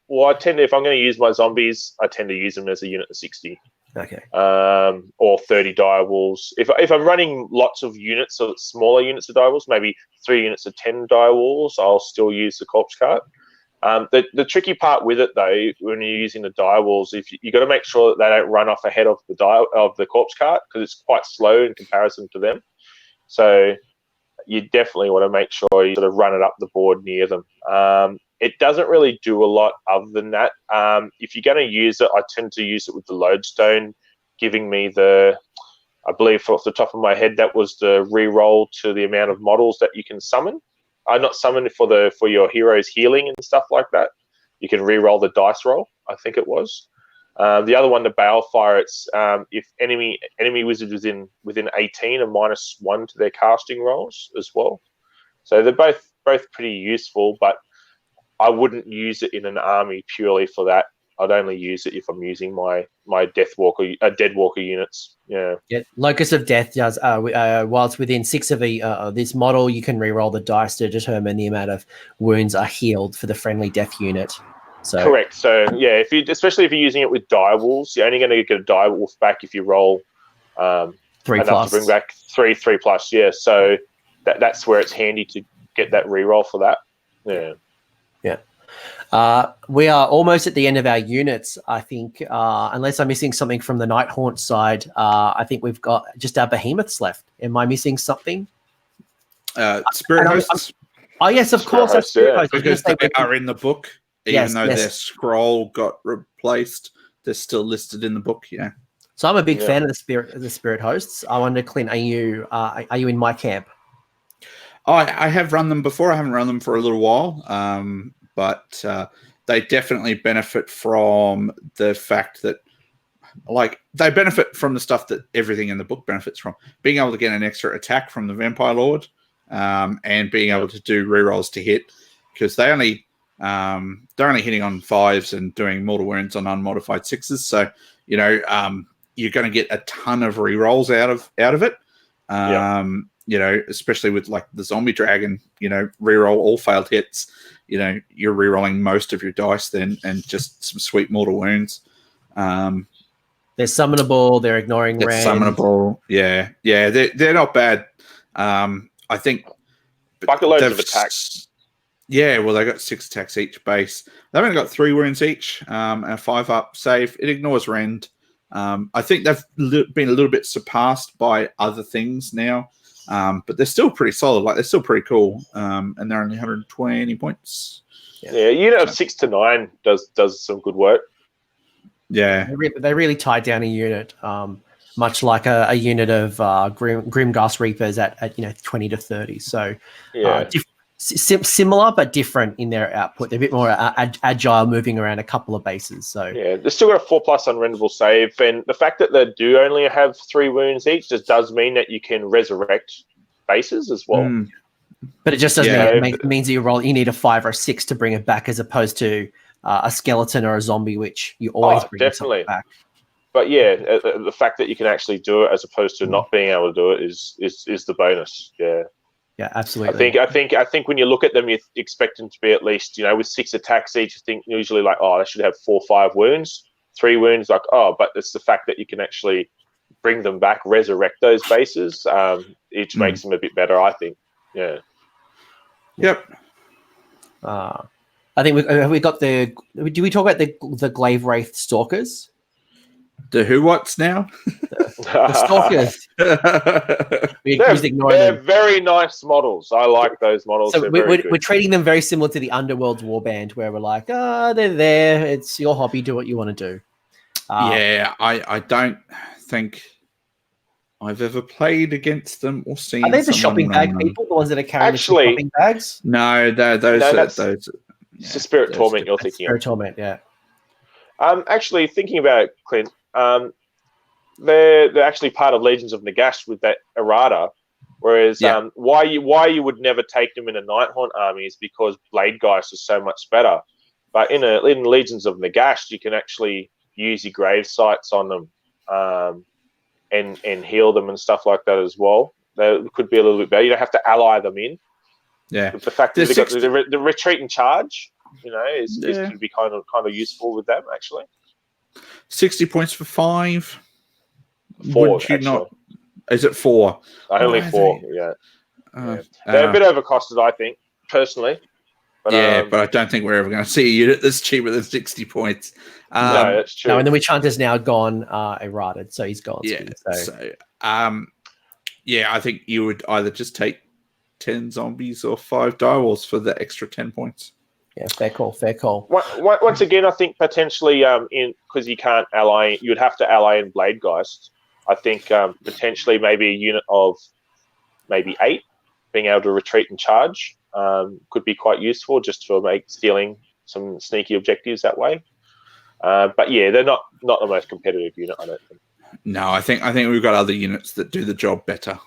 Well, if I'm going to use my zombies, I tend to use them as a unit of 60. Okay. Or 30 dire wolves. If I'm running lots of units, or smaller units of dire wolves, maybe 3 units of 10 dire wolves, I'll still use the corpse cart. The tricky part with it, though, when you're using the dire wolves, you got to make sure that they don't run off ahead of the corpse cart, because it's quite slow in comparison to them. So you definitely want to make sure you sort of run it up the board near them. It doesn't really do a lot other than that. If you're going to use it, I tend to use it with the lodestone, giving me I believe off the top of my head, that was the re-roll to the amount of models that you can summon. Not summon for your heroes healing and stuff like that. You can re-roll the dice roll, I think it was. The other one, the Balefire, it's if enemy wizard was within 18, a -1 to their casting rolls as well. So they're both pretty useful, but I wouldn't use it in an army purely for that. I'd only use it if I'm using my Deadwalker units. Yeah. Locus of Death does. Whilst within 6 of this model, you can re-roll the dice to determine the amount of wounds are healed for the friendly death unit. So correct. So especially if you're using it with dire wolves, you're only going to get a dire wolf back if you roll 3+ enough to bring back 3+. Yeah. So that's where it's handy to get that re-roll for that. Yeah. Yeah. We are almost at the end of our units, I think, unless I'm missing something from the Nighthaunt side. I think we've got just our behemoths left. Am I missing something? Spirit hosts. Oh, yes, of course. Hosts, Spirit hosts. Because they are in the book, even though yes. their scroll got replaced, they're still listed in the book, yeah. So I'm a big fan of the spirit hosts. I wonder, Clint, are you in my camp? Oh, I have run them before. I haven't run them for a little while, but they definitely benefit from the fact that, they benefit from the stuff that everything in the book benefits from. Being able to get an extra attack from the Vampire Lord, and being able to do rerolls to hit, because they're only hitting on 5s and doing mortal wounds on unmodified 6s. So you're going to get a ton of rerolls out of it. Especially with the zombie dragon, reroll all failed hits. You're rerolling most of your dice then, and just some sweet mortal wounds. They're summonable. They're ignoring They're range. Summonable. Yeah. They're not bad. I think bucket loads of attacks. Yeah, well, they got 6 attacks each base. They've only got 3 wounds each, and a 5-up save. It ignores rend. I think they've been a little bit surpassed by other things now, but they're still pretty solid. They're still pretty cool, and they're only 120 points. Yeah, unit of 6 to 9 does some good work. Yeah, they really tie down a unit. much like a unit of Grimghast Reapers at 20 to 30. So similar but different in their output. They're a bit more agile, moving around a couple of bases. So they've still got a 4+ unrenderable save, and the fact that they do only have 3 wounds each just does mean that you can resurrect bases as well. But it just doesn't mean it means that you need a 5 or a 6 to bring it back, as opposed to a skeleton or a zombie, which you always bring definitely back. But the fact that you can actually do it as opposed to not being able to do it is the bonus. Yeah, absolutely. I think when you look at them, you expect them to be at least, with 6 attacks each. You think usually like, they should have 4 or 5 wounds, 3 wounds. Like, but it's the fact that you can actually bring them back, resurrect those bases. It makes them a bit better, I think. Yeah. Yep. I think we got the. Do we talk about the Glaive Wraith Stalkers? The who what's now? The Stalkers. They're very nice models. I like those models. So we're treating them very similar to the Underworld's Warband, where we're like, they're there. It's your hobby. Do what you want to do. I don't think I've ever played against them or seen. Are they the shopping bag people? The ones that are carrying the shopping bags? No, those. It's the Spirit Torment you're thinking of. Spirit Torment, yeah. Actually, thinking about it, Clint, they're actually part of Legions of Nagash with that errata. Whereas why you would never take them in a Nighthaunt army is because Bladegeist is so much better. But in Legions of Nagash, you can actually use your grave sites on them and heal them and stuff like that as well. They could be a little bit better. You don't have to ally them in. Yeah, but the fact that they've got the retreat and charge, is could be kind of useful with them actually. 60 points for 5. 4. Would you not? Is it 4? Only 4. Yeah. They're a bit overcosted, I think, personally. But, but I don't think we're ever going to see a unit that's cheaper than 60 points. No, that's true. No, and the Witch Hunter's now gone errated, so he's gone. I think you would either just take 10 zombies or 5 direwolves for the extra 10 points. Yeah, fair call. Once again, I think potentially because you can't ally, you would have to ally in Bladegeist. I think potentially maybe a unit of maybe 8 being able to retreat and charge could be quite useful just for stealing some sneaky objectives that way. But they're not the most competitive unit, I don't think. No, I think we've got other units that do the job better.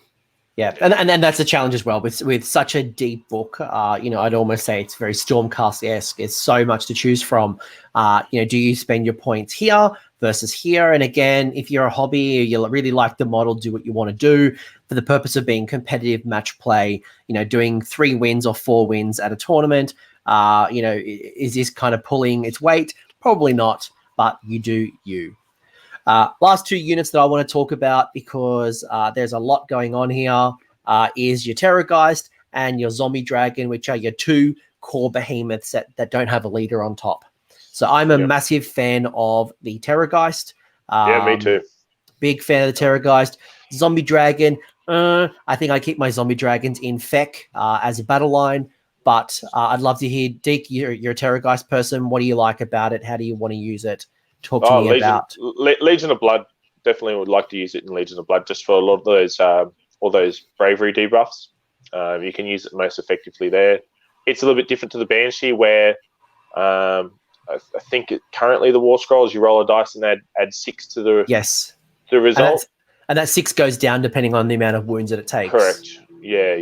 Yeah, and that's a challenge as well with such a deep book. I'd almost say it's very Stormcast-esque. There's so much to choose from. Do you spend your points here versus here? And again, if you're a hobby, or you really like the model, do what you want to do for the purpose of being competitive match play. Doing 3 wins or 4 wins at a tournament. Is this kind of pulling its weight? Probably not, but you do you. Last 2 units that I want to talk about, because there's a lot going on here, is your Terrorgeist and your Zombie Dragon, which are your 2 core behemoths that don't have a leader on top. So I'm a massive fan of the Terrorgeist. Me too. Big fan of the Terrorgeist. Zombie Dragon, I think I keep my Zombie Dragons in Feck as a battle line, but I'd love to hear, Deke, you're a Terrorgeist person. What do you like about it? How do you want to use it? Talk to me about Legion of Blood. Definitely would like to use it in Legion of Blood just for a lot of those all those bravery debuffs. You can use it most effectively there. It's a little bit different to the Banshee, where I think currently the War Scrolls, you roll a dice and add 6 to the result, and that 6 goes down depending on the amount of wounds that it takes. Correct. Yeah.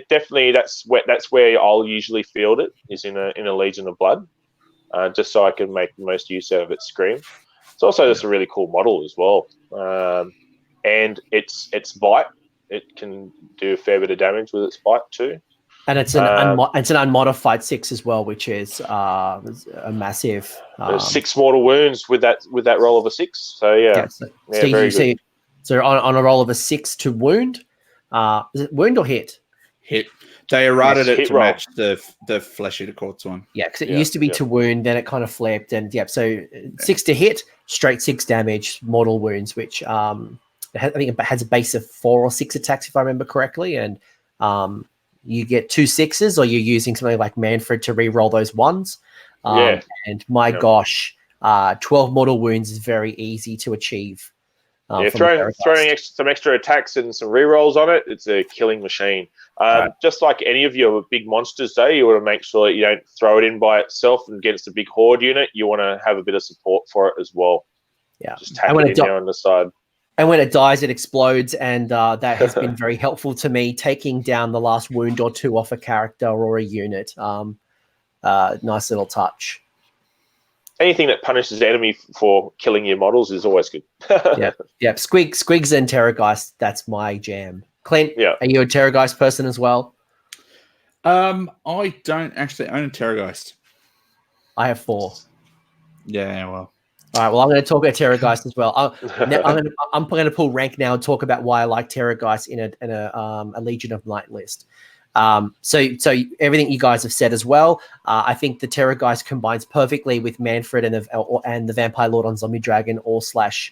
Definitely that's where I'll usually field it, is in a Legion of Blood. Just so I can make the most use out of its scream. It's also just a really cool model as well. And it's bite. It can do a fair bit of damage with its bite too. And it's an unmodified 6 as well, which is a massive. 6 mortal wounds with that roll of a 6. So so on a roll of a 6 to wound, is it wound or hit? Hit. They errated it to match the Flesh Eater Courts one. Yeah, because it used to be to wound, then it kind of flipped, and so 6 to hit, straight 6 damage, mortal wounds, which I think it has a base of 4 or 6 attacks if I remember correctly, and you get 2 6s, or you're using something like Manfred to re-roll those 1s. And my gosh, 12 mortal wounds is very easy to achieve. Throwing some extra attacks and some rerolls on it, it's a killing machine. Right. Just like any of your big monsters, though, you want to make sure that you don't throw it in by itself against a big horde unit. You want to have a bit of support for it as well. Yeah, just tack it in there on the side. And when it dies, it explodes, and that has been very helpful to me, taking down the last wound or two off a character or a unit. Nice little touch. Anything that punishes the enemy for killing your models is always good. Yeah. Squigs and Terrorgeist, that's my jam. Clint, are you a Terrorgeist person as well? I don't actually own a Terrorgeist. I have 4. Yeah, well. All right, well, I'm going to talk about Terrorgeist as well. I'm going to pull rank now and talk about why I like Terrorgeist in a Legion of Night list. So everything you guys have said as well. I think the Terrorgeist combines perfectly with Manfred and the Vampire Lord on Zombie Dragon the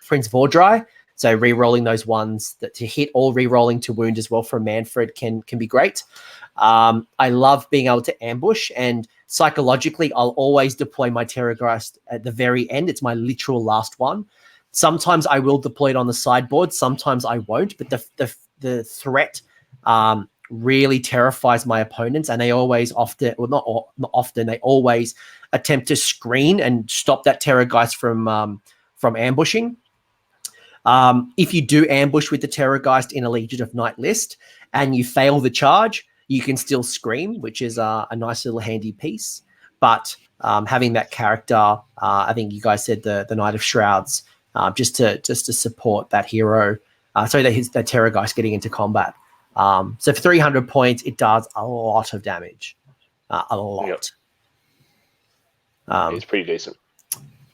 Prince Vordry. So re-rolling those ones that to hit or re-rolling to wound as well from Manfred can be great. I love being able to ambush, and psychologically, I'll always deploy my Terrorgeist at the very end. It's my literal last one. Sometimes I will deploy it on the sideboard. Sometimes I won't. But the threat really terrifies my opponents, and they always not often, they always attempt to screen and stop that Terrorgeist from ambushing. If you do ambush with the Terrorgeist in a Legion of Night list and you fail the charge, you can still scream, which is a nice little handy piece. But having that character, I think you guys said the Knight of Shrouds, just to support that hero. That Terrorgeist getting into combat. So for 300 points, it does a lot of damage. A lot. Yep. It's pretty decent.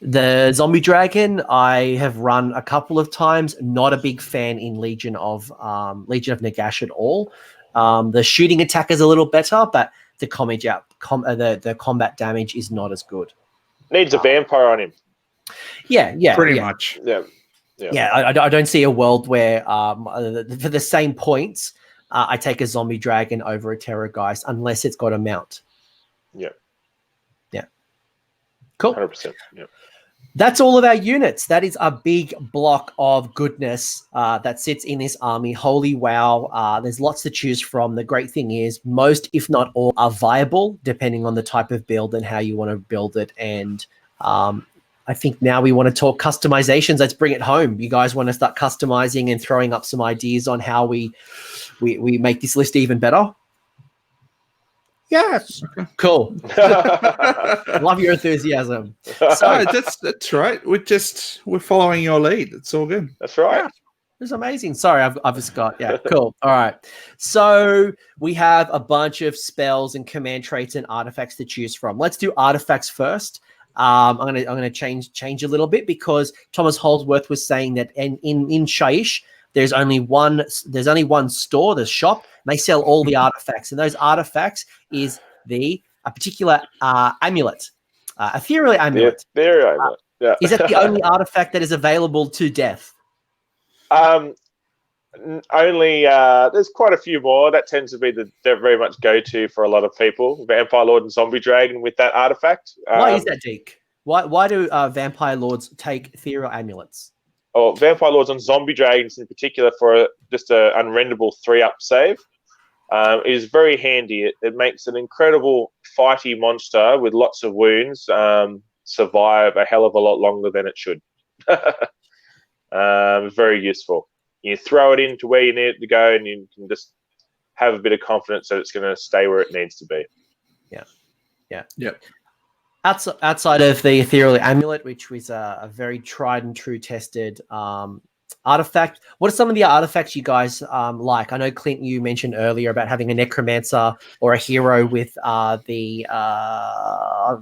The Zombie Dragon, I have run a couple of times. Not a big fan in Legion of Nagash at all. The shooting attack is a little better, but the combat damage is not as good. Needs a vampire on him. Pretty much. Yeah, I don't see a world where for the same points, I take a Zombie Dragon over a Terrorgeist unless it's got a mount. Yeah. Cool. 100%. Yeah. That's all of our units. That is a big block of goodness that sits in this army. Holy wow. There's lots to choose from. The great thing is most, if not all, are viable depending on the type of build and how you want to build it. And I think now we want to talk customizations. Let's bring it home. You guys want to start customizing and throwing up some ideas on how we make this list even better? Yes. Cool. Love your enthusiasm. So that's right. We're following your lead. It's all good. That's right. Yeah. It's amazing. Sorry, I've just got cool. All right. So we have a bunch of spells and command traits and artifacts to choose from. Let's do artifacts first. I'm gonna change a little bit because Thomas Holdsworth was saying that in Shaiish there's only one store, the shop, and they sell all the artifacts, and those artifacts is a particular amulet, ethereal amulet. Ethereal amulet. Yeah. Is that the only artifact that is available to death? Only there's quite a few more. That tends to be they're very much go-to for a lot of people. Vampire Lord and Zombie Dragon with that artifact. Why is that, Deke? Why do Vampire Lords take ethereal amulets? Oh, Vampire Lords on Zombie Dragons in particular for just an unrenderable 3-up save is very handy. It makes an incredible fighty monster with lots of wounds survive a hell of a lot longer than it should. Very useful. You throw it into where you need it to go, and you can just have a bit of confidence that it's going to stay where it needs to be. Yep. Outside of the ethereal amulet, which was a very tried and true tested artifact, what are some of the artifacts you guys like? I know, Clint, you mentioned earlier about having a necromancer or a hero with I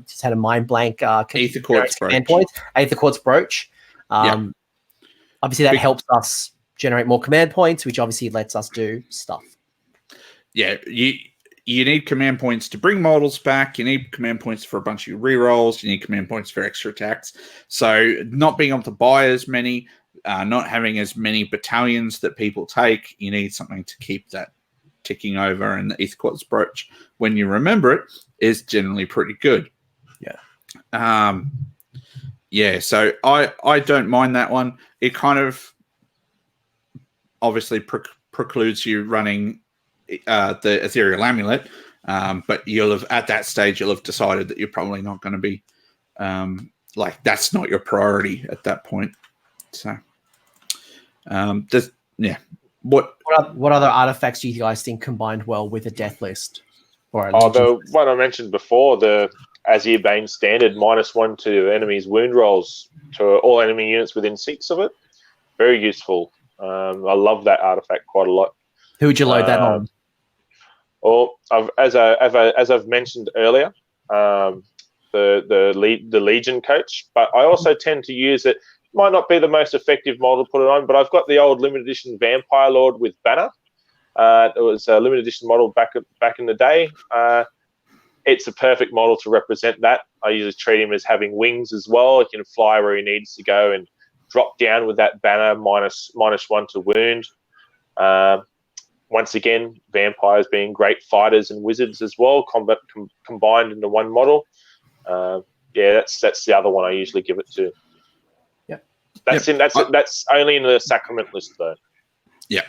just had a mind blank. Aether Quartz Brooch. Aether Quartz Brooch. Obviously, that helps us generate more command points, which obviously lets us do stuff. Yeah, you need command points to bring models back. You need command points for a bunch of rerolls. You need command points for extra attacks. So not being able to buy as many, not having as many battalions that people take, you need something to keep that ticking over. And the Aether Quartz Brooch, when you remember it, is generally pretty good. Yeah, so I don't mind that one. It kind of obviously precludes you running the Ethereal Amulet, but at that stage you'll have decided that you're probably not going to be that's not your priority at that point. So what other artifacts do you guys think combined well with a death list? Or the one I mentioned before, the Azir Bane standard -1 to enemies' wound rolls to all enemy units within 6 of it. Very useful. I love that artifact quite a lot. Who would you load that on? Well, as I've mentioned earlier, the Legion coach, but I also tend to use it. Might not be the most effective model to put it on, but I've got the old limited edition Vampire Lord with banner. It was a limited edition model back in the day. It's a perfect model to represent that. I usually treat him as having wings as well. He can fly where he needs to go and drop down with that banner -1 to wound. Once again, vampires being great fighters and wizards as well, combined into one model. That's the other one I usually give it to. Yep. That's only in the Sacrament list though. Yeah,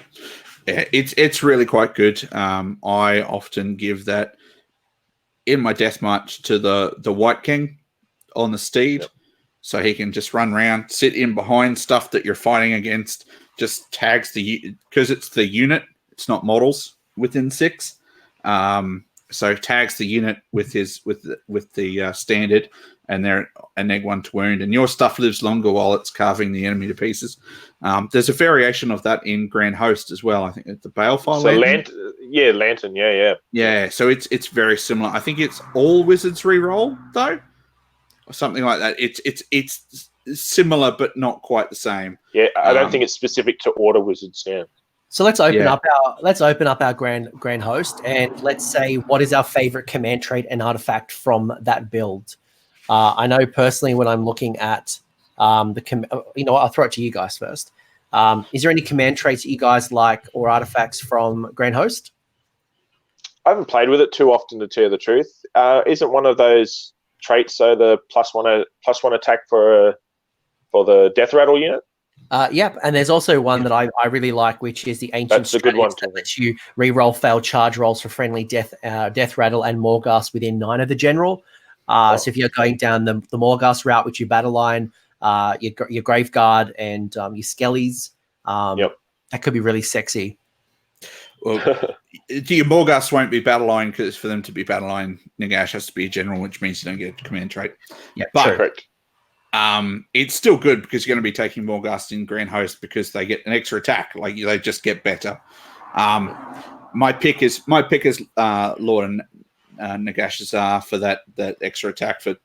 it's really quite good. I often give that in my death march to the White King on the steed, so he can just run around, sit in behind stuff that you're fighting against. Just tags because it's the unit, it's not models within 6. So tags the unit with the standard, and they're a -1 to wound, and your stuff lives longer while it's carving the enemy to pieces. There's a variation of that in Grand Host as well. I think it's the Balefire Lantern. Lantern, yeah. Yeah, so it's very similar. I think it's all wizards reroll though, or something like that. It's similar but not quite the same. Yeah, I don't think it's specific to Order Wizards. Yeah. So let's open up our grand host, and let's say what is our favorite command trait and artifact from that build. I know personally when I'm looking at I'll throw it to you guys first. Is there any command traits that you guys like or artifacts from Grand Host? I haven't played with it too often to tell you the truth. Isn't one of those traits so the +1 attack for the Death Rattle unit? Yep, and there's also one that I really like, which is the Ancient That's a good one that lets you re-roll failed charge rolls for friendly Death Rattle and Morghast within 9 of the general. So if you're going down the Morghast route with your battle line, your Graveguard and your Skellies, that could be really sexy. Well, your Morghast won't be battle line because for them to be battle line, Nagash has to be a general, which means you don't get a command trait. Yeah, but correct. It's still good because you're going to be taking Morghast in Grand Host because they get an extra attack. Like they just get better. My pick is Lord and Nagash for that extra attack for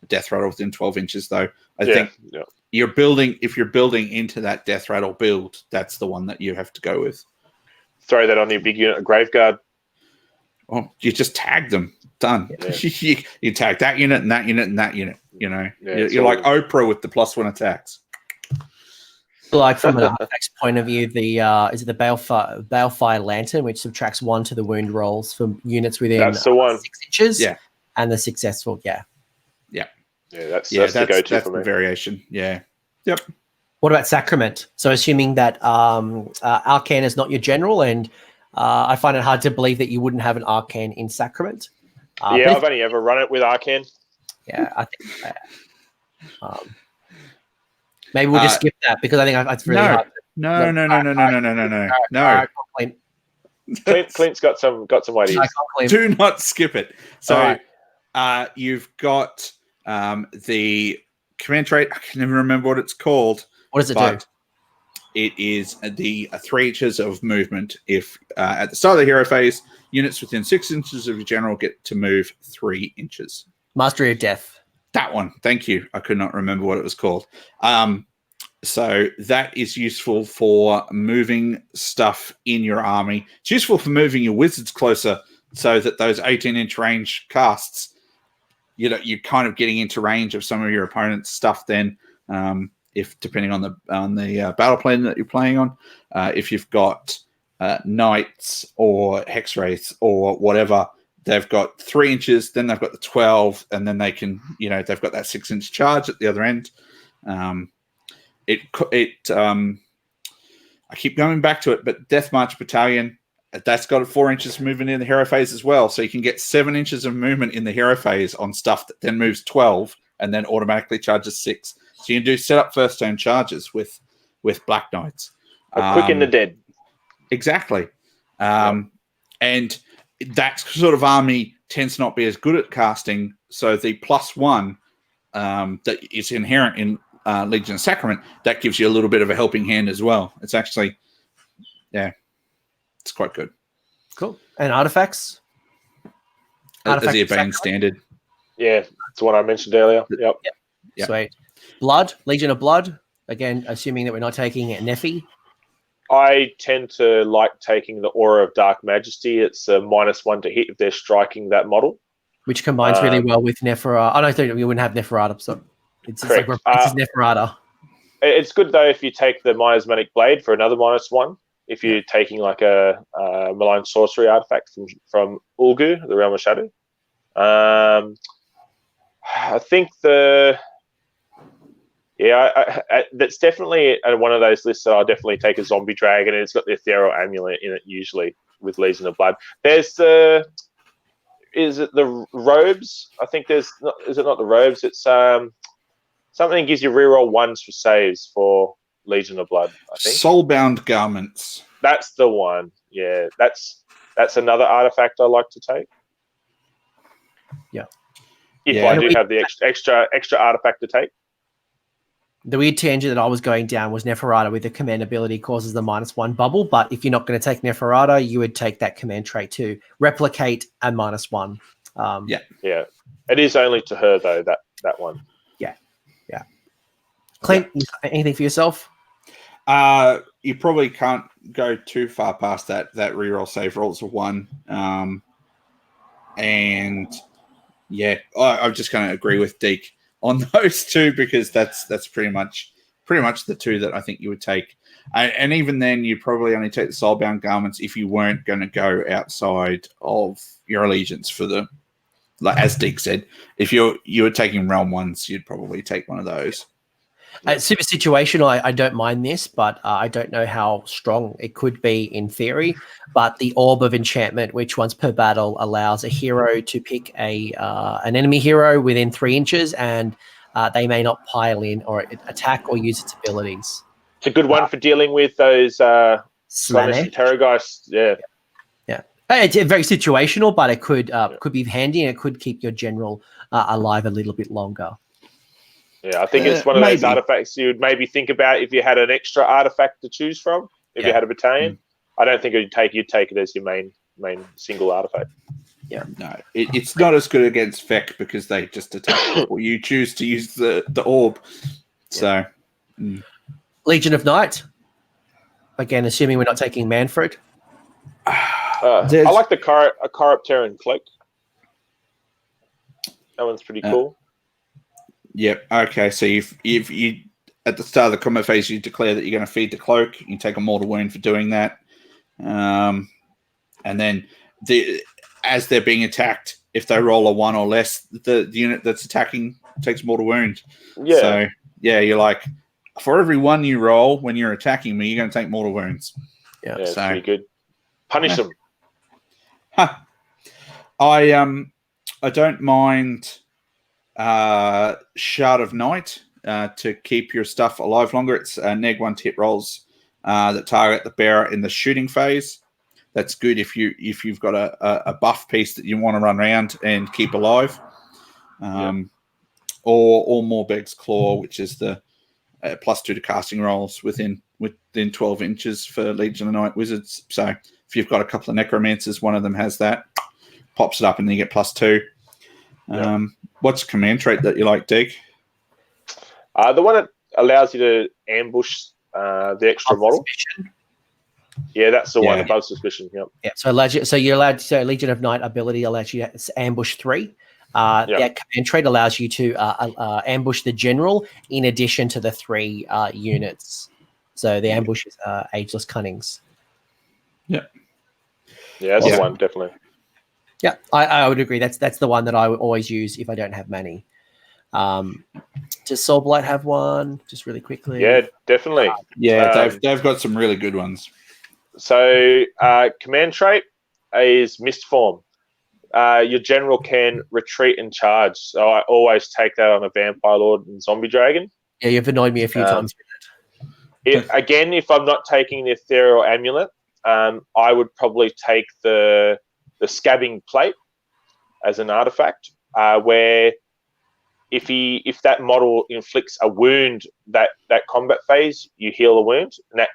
Death Rattle within 12 inches. Though I think if you're building into that Death Rattle build, that's the one that you have to go with. Throw that on your big unit, Graveguard. Well, you just tag them. Done. Yeah. you tag that unit and that unit and that unit. You know, you're like Oprah with the +1 attacks. Like from an artifacts point of view, the is it the Balefire Lantern, which subtracts 1 to the wound rolls for units within 6 inches. Yeah, and the successful. That's the go-to for me. The variation. Yeah. Yep. What about Sacrament? So assuming that Arcane is not your general, and I find it hard to believe that you wouldn't have an Arcane in Sacrament. I've only ever run it with Arcane. Yeah, I think maybe we'll just skip that because I think it's really hard. No. Clint's got some ideas. Do not skip it. So you've got the command trait. I can never remember what it's called. What does it do? It is the 3 inches of movement. If at the start of the hero phase, units within 6 inches of your general get to move 3 inches. Mastery of Death. That one. Thank you. I could not remember what it was called. So that is useful for moving stuff in your army. It's useful for moving your wizards closer so that those 18-inch range casts, you're kind of getting into range of some of your opponent's stuff then, if depending on the battle plan that you're playing on. If you've got knights or hex wraiths or whatever, they've got 3 inches, then they've got the 12, and then they can, they've got that 6-inch charge at the other end. I keep going back to it, but Death March Battalion, that's got 4 inches movement in the hero phase as well. So you can get 7 inches of movement in the hero phase on stuff that then moves 12 and then automatically charges 6. So you can do set up first turn charges with Black Knights. Quick in the dead. Exactly. And that sort of army tends to not be as good at casting. So the +1 that is inherent in Legion of Sacrament, that gives you a little bit of a helping hand as well. It's actually, it's quite good. Cool. And artifacts? Azir standard. Yeah, that's what I mentioned earlier. Yep. Sweet. Blood, Legion of Blood. Again, assuming that we're not taking it Nephi. I tend to like taking the Aura of Dark Majesty. It's a -1 to hit if they're striking that model. Which combines really well with Neferata. I don't think we wouldn't have Neferata, so it's like replaces Neferata. It's good, though, if you take the Miasmatic Blade for another -1. If you're taking like a Malign Sorcery artifact from Ulgu, the Realm of Shadow. I think that's definitely one of those lists that I'll definitely take a Zombie Dragon, and it's got the Ethereal Amulet in it, usually, with Legion of Blood. There's is it the robes? I think is it not the robes? It's something that gives you reroll 1s for saves for Legion of Blood, I think. Soulbound Garments. That's the one. Yeah, that's another artifact I like to take. Yeah. If I do have the extra artifact to take. The weird tangent that I was going down was Neferata with the command ability causes the -1 bubble, but if you're not going to take Neferata, you would take that command trait to replicate a -1. Yeah. It is only to her, though, that one. Yeah. Clint, anything for yourself? You probably can't go too far past that reroll save rolls of 1. And I'm just going to agree with Deke on those two, because that's pretty much the two that I think you would take. And even then, you probably only take the Soulbound Garments if you weren't going to go outside of your allegiance for the, like as Deke said, if you were taking Realm 1s, you'd probably take one of those. Super situational. I don't mind this, but I don't know how strong it could be in theory. But the Orb of Enchantment, which once per battle allows a hero to pick an enemy hero within 3 inches, and they may not pile in or attack or use its abilities. It's a good one for dealing with those Slaanesh Terrorgeists. Yeah. It's very situational, but it could be handy, and it could keep your general alive a little bit longer. Yeah, I think it's one of those artifacts you would maybe think about if you had an extra artifact to choose from. If you had a battalion, I don't think you'd take it as your main single artifact. Yeah, no, it's not as good against Feck because they just attack or you choose to use the orb. So, Legion of Night. Again, assuming we're not taking Manfred. I like the Chiropteran Cloak. That one's pretty cool. Yep. Okay. So if you at the start of the combat phase you declare that you're going to feed the cloak, you take a mortal wound for doing that, and then as they're being attacked, if they roll a 1 or less, the unit that's attacking takes mortal wound. Yeah. So you're like, for every 1 you roll when you're attacking me, you're going to take mortal wounds. Yeah, it's pretty good. Punish them. Huh. I don't mind Shard of Night to keep your stuff alive longer. It's neg 1 hit rolls that target the bearer in the shooting phase. That's good if you've got a buff piece that you want to run around and keep alive. Or Morbeg's Claw, which is the +2 to casting rolls within 12 inches for Legion of Night Wizards. So if you've got a couple of Necromancers, one of them has that. Pops it up and then you get +2. What's the command trait that you like, Deke? The one that allows you to ambush the extra model. Suspicion. Yeah, that's the one above suspicion. Yep. Yeah. So Legion of Night ability allows you to ambush 3. That command trait allows you to ambush the general in addition to the 3 units. So the ambush is Ageless Cunnings. Yeah. Yeah, that's the one, definitely. Yeah, I would agree. That's the one that I would always use if I don't have many. Does Soulblight have one? Just really quickly. Yeah, definitely. They've got some really good ones. So command trait is Mist Form. Your general can retreat and charge. So I always take that on a Vampire Lord and Zombie Dragon. Yeah, you've annoyed me a few times with it. Again, if I'm not taking the Ethereal Amulet, I would probably take the Scabbing Plate as an artifact, where if that model inflicts a wound that combat phase, you heal a wound, and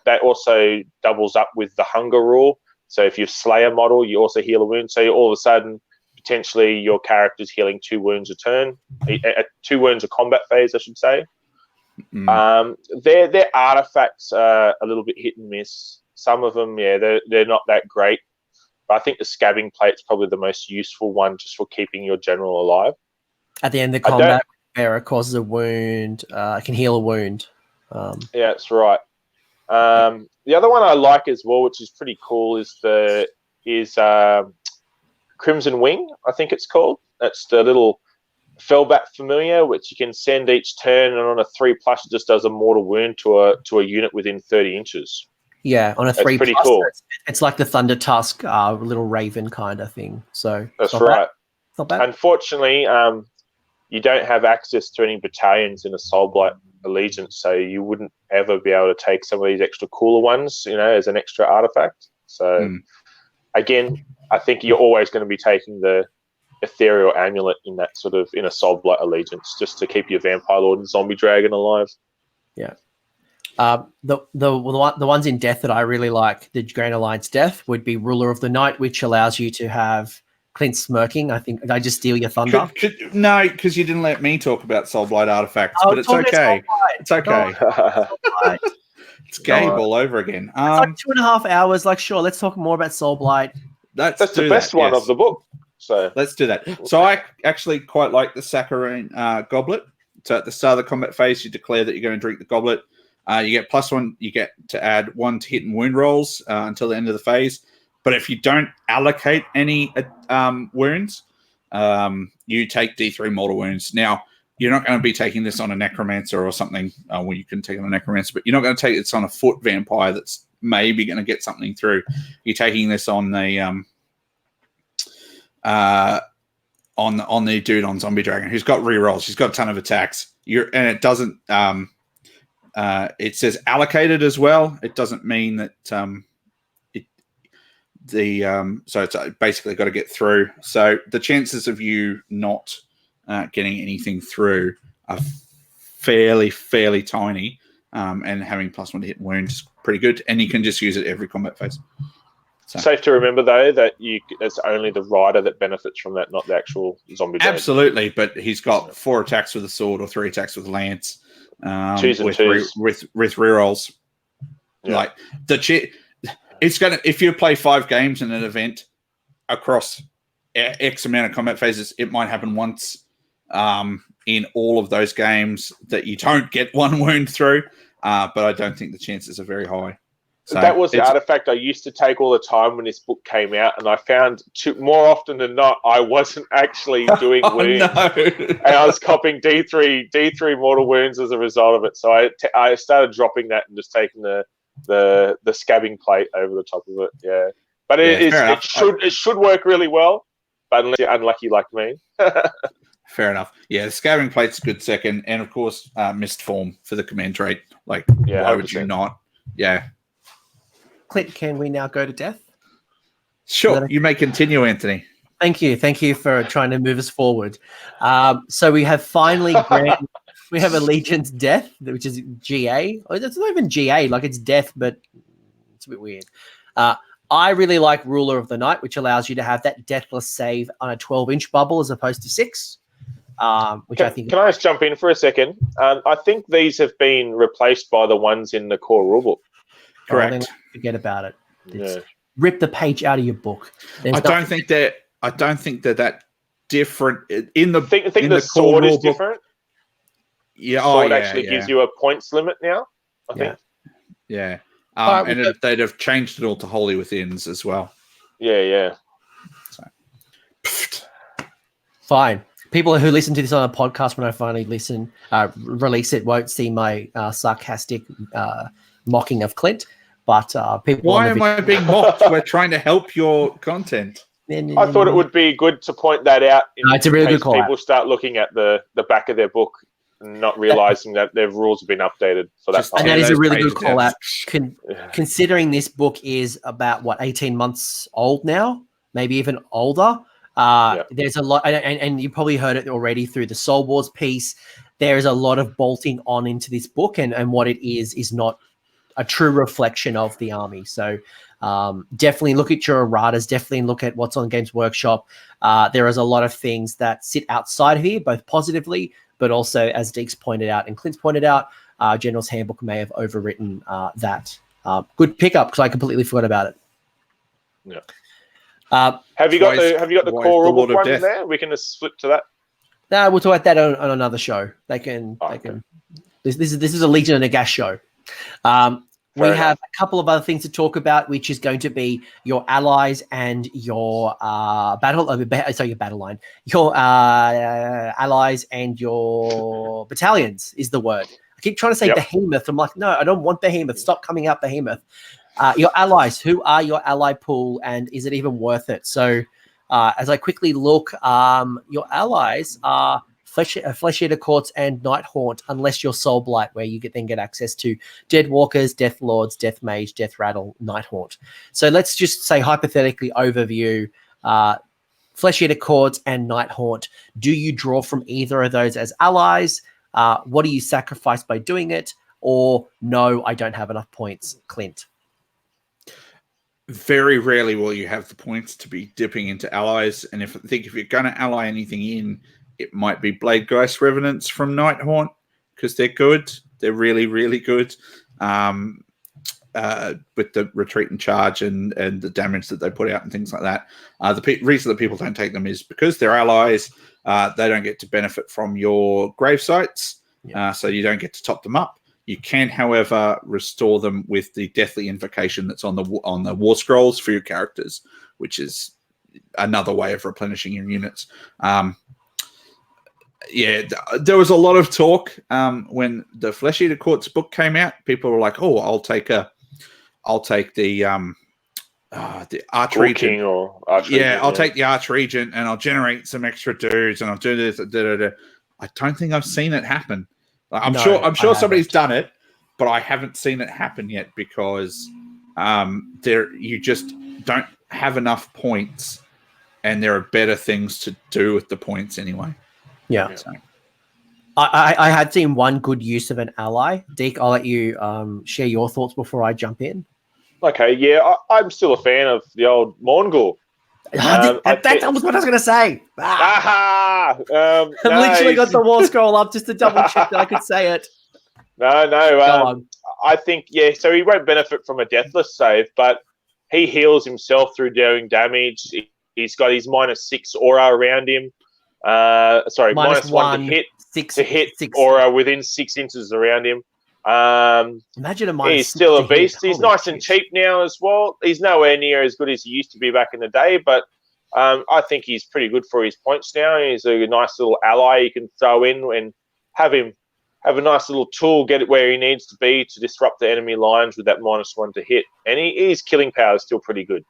that also doubles up with the hunger rule. So if you slay a model, you also heal a wound. So all of a sudden, potentially your character's healing 2 wounds a turn, 2 wounds a combat phase, I should say. Their artifacts are a little bit hit and miss. Some of them, they're not that great. But I think the Scabbing Plate's probably the most useful one, just for keeping your general alive. At the end of combat, bearer causes a wound, can heal a wound. Yeah, that's right. The other one I like as well, which is pretty cool, is Crimson Wing, I think it's called. That's the little Fellbat familiar, which you can send each turn, and on a 3+, it just does a mortal wound to a unit within 30 inches. Yeah, on a 3+, pretty cool. It's like the Thunder Tusk, little raven kind of thing. So that's right. Not bad. Unfortunately, you don't have access to any battalions in a Soulblight Allegiance, so you wouldn't ever be able to take some of these extra cooler ones, as an extra artifact. So again, I think you're always going to be taking the Ethereal Amulet in a Soulblight Allegiance, just to keep your Vampire Lord and Zombie Dragon alive. Yeah. The ones in Death that I really like, the Grand Alliance Death, would be Ruler of the Night, which allows you to have Clint smirking. I think, did I just steal your thunder? No, because you didn't let me talk about Soulblight artifacts, but it's okay. It's okay. It's Gabe all over again. It's like 2.5 hours. Like, sure, let's talk more about Soulblight. That's the best one of the book. So let's do that. So I actually quite like the Sacrament goblet. So at the start of the combat phase, you declare that you're going to drink the goblet. You get +1. You get to add 1 to hit and wound rolls until the end of the phase. But if you don't allocate any wounds, you take D3 mortal wounds. Now, you're not going to be taking this on a Necromancer or something. Well, you can take it on a Necromancer, but you're not going to take this on a foot vampire that's maybe going to get something through. You're taking this on the on the dude on Zombie Dragon who's got rerolls. He's got a ton of attacks. And it doesn't. It says allocated as well. It doesn't mean that so it's basically got to get through. So the chances of you not getting anything through are fairly tiny, and having +1 to hit wounds is pretty good. And you can just use it every combat phase. So. Safe to remember though that it's only the rider that benefits from that, not the actual zombie. Absolutely, but he's got 4 attacks with a sword or 3 attacks with a lance. 2s and with 2s. with rerolls. Yeah. Like it's gonna, if you play 5 games in an event across X amount of combat phases, it might happen once in all of those games that you don't get 1 wound through. But I don't think the chances are very high. So that was the artifact I used to take all the time when this book came out, and I found more often than not I wasn't actually doing wounds, and I was copying D3 mortal wounds as a result of it. So I started dropping that and just taking the Scabbing Plate over the top of it. Yeah, but it should work really well, but unless you're unlucky like me. Fair enough. Yeah, the Scabbing Plate's a good second, and of course, Mist Form for the command trait. Like, why would you not? Yeah. Clint, can we now go to Death? Sure, you may continue, Anthony. Thank you for trying to move us forward. So we have finally we have Allegiance Death, which is GA. It's not even GA, like it's Death, but it's a bit weird. I really like Ruler of the Night, which allows you to have that deathless save on a 12-inch bubble as opposed to 6. Which I think. Can I just jump in for a second? I think these have been replaced by the ones in the core rulebook. Correct. Forget about it. Rip the page out of your book. I don't think they're that different in the. I think the sword is different. Yeah, sword actually gives you a points limit now. I think. Yeah, and they'd have changed it all to Holy Withins as well. Yeah. So. Fine. People who listen to this on a podcast when I finally release it won't see my sarcastic mocking of Clint. But people. Why am I being mocked? We're trying to help your content. I thought it would be good to point that out in it's a really case good call people start looking at the back of their book and not realizing that their rules have been updated for that. And that is a really good pages call out. out. Considering this book is about 18 months old now, maybe even older. There's a lot, and you probably heard it already through the Soul Wars piece. There is a lot of bolting on into this book, and what it is not a true reflection of the army. So definitely look at your erratas, definitely look at what's on Games Workshop. There is a lot of things that sit outside of here, both positively, but also, as Deke's pointed out and Clint's pointed out, General's Handbook may have overwritten that. Good pickup, because I completely forgot about it. Yeah. Have you got the core rulebook one there? We can just flip to that. No, we'll talk about that on another show. They can. This is a Legion of Nagash show. We have a couple of other things to talk about, which is going to be your allies and your your battle line. Your allies and your battalions is the word. I keep trying to say behemoth. I'm like, no, I don't want behemoth. Stop coming out behemoth. Your allies. Who are your ally pool, and is it even worth it? So, as I quickly look, your allies are Flesh Eater Courts and Night Haunt, unless you're Soul Blight, where you then get access to Dead Walkers, Death Lords, Death Mage, Death Rattle, Night Haunt. So let's just say hypothetically overview Flesh Eater Courts and Night Haunt. Do you draw from either of those as allies? What do you sacrifice by doing it? Or no, I don't have enough points, Clint? Very rarely will you have the points to be dipping into allies. And if you're going to ally anything in, it might be Bladegeist Revenants from Night Haunt, because they're good. They're really, really good with the retreat and charge and the damage that they put out and things like that. The reason that people don't take them is because they're allies. They don't get to benefit from your grave sites, so you don't get to top them up. You can, however, restore them with the Deathly Invocation that's on the War Scrolls for your characters, which is another way of replenishing your units. There was a lot of talk when the Flesh Eater Courts book came out. People were like, "Oh, I'll take the Archregent, I'll take the Archregent, and I'll generate some extra dudes, and I'll do this." I don't think I've seen it happen. I'm sure somebody's done it, but I haven't seen it happen yet, because you just don't have enough points, and there are better things to do with the points anyway. Yeah. So. I had seen one good use of an ally. Deke, I'll let you share your thoughts before I jump in. Okay, yeah, I'm still a fan of the old Morngul. That was what I was going to say. I've literally got the War Scroll up just to double check that I could say it. No. I think, so he won't benefit from a Deathless save, but he heals himself through dealing damage. He's got his -6 aura around him. -1 to hit aura within 6 inches around him. Imagine he's still a beast. He's nice and cheap now as well. He's nowhere near as good as he used to be back in the day, but I think he's pretty good for his points now. He's a nice little ally you can throw in and have a nice little tool, get it where he needs to be to disrupt the enemy lines with that -1 to hit. And his killing power is still pretty good.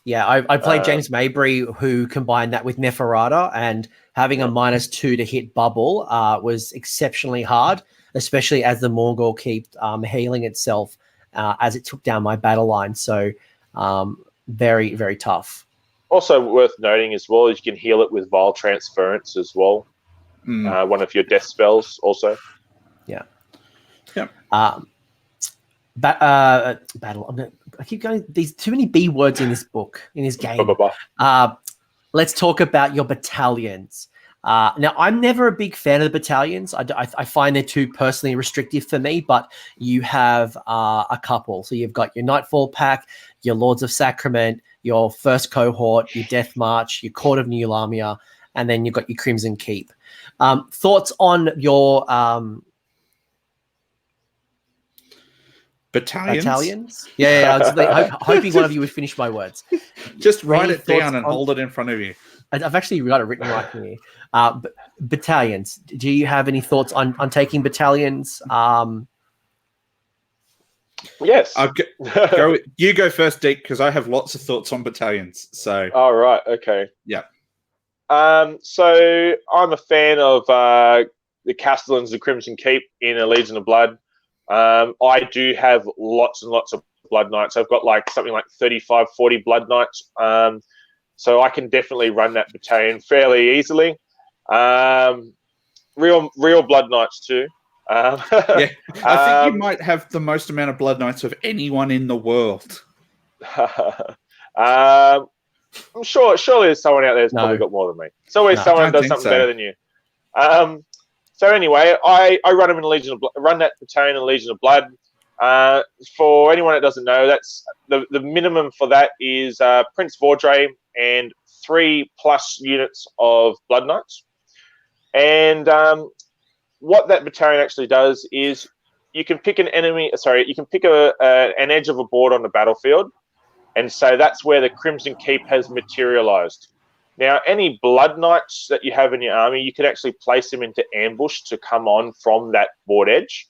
Yeah, I played James Mabry, who combined that with Neferata, and having a -2 to hit bubble was exceptionally hard, especially as the Morgul kept healing itself as it took down my battle line. So very, very tough. Also worth noting as well is you can heal it with Vile Transference as well. One of your death spells also. Yeah. Yep. Battle. I keep going. There's too many B words in this book, in this game. Let's talk about your battalions. Now, I'm never a big fan of the battalions. I find they're too personally restrictive for me, but you have a couple. So you've got your Nightfall Pack, your Lords of Sacrament, your First Cohort, your Death March, your Court of New Lamia, and then you've got your Crimson Keep. Thoughts on your battalions? Yeah. I was hoping one of you would finish my words. Just write it down and hold it in front of you. I've actually got it written right here. Battalions. Do you have any thoughts on taking battalions? Yes. You go first, Deke, because I have lots of thoughts on battalions. So. All right. Okay. Yeah. So I'm a fan of the Castellans, the Crimson Keep in a Legion of Blood. I do have lots and lots of Blood Knights. I've got like something like 35, 40 Blood Knights. So I can definitely run that battalion fairly easily. Real Blood Knights too. Yeah, I think you might have the most amount of Blood Knights of anyone in the world. I'm sure. Surely there's someone out there who's probably got more than me. It's always someone who does something better than you. So anyway, I run them in Legion of Blood, run that battalion in Legion of Blood. For anyone that doesn't know, that's the minimum for that is Prince Vordre and 3+ units of Blood Knights. And what that battalion actually does is you can pick an enemy. Sorry, you can pick an edge of a board on the battlefield, and so that's where the Crimson Keep has materialized. Now, any Blood Knights that you have in your army, you can actually place them into ambush to come on from that board edge.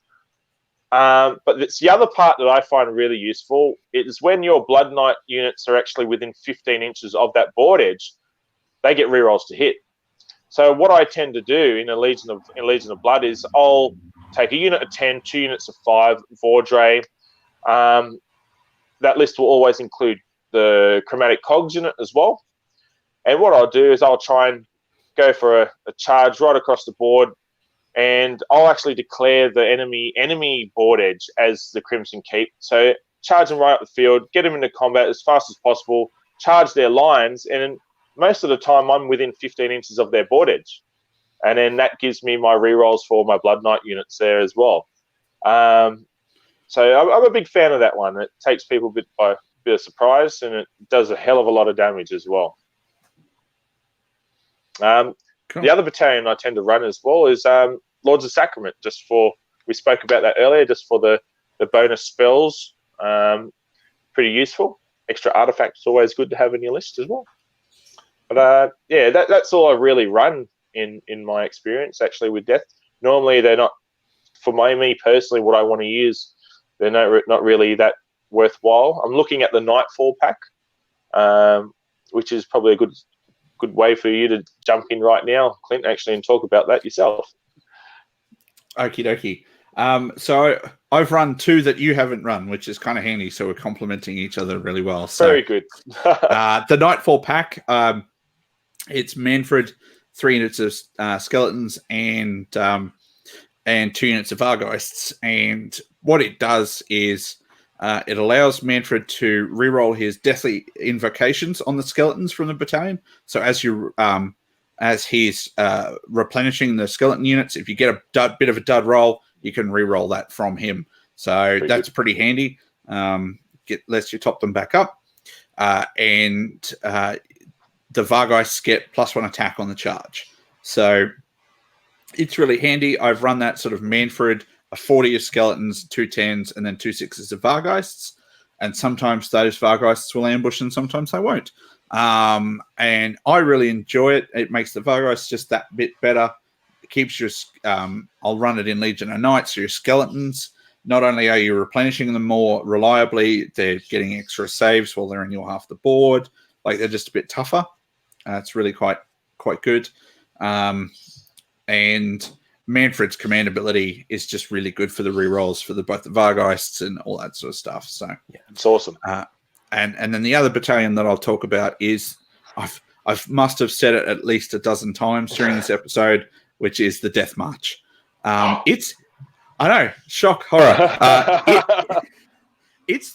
But it's the other part that I find really useful is when your Blood Knight units are actually within 15 inches of that board edge, they get rerolls to hit. So what I tend to do in Legion of Blood is I'll take a unit of 10, 2 units of 5, Vordre. That list will always include the Chromatic Cogs unit as well. And what I'll do is I'll try and go for a charge right across the board, and I'll actually declare the enemy board edge as the Crimson Keep. So charge them right up the field, get them into combat as fast as possible, charge their lines, and most of the time I'm within 15 inches of their board edge. And then that gives me my rerolls for my Blood Knight units there as well. So I'm a big fan of that one. It takes people by a bit of surprise, and it does a hell of a lot of damage as well. Cool. The other battalion I tend to run as well is Lords of Sacrament, we spoke about that earlier, just for the bonus spells. Pretty useful. Extra artifacts is always good to have in your list as well. But that's all I really run in my experience actually with Death. Normally they're not, for me personally, what I want to use, they're not really that worthwhile. I'm looking at the Nightfall pack, which is probably a good way for you to jump in right now, Clint, actually, and talk about that yourself. Okie dokie. So I've run 2 that you haven't run, which is kind of handy. So we're complementing each other really well. So, very good. The Nightfall pack, it's Manfred, 3 units of skeletons, and 2 units of Vargheists. And what it does is it allows Manfred to reroll his deathly invocations on the skeletons from the battalion. So as he's replenishing the skeleton units, if you get a bit of a dud roll, you can reroll that from him. So that's pretty handy. Lets you top them back up. And the Vargheists get +1 attack on the charge. So it's really handy. I've run that sort of Manfred, a 40 of skeletons, 2 10s, and then 2 6s of Vargheists. And sometimes those Vargheists will ambush and sometimes they won't. And I really enjoy it. It makes the Vargheists just that bit better. It keeps your, I'll run it in Legion of Knights, so your skeletons, not only are you replenishing them more reliably, they're getting extra saves while they're in your half the board. Like, they're just a bit tougher. It's really quite good. And Manfred's command ability is just really good for the rerolls for both the Vargheists and all that sort of stuff. So yeah, it's awesome. And then the other battalion that I'll talk about is I must have said it at least a dozen times during this episode, which is the Death March. I know, shock, horror. It's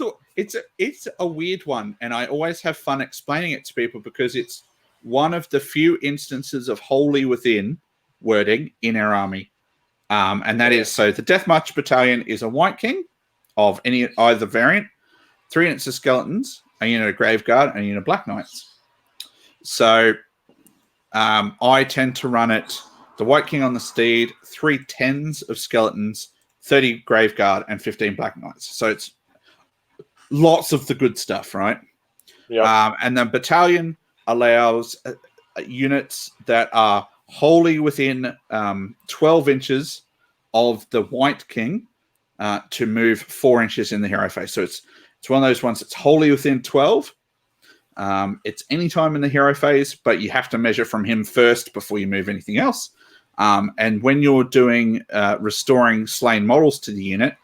a weird one, and I always have fun explaining it to people because it's one of the few instances of wholly within wording in our army. And that is, so the Death March battalion is a White King of either variant, 3 units of skeletons, a unit of Graveguard, and a unit of Black Knights. So I tend to run it, the White King on the steed, 3 10s of skeletons, 30 Graveguard, and 15 Black Knights. So it's lots of the good stuff, right? Yeah. And the battalion allows units that are wholly within 12 inches of the White King to move 4 inches in the hero phase. So it's one of those ones that's wholly within 12. It's any time in the hero phase, but you have to measure from him first before you move anything else. And when you're doing restoring slain models to the unit,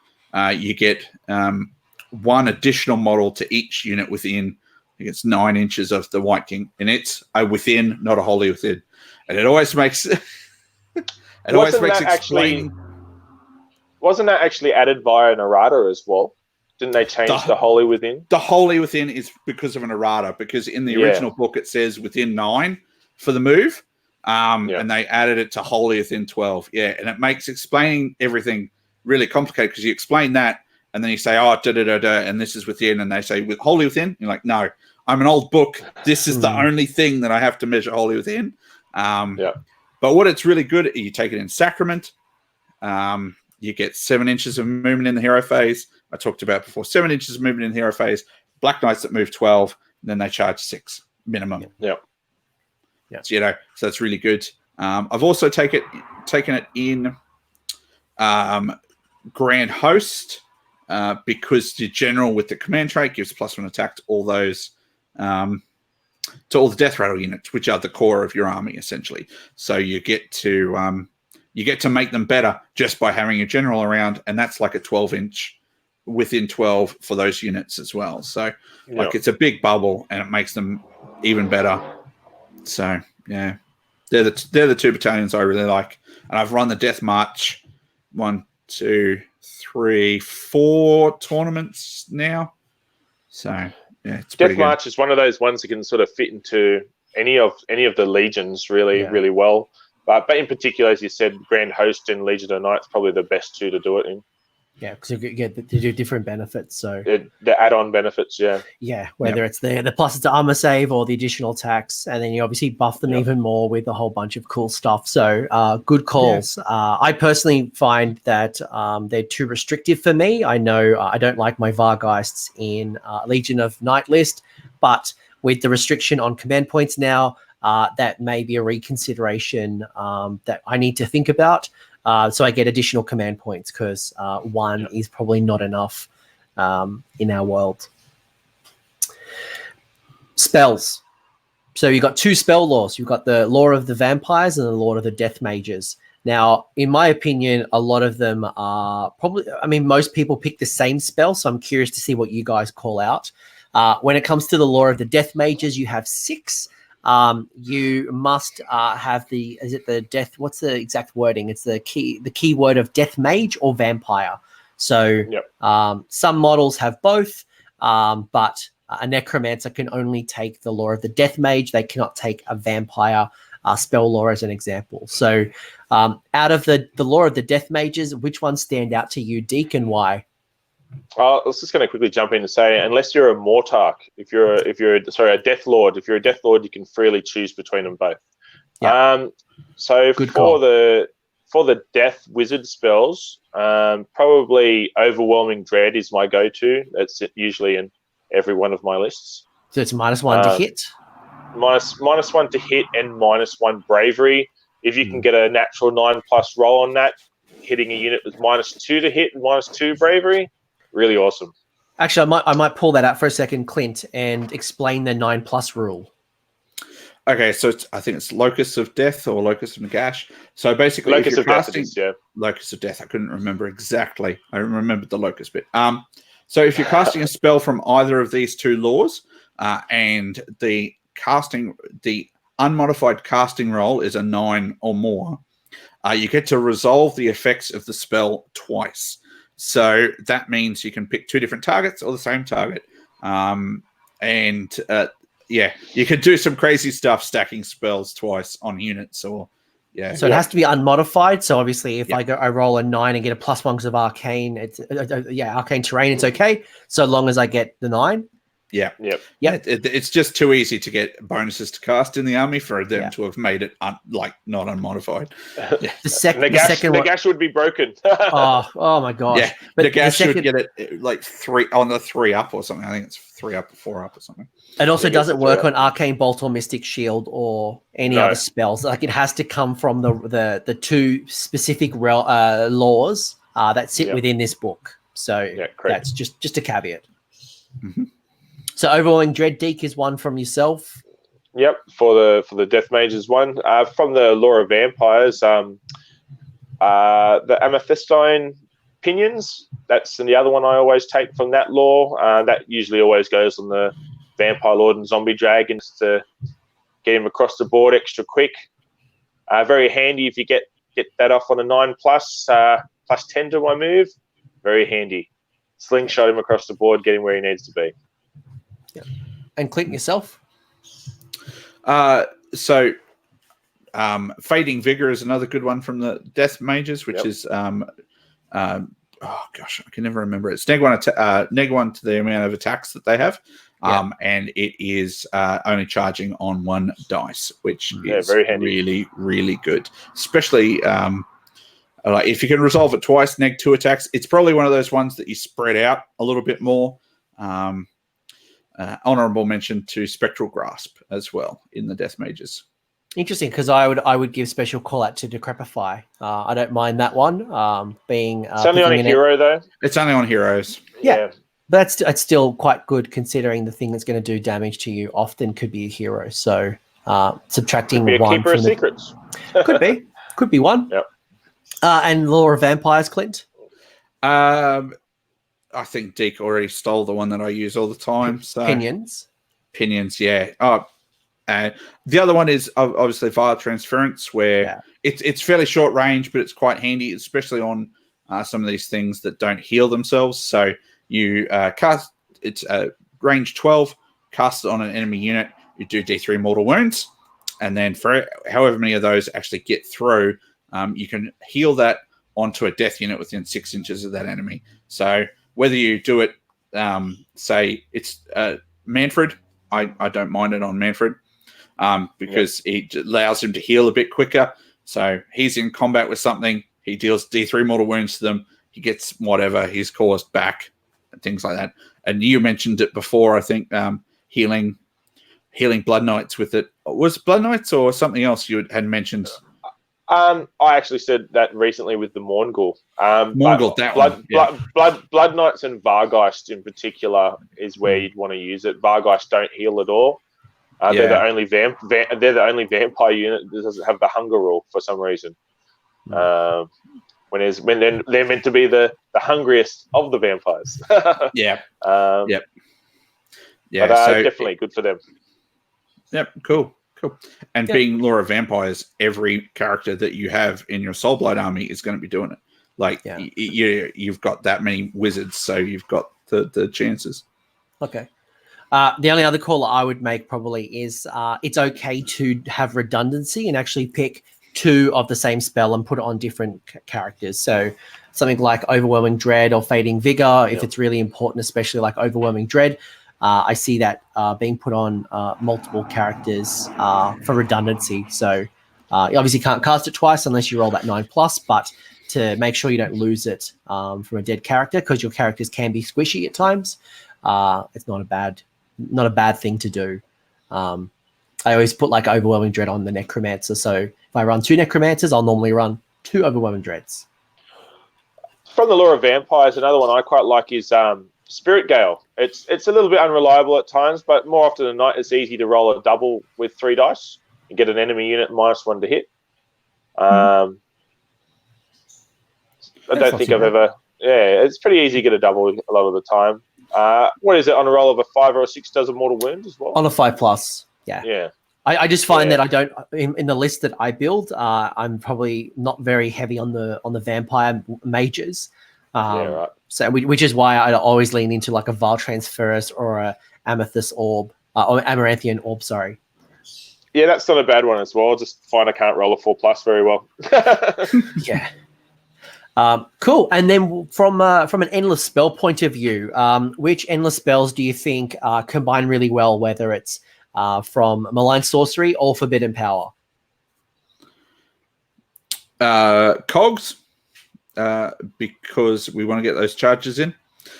you get 1 additional model to each unit within, I think it's 9 inches of the White King. And it's a within, not a wholly within. And it always makes explaining. Wasn't that actually added via an errata as well? Didn't they change the wholly within? The wholly within is because of an errata, because in the original book it says within 9 for the move, and they added it to wholly within 12. Yeah, and it makes explaining everything really complicated because you explain that and then you say, oh, and this is within, and they say with wholly within. You're like, no, I'm an old book. This is the only thing that I have to measure wholly within. But what it's really good at, you take it in Sacrament. You get 7 inches of movement in the hero phase. I talked about before, 7 inches of movement in the hero phase. Black Knights that move 12, and then they charge 6 minimum. Yeah. So, so that's really good. I've also taken it in Grand Host because the general with the command trait gives +1 attack to all those to all the death rattle units, which are the core of your army essentially. So you get to make them better just by having a general around, and that's like a 12-inch within 12 for those units as well. So it's a big bubble, and it makes them even better. So yeah, they're the 2 battalions I really like, and I've run the Death March 1, 2, 3, 4 tournaments now. So yeah, it's Death March is one of those ones that can sort of fit into any of the legions really well. But in particular, as you said, Grand Host and Legion of Knights probably the best 2 to do it in. Yeah, because you get to do different benefits. So the add-on benefits, whether it's the pluses to armor save or the additional attacks, and then you obviously buff them even more with a whole bunch of cool stuff. So good calls. I personally find that they're too restrictive for me. I know I don't like my Vargeists in Legion of Knight list, but with the restriction on command points now, that may be a reconsideration that I need to think about. So I get additional command points because 1 is probably not enough in our world. Spells. So you've got 2 spell laws. You've got the Law of the Vampires and the Law of the Death Mages. Now, in my opinion, a lot of them are most people pick the same spell, so I'm curious to see what you guys call out. When it comes to the Law of the Death Mages, you have 6. You must have the death. What's the exact wording? It's the key word of death mage or vampire. So some models have both, but a necromancer can only take the Law of the Death Mage. They cannot take a vampire spell law as an example. So out of the Law of the Death Mages, which ones stand out to you, Deke, and why? I was just going to quickly jump in and say, unless you're a Mortarch, if you're a Death Lord, you can freely choose between them both. So good for the Death Wizard spells, probably Overwhelming Dread is my go-to. That's usually in every one of my lists. So it's -1 to hit, -1 to hit, and -1 Bravery. If you can get a natural 9+ roll on that, hitting a unit with -2 to hit and -2 Bravery. Really awesome. Actually, I might pull that out for a second, Clint, and explain the 9+ rule. Okay, so I think it's Locus of Death or Locus of Nagash. So basically, Locus of Death, Locus of Death. I couldn't remember exactly. I remembered the Locus bit. So if you're casting a spell from either of these 2 laws, and the unmodified casting roll is a 9 or more, you get to resolve the effects of the spell twice. So that means you can pick 2 different targets or the same target. You can do some crazy stuff stacking spells twice on units So it has to be unmodified. So obviously if I roll a 9 and get a +1 because of arcane, it's arcane terrain, it's okay. So long as I get the 9. Yeah. Yep. It's just too easy to get bonuses to cast in the army for them Yeah. to have made it not unmodified. Yeah. The second one. Nagash would be broken. Oh my gosh! Yeah, But Nagash the second, should get it like 3 on the 3 up or something. I think it's 3 up or 4 up or something. it also I think it's doesn't the work three on Arcane Bolt or Mystic Shield or any No. other spells. Like it has to come from the two specific laws that sit Yep. within this book. So Yeah, correct. that's just a caveat. Mhm. So overwhelming dread, Deke, is one from yourself. Yep, for the Death Mages one. From the Lore of Vampires, the Amethystine Pinions, that's the other one I always take from that lore. That usually always goes on the Vampire Lord and Zombie Dragons to get him across the board extra quick. Very handy if you get that off on a 9+, plus 10 to my move. Very handy. Slingshot him across the board, get him where he needs to be. And Clint, yourself. Fading Vigor is another good one from the Death Mages, which is oh gosh, I can never remember it. It's neg 1 to the amount of attacks that they have. And it is only charging on 1 dice, which is very handy. really, really good. Especially if you can resolve it twice, neg 2 attacks. It's probably one of those ones that you spread out a little bit more. Honorable mention to Spectral Grasp as well in the Death Mages. Interesting, because I would give special call out to Decrepify. I don't mind that one. Being It's only on a hero though. It's only on heroes. Yeah. But it's still quite good considering the thing that's going to do damage to you often could be a hero. So subtracting Could be a one keeper from of the secrets. could be one. Yep. And Lore of Vampires, Clint. I think Deke already stole the one that I use all the time. So Pinions, yeah. The other one is obviously Vile Transference, where it's fairly short range, but it's quite handy, especially on some of these things that don't heal themselves. So you cast it's range 12, cast it on an enemy unit, you do D3 mortal wounds, and then for however many of those actually get through, you can heal that onto a death unit within 6 inches of that enemy. So whether you do it, say it's Manfred, I don't mind it on Manfred because it allows him to heal a bit quicker. So he's in combat with something, he deals D3 mortal wounds to them, he gets whatever he's caused back, and things like that. And you mentioned it before, I think, healing Blood Knights with it. Was it Blood Knights or something else you had mentioned? I actually said that recently with the Morngul. Morngul, that one. Yeah. Blood Knights and Vargeist in particular is where you'd want to use it. Vargeist don't heal at all. They're the only they're the only vampire unit that doesn't have the hunger rule for some reason. When they're meant to be the hungriest of the vampires. Yeah. But so definitely good for them. Yep. Cool. And being Lore of Vampires, every character that you have in your Soulblight army is going to be doing it. Like you've got that many wizards, so you've got the chances. Okay. The only other call I would make probably is it's okay to have redundancy and actually pick 2 of the same spell and put it on different characters. So something like Overwhelming Dread or Fading Vigor, if it's really important, especially like Overwhelming Dread. I see that being put on multiple characters for redundancy. So you obviously can't cast it twice unless you roll that 9+, but to make sure you don't lose it from a dead character, because your characters can be squishy at times. It's not a bad thing to do. I always put like Overwhelming Dread on the Necromancer. So if I run 2 Necromancers, I'll normally run 2 Overwhelming Dreads. From the Lore of Vampires, another one I quite like is Spirit Gale. It's a little bit unreliable at times, but more often than not, it's easy to roll a double with 3 dice and get an enemy unit -1 to hit. I don't think I've ever. Yeah, it's pretty easy to get a double a lot of the time. What is it on a roll of a 5 or a 6 does a mortal wound as well? On a 5+, yeah. Yeah. I just find that I don't in the list that I build. I'm probably not very heavy on the vampire mages. Right. So which is why I always lean into like a Vile Transferus or a Amethyst Orb or Amaranthian Orb. Sorry. Yeah, that's not a bad one as well. Just find I can't roll a 4+ very well. Yeah. Cool. And then from an endless spell point of view, which endless spells do you think combine really well, whether it's from Malign Sorcery or Forbidden Power? Cogs, because we want to get those charges in.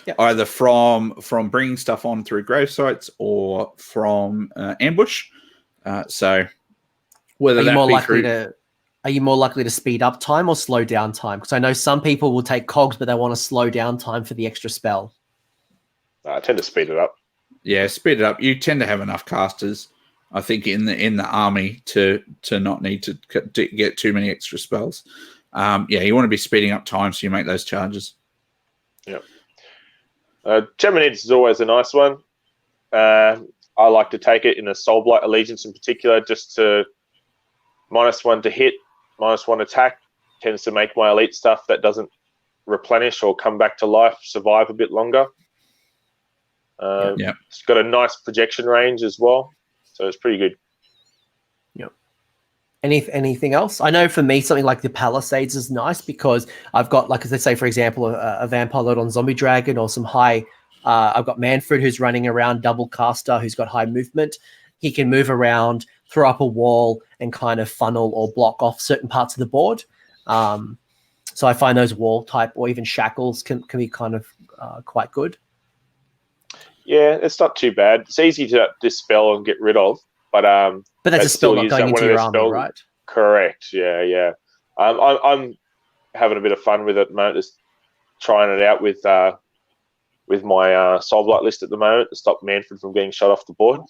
Yep. Either from bringing stuff on through grave sites or from ambush. So whether Are you that more be likely through, are you more likely to speed up time or slow down time? Because I know some people will take cogs, but they want to slow down time for the extra spell. I tend to speed it up. yeah, speed it up. You tend to have enough casters, I think, in the army to not need to get too many extra spells. You want to be speeding up time so you make those charges. Yeah. Geminids is always a nice one. I like to take it in a Soulblight Allegiance in particular, just to -1 to hit, -1 attack. Tends to make my elite stuff that doesn't replenish or come back to life survive a bit longer. It's got a nice projection range as well, so it's pretty good. Yep. Anything else? I know for me, something like the Palisades is nice because I've got, like, as I say, for example, a Vampire Lord on Zombie Dragon or some high. I've got Manfred who's running around, double caster who's got high movement. He can move around, throw up a wall, and kind of funnel or block off certain parts of the board. So I find those wall type or even shackles can be kind of quite good. Yeah, it's not too bad. It's easy to dispel and get rid of, but that's a spell not going into your army, right? Correct. Yeah. I'm having a bit of fun with it at the moment, just trying it out with my Soulblight list at the moment to stop Manfred from getting shot off the board.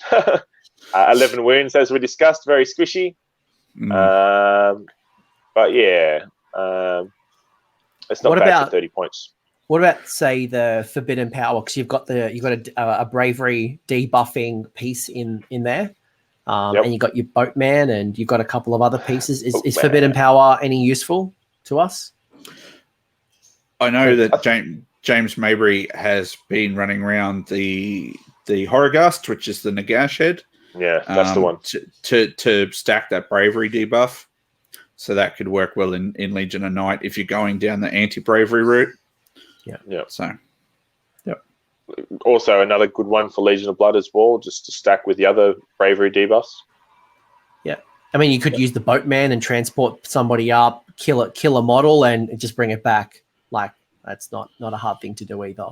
11 wounds, as we discussed, very squishy. But yeah, it's not bad for 30 points. What about, say, the Forbidden Power? Because you've got a bravery debuffing piece in there, and you got your Boatman, and you've got a couple of other pieces. Is Forbidden Power any useful to us? I know that James Mabry has been running around the Horrorghast, which is the Nagash head. Yeah, that's the one. To stack that bravery debuff. So that could work well in Legion of Night if you're going down the anti-bravery route. Yeah. So, also another good one for Legion of Blood as well, just to stack with the other bravery debuffs. Yeah. I mean, you could use the Boatman and transport somebody up, kill a model, and just bring it back. Like, that's not a hard thing to do either.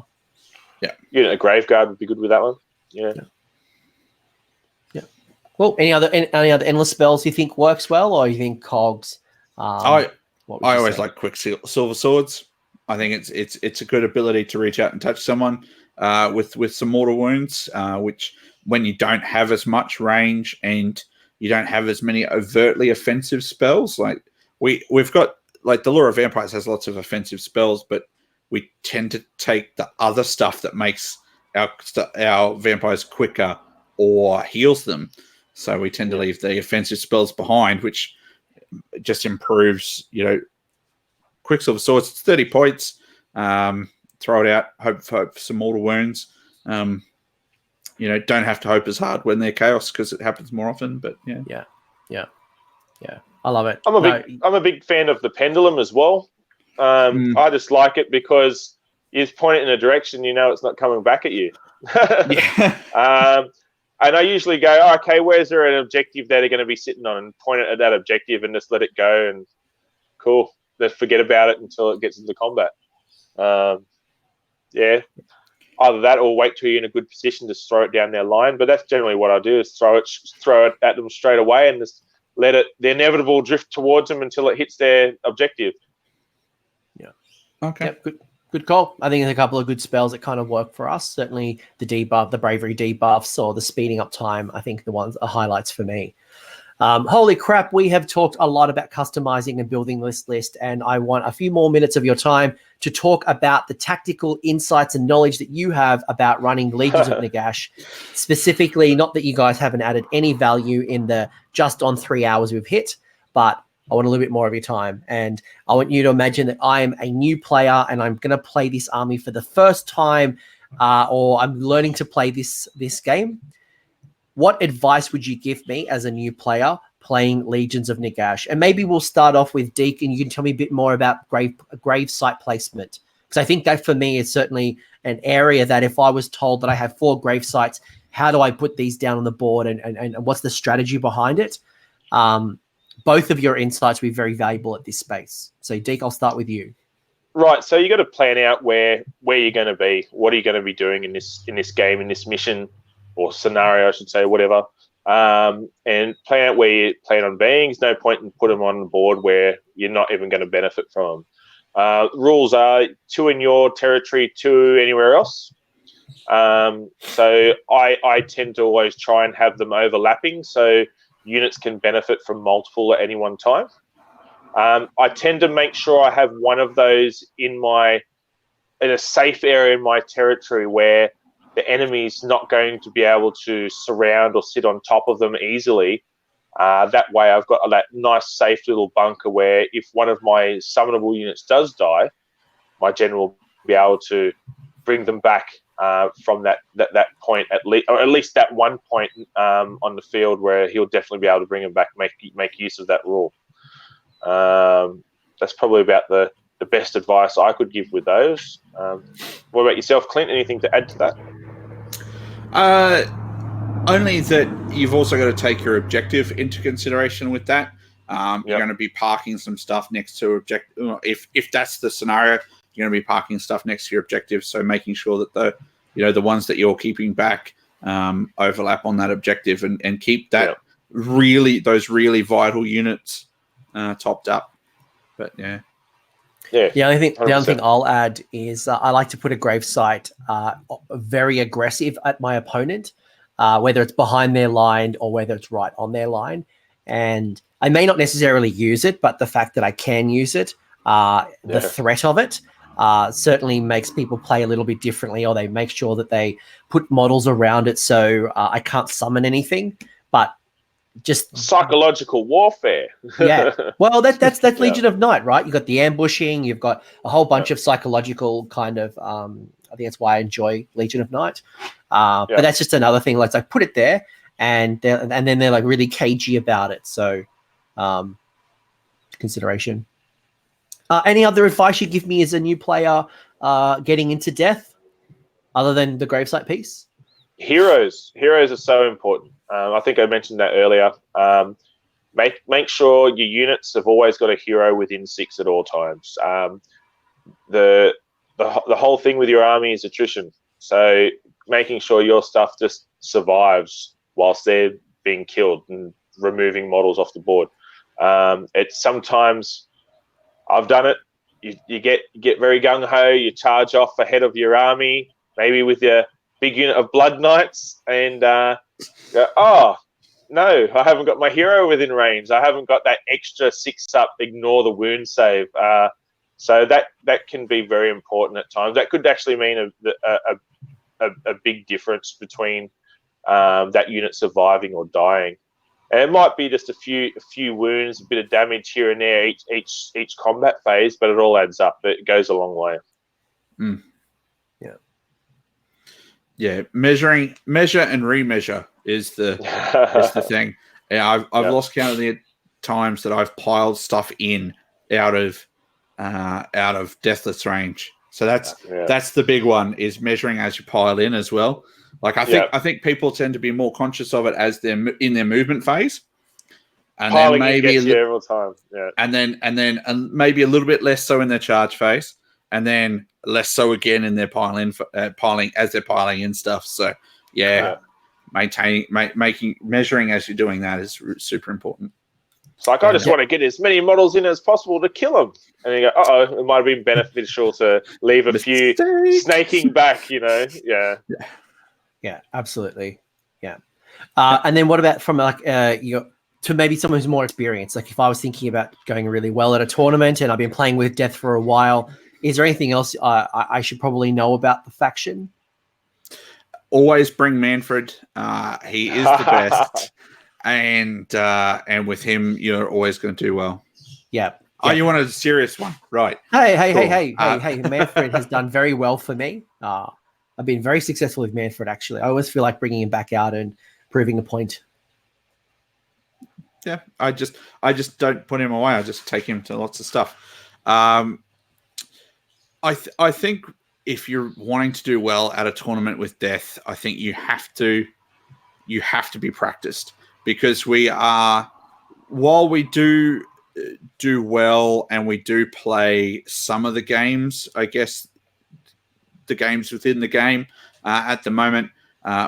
Yeah. A Graveguard would be good with that one. Yeah. Well, any other endless spells you think works well, or you think cogs? I always like Quicksilver Swords. I think it's a good ability to reach out and touch someone with some mortal wounds, which when you don't have as much range and you don't have as many overtly offensive spells, like we've got, like, the Lure of Vampires has lots of offensive spells, but we tend to take the other stuff that makes our vampires quicker or heals them. So we tend to leave the offensive spells behind, which just improves, Quicksilver Swords. It's 30 points. Throw it out. Hope for some mortal wounds. Don't have to hope as hard when they're chaos because it happens more often. But yeah. I love it. I'm a big fan of the pendulum as well. I just like it because you just point it in a direction, it's not coming back at you. And I usually go, okay, where's there an objective that they're going to be sitting on, and point it at that objective and just let it go, and cool. Let's forget about it until it gets into combat. Either that or wait till you're in a good position to throw it down their line. But that's generally what I do, is throw it at them straight away and just let the inevitable drift towards them until it hits their objective. Yeah. Okay. Yep, good call. I think there's a couple of good spells that kind of work for us. Certainly the debuff, the bravery debuffs, or the speeding up time. I think the ones are highlights for me. Holy crap, we have talked a lot about customizing and building this list, and I want a few more minutes of your time to talk about the tactical insights and knowledge that you have about running Legions of Nagash. Specifically, not that you guys haven't added any value in the just on 3 hours we've hit, but I want a little bit more of your time. And I want you to imagine that I am a new player and I'm going to play this army for the first time, or I'm learning to play this game. What advice would you give me as a new player playing Legions of Nagash. And maybe we'll start off with Deke, and you can tell me a bit more about grave site placement. Because I think that for me is certainly an area that if I was told that I have 4 grave sites, how do I put these down on the board and what's the strategy behind it? Both of your insights will be very valuable at this space. So Deke, I'll start with you. Right, so you got to plan out where you're going to be. What are you going to be doing in this game, in this mission or scenario, I should say, whatever. And plan out where you plan on being. There's no point in putting them on the board where you're not even going to benefit from them. Rules are 2 in your territory, 2 anywhere else. So I tend to always try and have them overlapping so units can benefit from multiple at any one time. I tend to make sure I have one of those in a safe area in my territory where the enemy's not going to be able to surround or sit on top of them easily. That way I've got that nice safe little bunker where if one of my summonable units does die, my general will be able to bring them back from that point or at least that one point on the field where he'll definitely be able to bring them back, make use of that rule. That's probably about the best advice I could give with those. What about yourself, Clint? Anything to add to that? Only that you've also got to take your objective into consideration with that. You're going to be parking some stuff next to objective. If that's the scenario, you're going to be parking stuff next to your objective. So making sure that the ones that you're keeping back overlap on that objective and keep that those really vital units topped up. But yeah. The only thing I'll add is I like to put a grave site very aggressive at my opponent, whether it's behind their line or whether it's right on their line. And I may not necessarily use it, but the fact that I can use it, the threat of it, certainly makes people play a little bit differently, or they make sure that they put models around it so I can't summon anything. But just psychological warfare. Well, that's Legion of Night, right? You've got the ambushing, you've got a whole bunch of psychological kind of I think that's why I enjoy Legion of Night. But that's just another thing. Like I put it there and then they're like really cagey about it. So consideration. Any other advice you give me as a new player getting into death other than the gravesite piece? Heroes are so important. I think I mentioned that earlier. Make sure your units have always got a hero within 6 at all times. The whole thing with your army is attrition. So making sure your stuff just survives whilst they're being killed and removing models off the board. It's sometimes I've done it. You get very gung ho. You charge off ahead of your army, maybe with your big unit of Blood Knights, and go, oh no, I haven't got my hero within range. I haven't got that extra 6 up. Ignore the wound save. So that can be very important at times. That could actually mean a big difference between that unit surviving or dying. And it might be just a few wounds, a bit of damage here and there each combat phase, but it all adds up. It goes a long way. Mm. Yeah, measure and remeasure is the thing. Yeah, I've lost count of the times that I've piled stuff in out of deathless range. So that's the big one, is measuring as you pile in as well. Like I think people tend to be more conscious of it as they're in their movement phase, and piling then maybe every time. and then maybe a little bit less so in their charge phase. And then less so again in their piling as they're piling in stuff. So measuring as you're doing that is super important. It's like I just want to get as many models in as possible to kill them, and you go, it might have been beneficial to leave a few snaking back. Yeah, absolutely. Yeah. And then what about from to maybe someone who's more experienced? Like if I was thinking about going really well at a tournament and I've been playing with death for a while. Is there anything else I should probably know about the faction? Always bring Manfred. He is the best, and with him, you're always going to do well. Yeah. Oh, you wanted a serious one, right? Hey! Manfred has done very well for me. I've been very successful with Manfred. Actually, I always feel like bringing him back out and proving a point. Yeah, I just don't put him away. I just take him to lots of stuff. I think if you're wanting to do well at a tournament with Death, I think you have to be practiced, because while we do well and we do play some of the games, I guess the games within the game at the moment,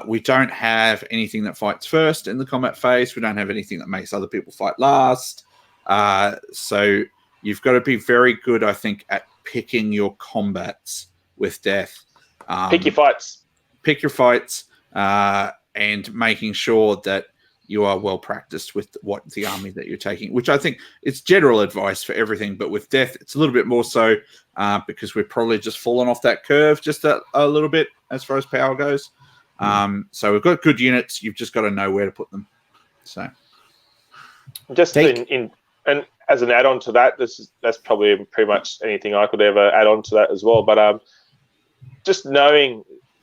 we don't have anything that fights first in the combat phase. We don't have anything that makes other people fight last. So you've got to be very good, I think, at picking your combats with Death. Pick your fights. Pick your fights, and making sure that you are well practiced with what the army that you're taking, which I think it's general advice for everything. But with Death, it's a little bit more so because we've probably just fallen off that curve just a little bit as far as power goes. So we've got good units. You've just got to know where to put them. So just and as an add-on to that, that's probably pretty much anything I could ever add on to that as well. But just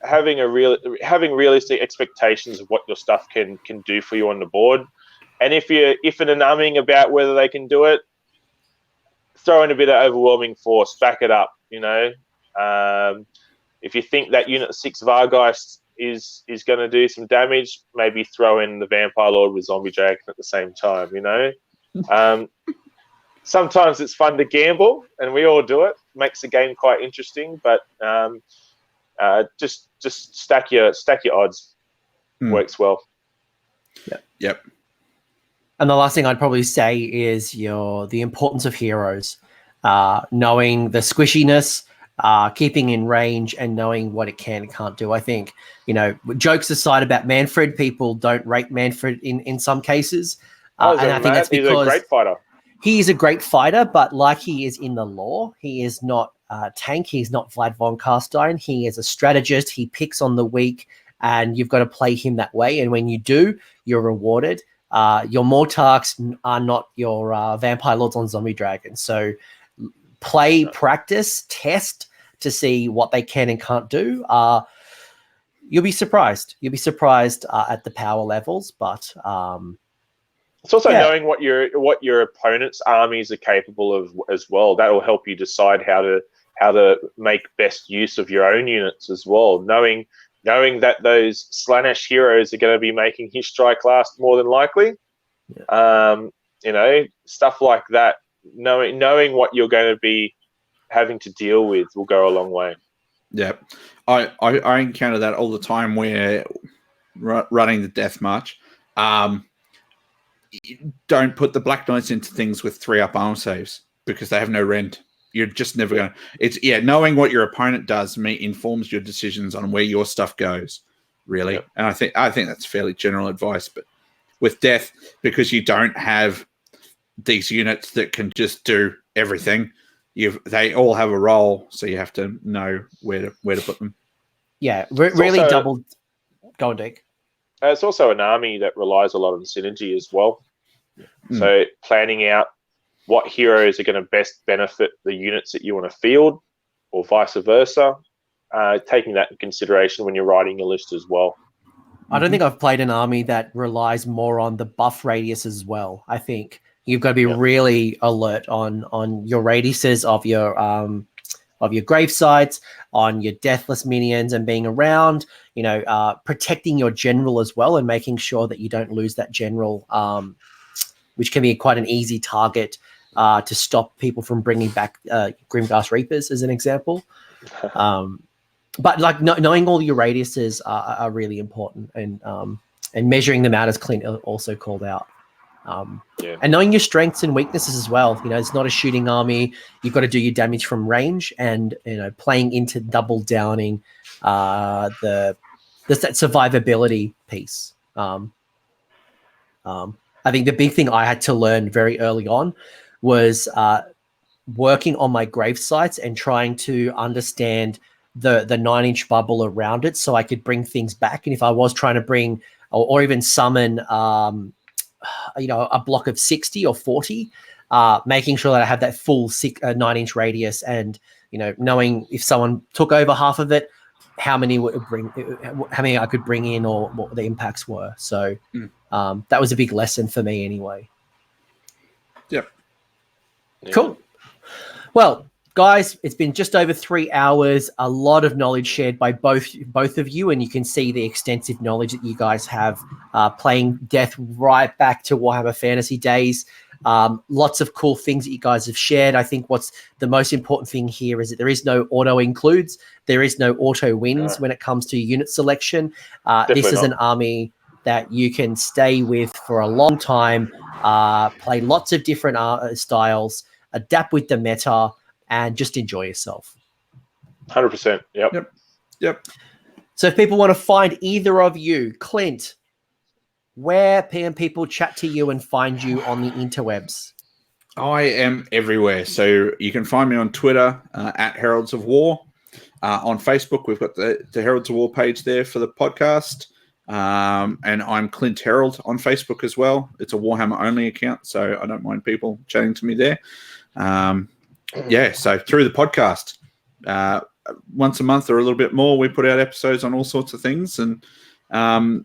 having realistic expectations of what your stuff can do for you on the board, and if and umming about whether they can do it, throw in a bit of overwhelming force, back it up. If you think that Unit 6 Vargeist is going to do some damage, maybe throw in the Vampire Lord with Zombie Dragon at the same time. Sometimes it's fun to gamble, and we all do it. Makes the game quite interesting, but just stack your odds. Works well. Yep. And the last thing I'd probably say is the importance of heroes, knowing the squishiness, keeping in range, and knowing what it can and can't do. I think, jokes aside about Manfred, people don't rate Manfred in some cases. And I think that's because he's a great fighter. He is a great fighter, but like he is in the lore, he is not tank. He's not Vlad von Carstein. He is a strategist. He picks on the weak, and you've got to play him that way. And when you do, you're rewarded. Your Mortarks are not your Vampire Lords on Zombie Dragons. So play, practice, test to see what they can and can't do. You'll be surprised. You'll be surprised at the power levels, but it's also knowing what your opponent's armies are capable of as well. That will help you decide how to make best use of your own units as well. Knowing that those Slaanesh heroes are going to be making his strike last more than likely. Stuff like that. Knowing what you're going to be having to deal with will go a long way. Yeah, I encounter that all the time where running the Death March. Don't put the Black Knights into things with 3-up armor saves because they have no rend. You're just never going to... knowing what your opponent does informs your decisions on where your stuff goes, really. Yep. And I think that's fairly general advice. But with Death, because you don't have these units that can just do everything, they all have a role, so you have to know where to put them. Yeah, really double... Go on, Deke. It's also an army that relies a lot on synergy as well. So planning out what heroes are going to best benefit the units that you want to field, or vice versa, taking that in consideration when you're writing your list as well. I don't think I've played an army that relies more on the buff radius as well. I think you've got to be really alert on your radiuses of your grave sites, on your deathless minions, and being around, protecting your general as well, and making sure that you don't lose that general, which can be quite an easy target to stop people from bringing back Grimghast Reapers, as an example. But knowing all your radiuses are really important, and measuring them out, as Clint also called out. And knowing your strengths and weaknesses as well. It's not a shooting army. You've got to do your damage from range, and playing into double downing that survivability piece. I think the big thing I had to learn very early on was working on my grave sites and trying to understand the 9-inch bubble around it, so I could bring things back. And if I was trying to bring or even summon a block of 60 or 40, making sure that I have that full 9-inch radius, and knowing if someone took over half of it, how many I could bring in, or what the impacts were. So that was a big lesson for me anyway. Yep. Yeah. Cool. Well, guys, it's been just over 3 hours. A lot of knowledge shared by both of you, and you can see the extensive knowledge that you guys have playing Death right back to Warhammer Fantasy days. Lots of cool things that you guys have shared. I think what's the most important thing here is that there is no auto includes, there is no auto wins when it comes to unit selection. This is an army that you can stay with for a long time, play lots of different styles, adapt with the meta, and just enjoy yourself. 100%. Yep. So if people want to find either of you, Clint, where can people chat to you and find you on the interwebs? I am everywhere. So you can find me on Twitter at Heralds of War. On Facebook, we've got the Heralds of War page there for the podcast. And I'm Clint Herald on Facebook as well. It's a Warhammer only account, so I don't mind people chatting to me there. So through the podcast, once a month or a little bit more, we put out episodes on all sorts of things. And I'll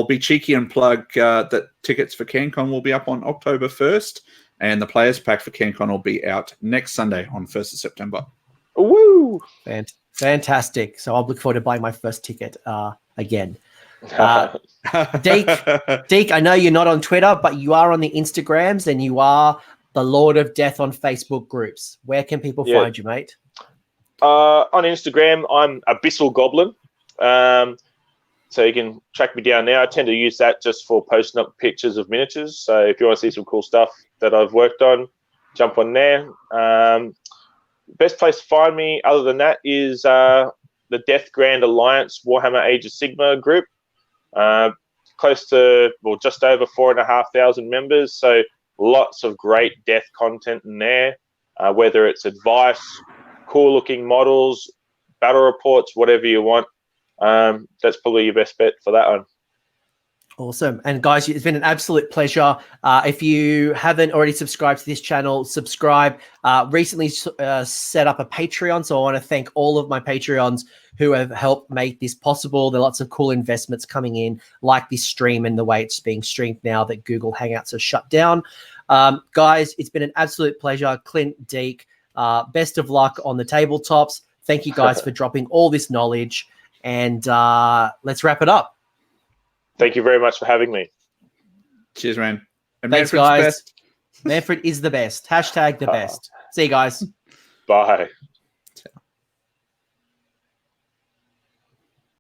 be cheeky and plug that tickets for CanCon will be up on October 1st, and the Players Pack for CanCon will be out next Sunday on 1st of September. Woo! Fantastic. So I'll look forward to buying my first ticket again. Deke, I know you're not on Twitter, but you are on the Instagrams, and you are the Lord of Death on Facebook groups. Where can people find you, mate? On Instagram, I'm Abyssal Goblin. So you can track me down there. I tend to use that just for posting up pictures of miniatures. So if you want to see some cool stuff that I've worked on, jump on there. Best place to find me other than that is the Death Grand Alliance Warhammer Age of Sigmar group. Close to, just over 4,500 members. So lots of great death content in there, whether it's advice, cool looking models, battle reports, whatever you want. That's probably your best bet for that one. Awesome. And guys, it's been an absolute pleasure. If you haven't already subscribed to this channel, subscribe. Recently set up a Patreon, so I want to thank all of my Patreons who have helped make this possible. There are lots of cool investments coming in, like this stream and the way it's being streamed now that Google Hangouts has shut down. Guys, it's been an absolute pleasure. Clint, Deke, best of luck on the tabletops. Thank you guys for dropping all this knowledge, and let's wrap it up. Thank you very much for having me. Cheers, man. And Thanks, Manfred's guys. best. Manfred is the best. Hashtag the best. See you guys. Bye.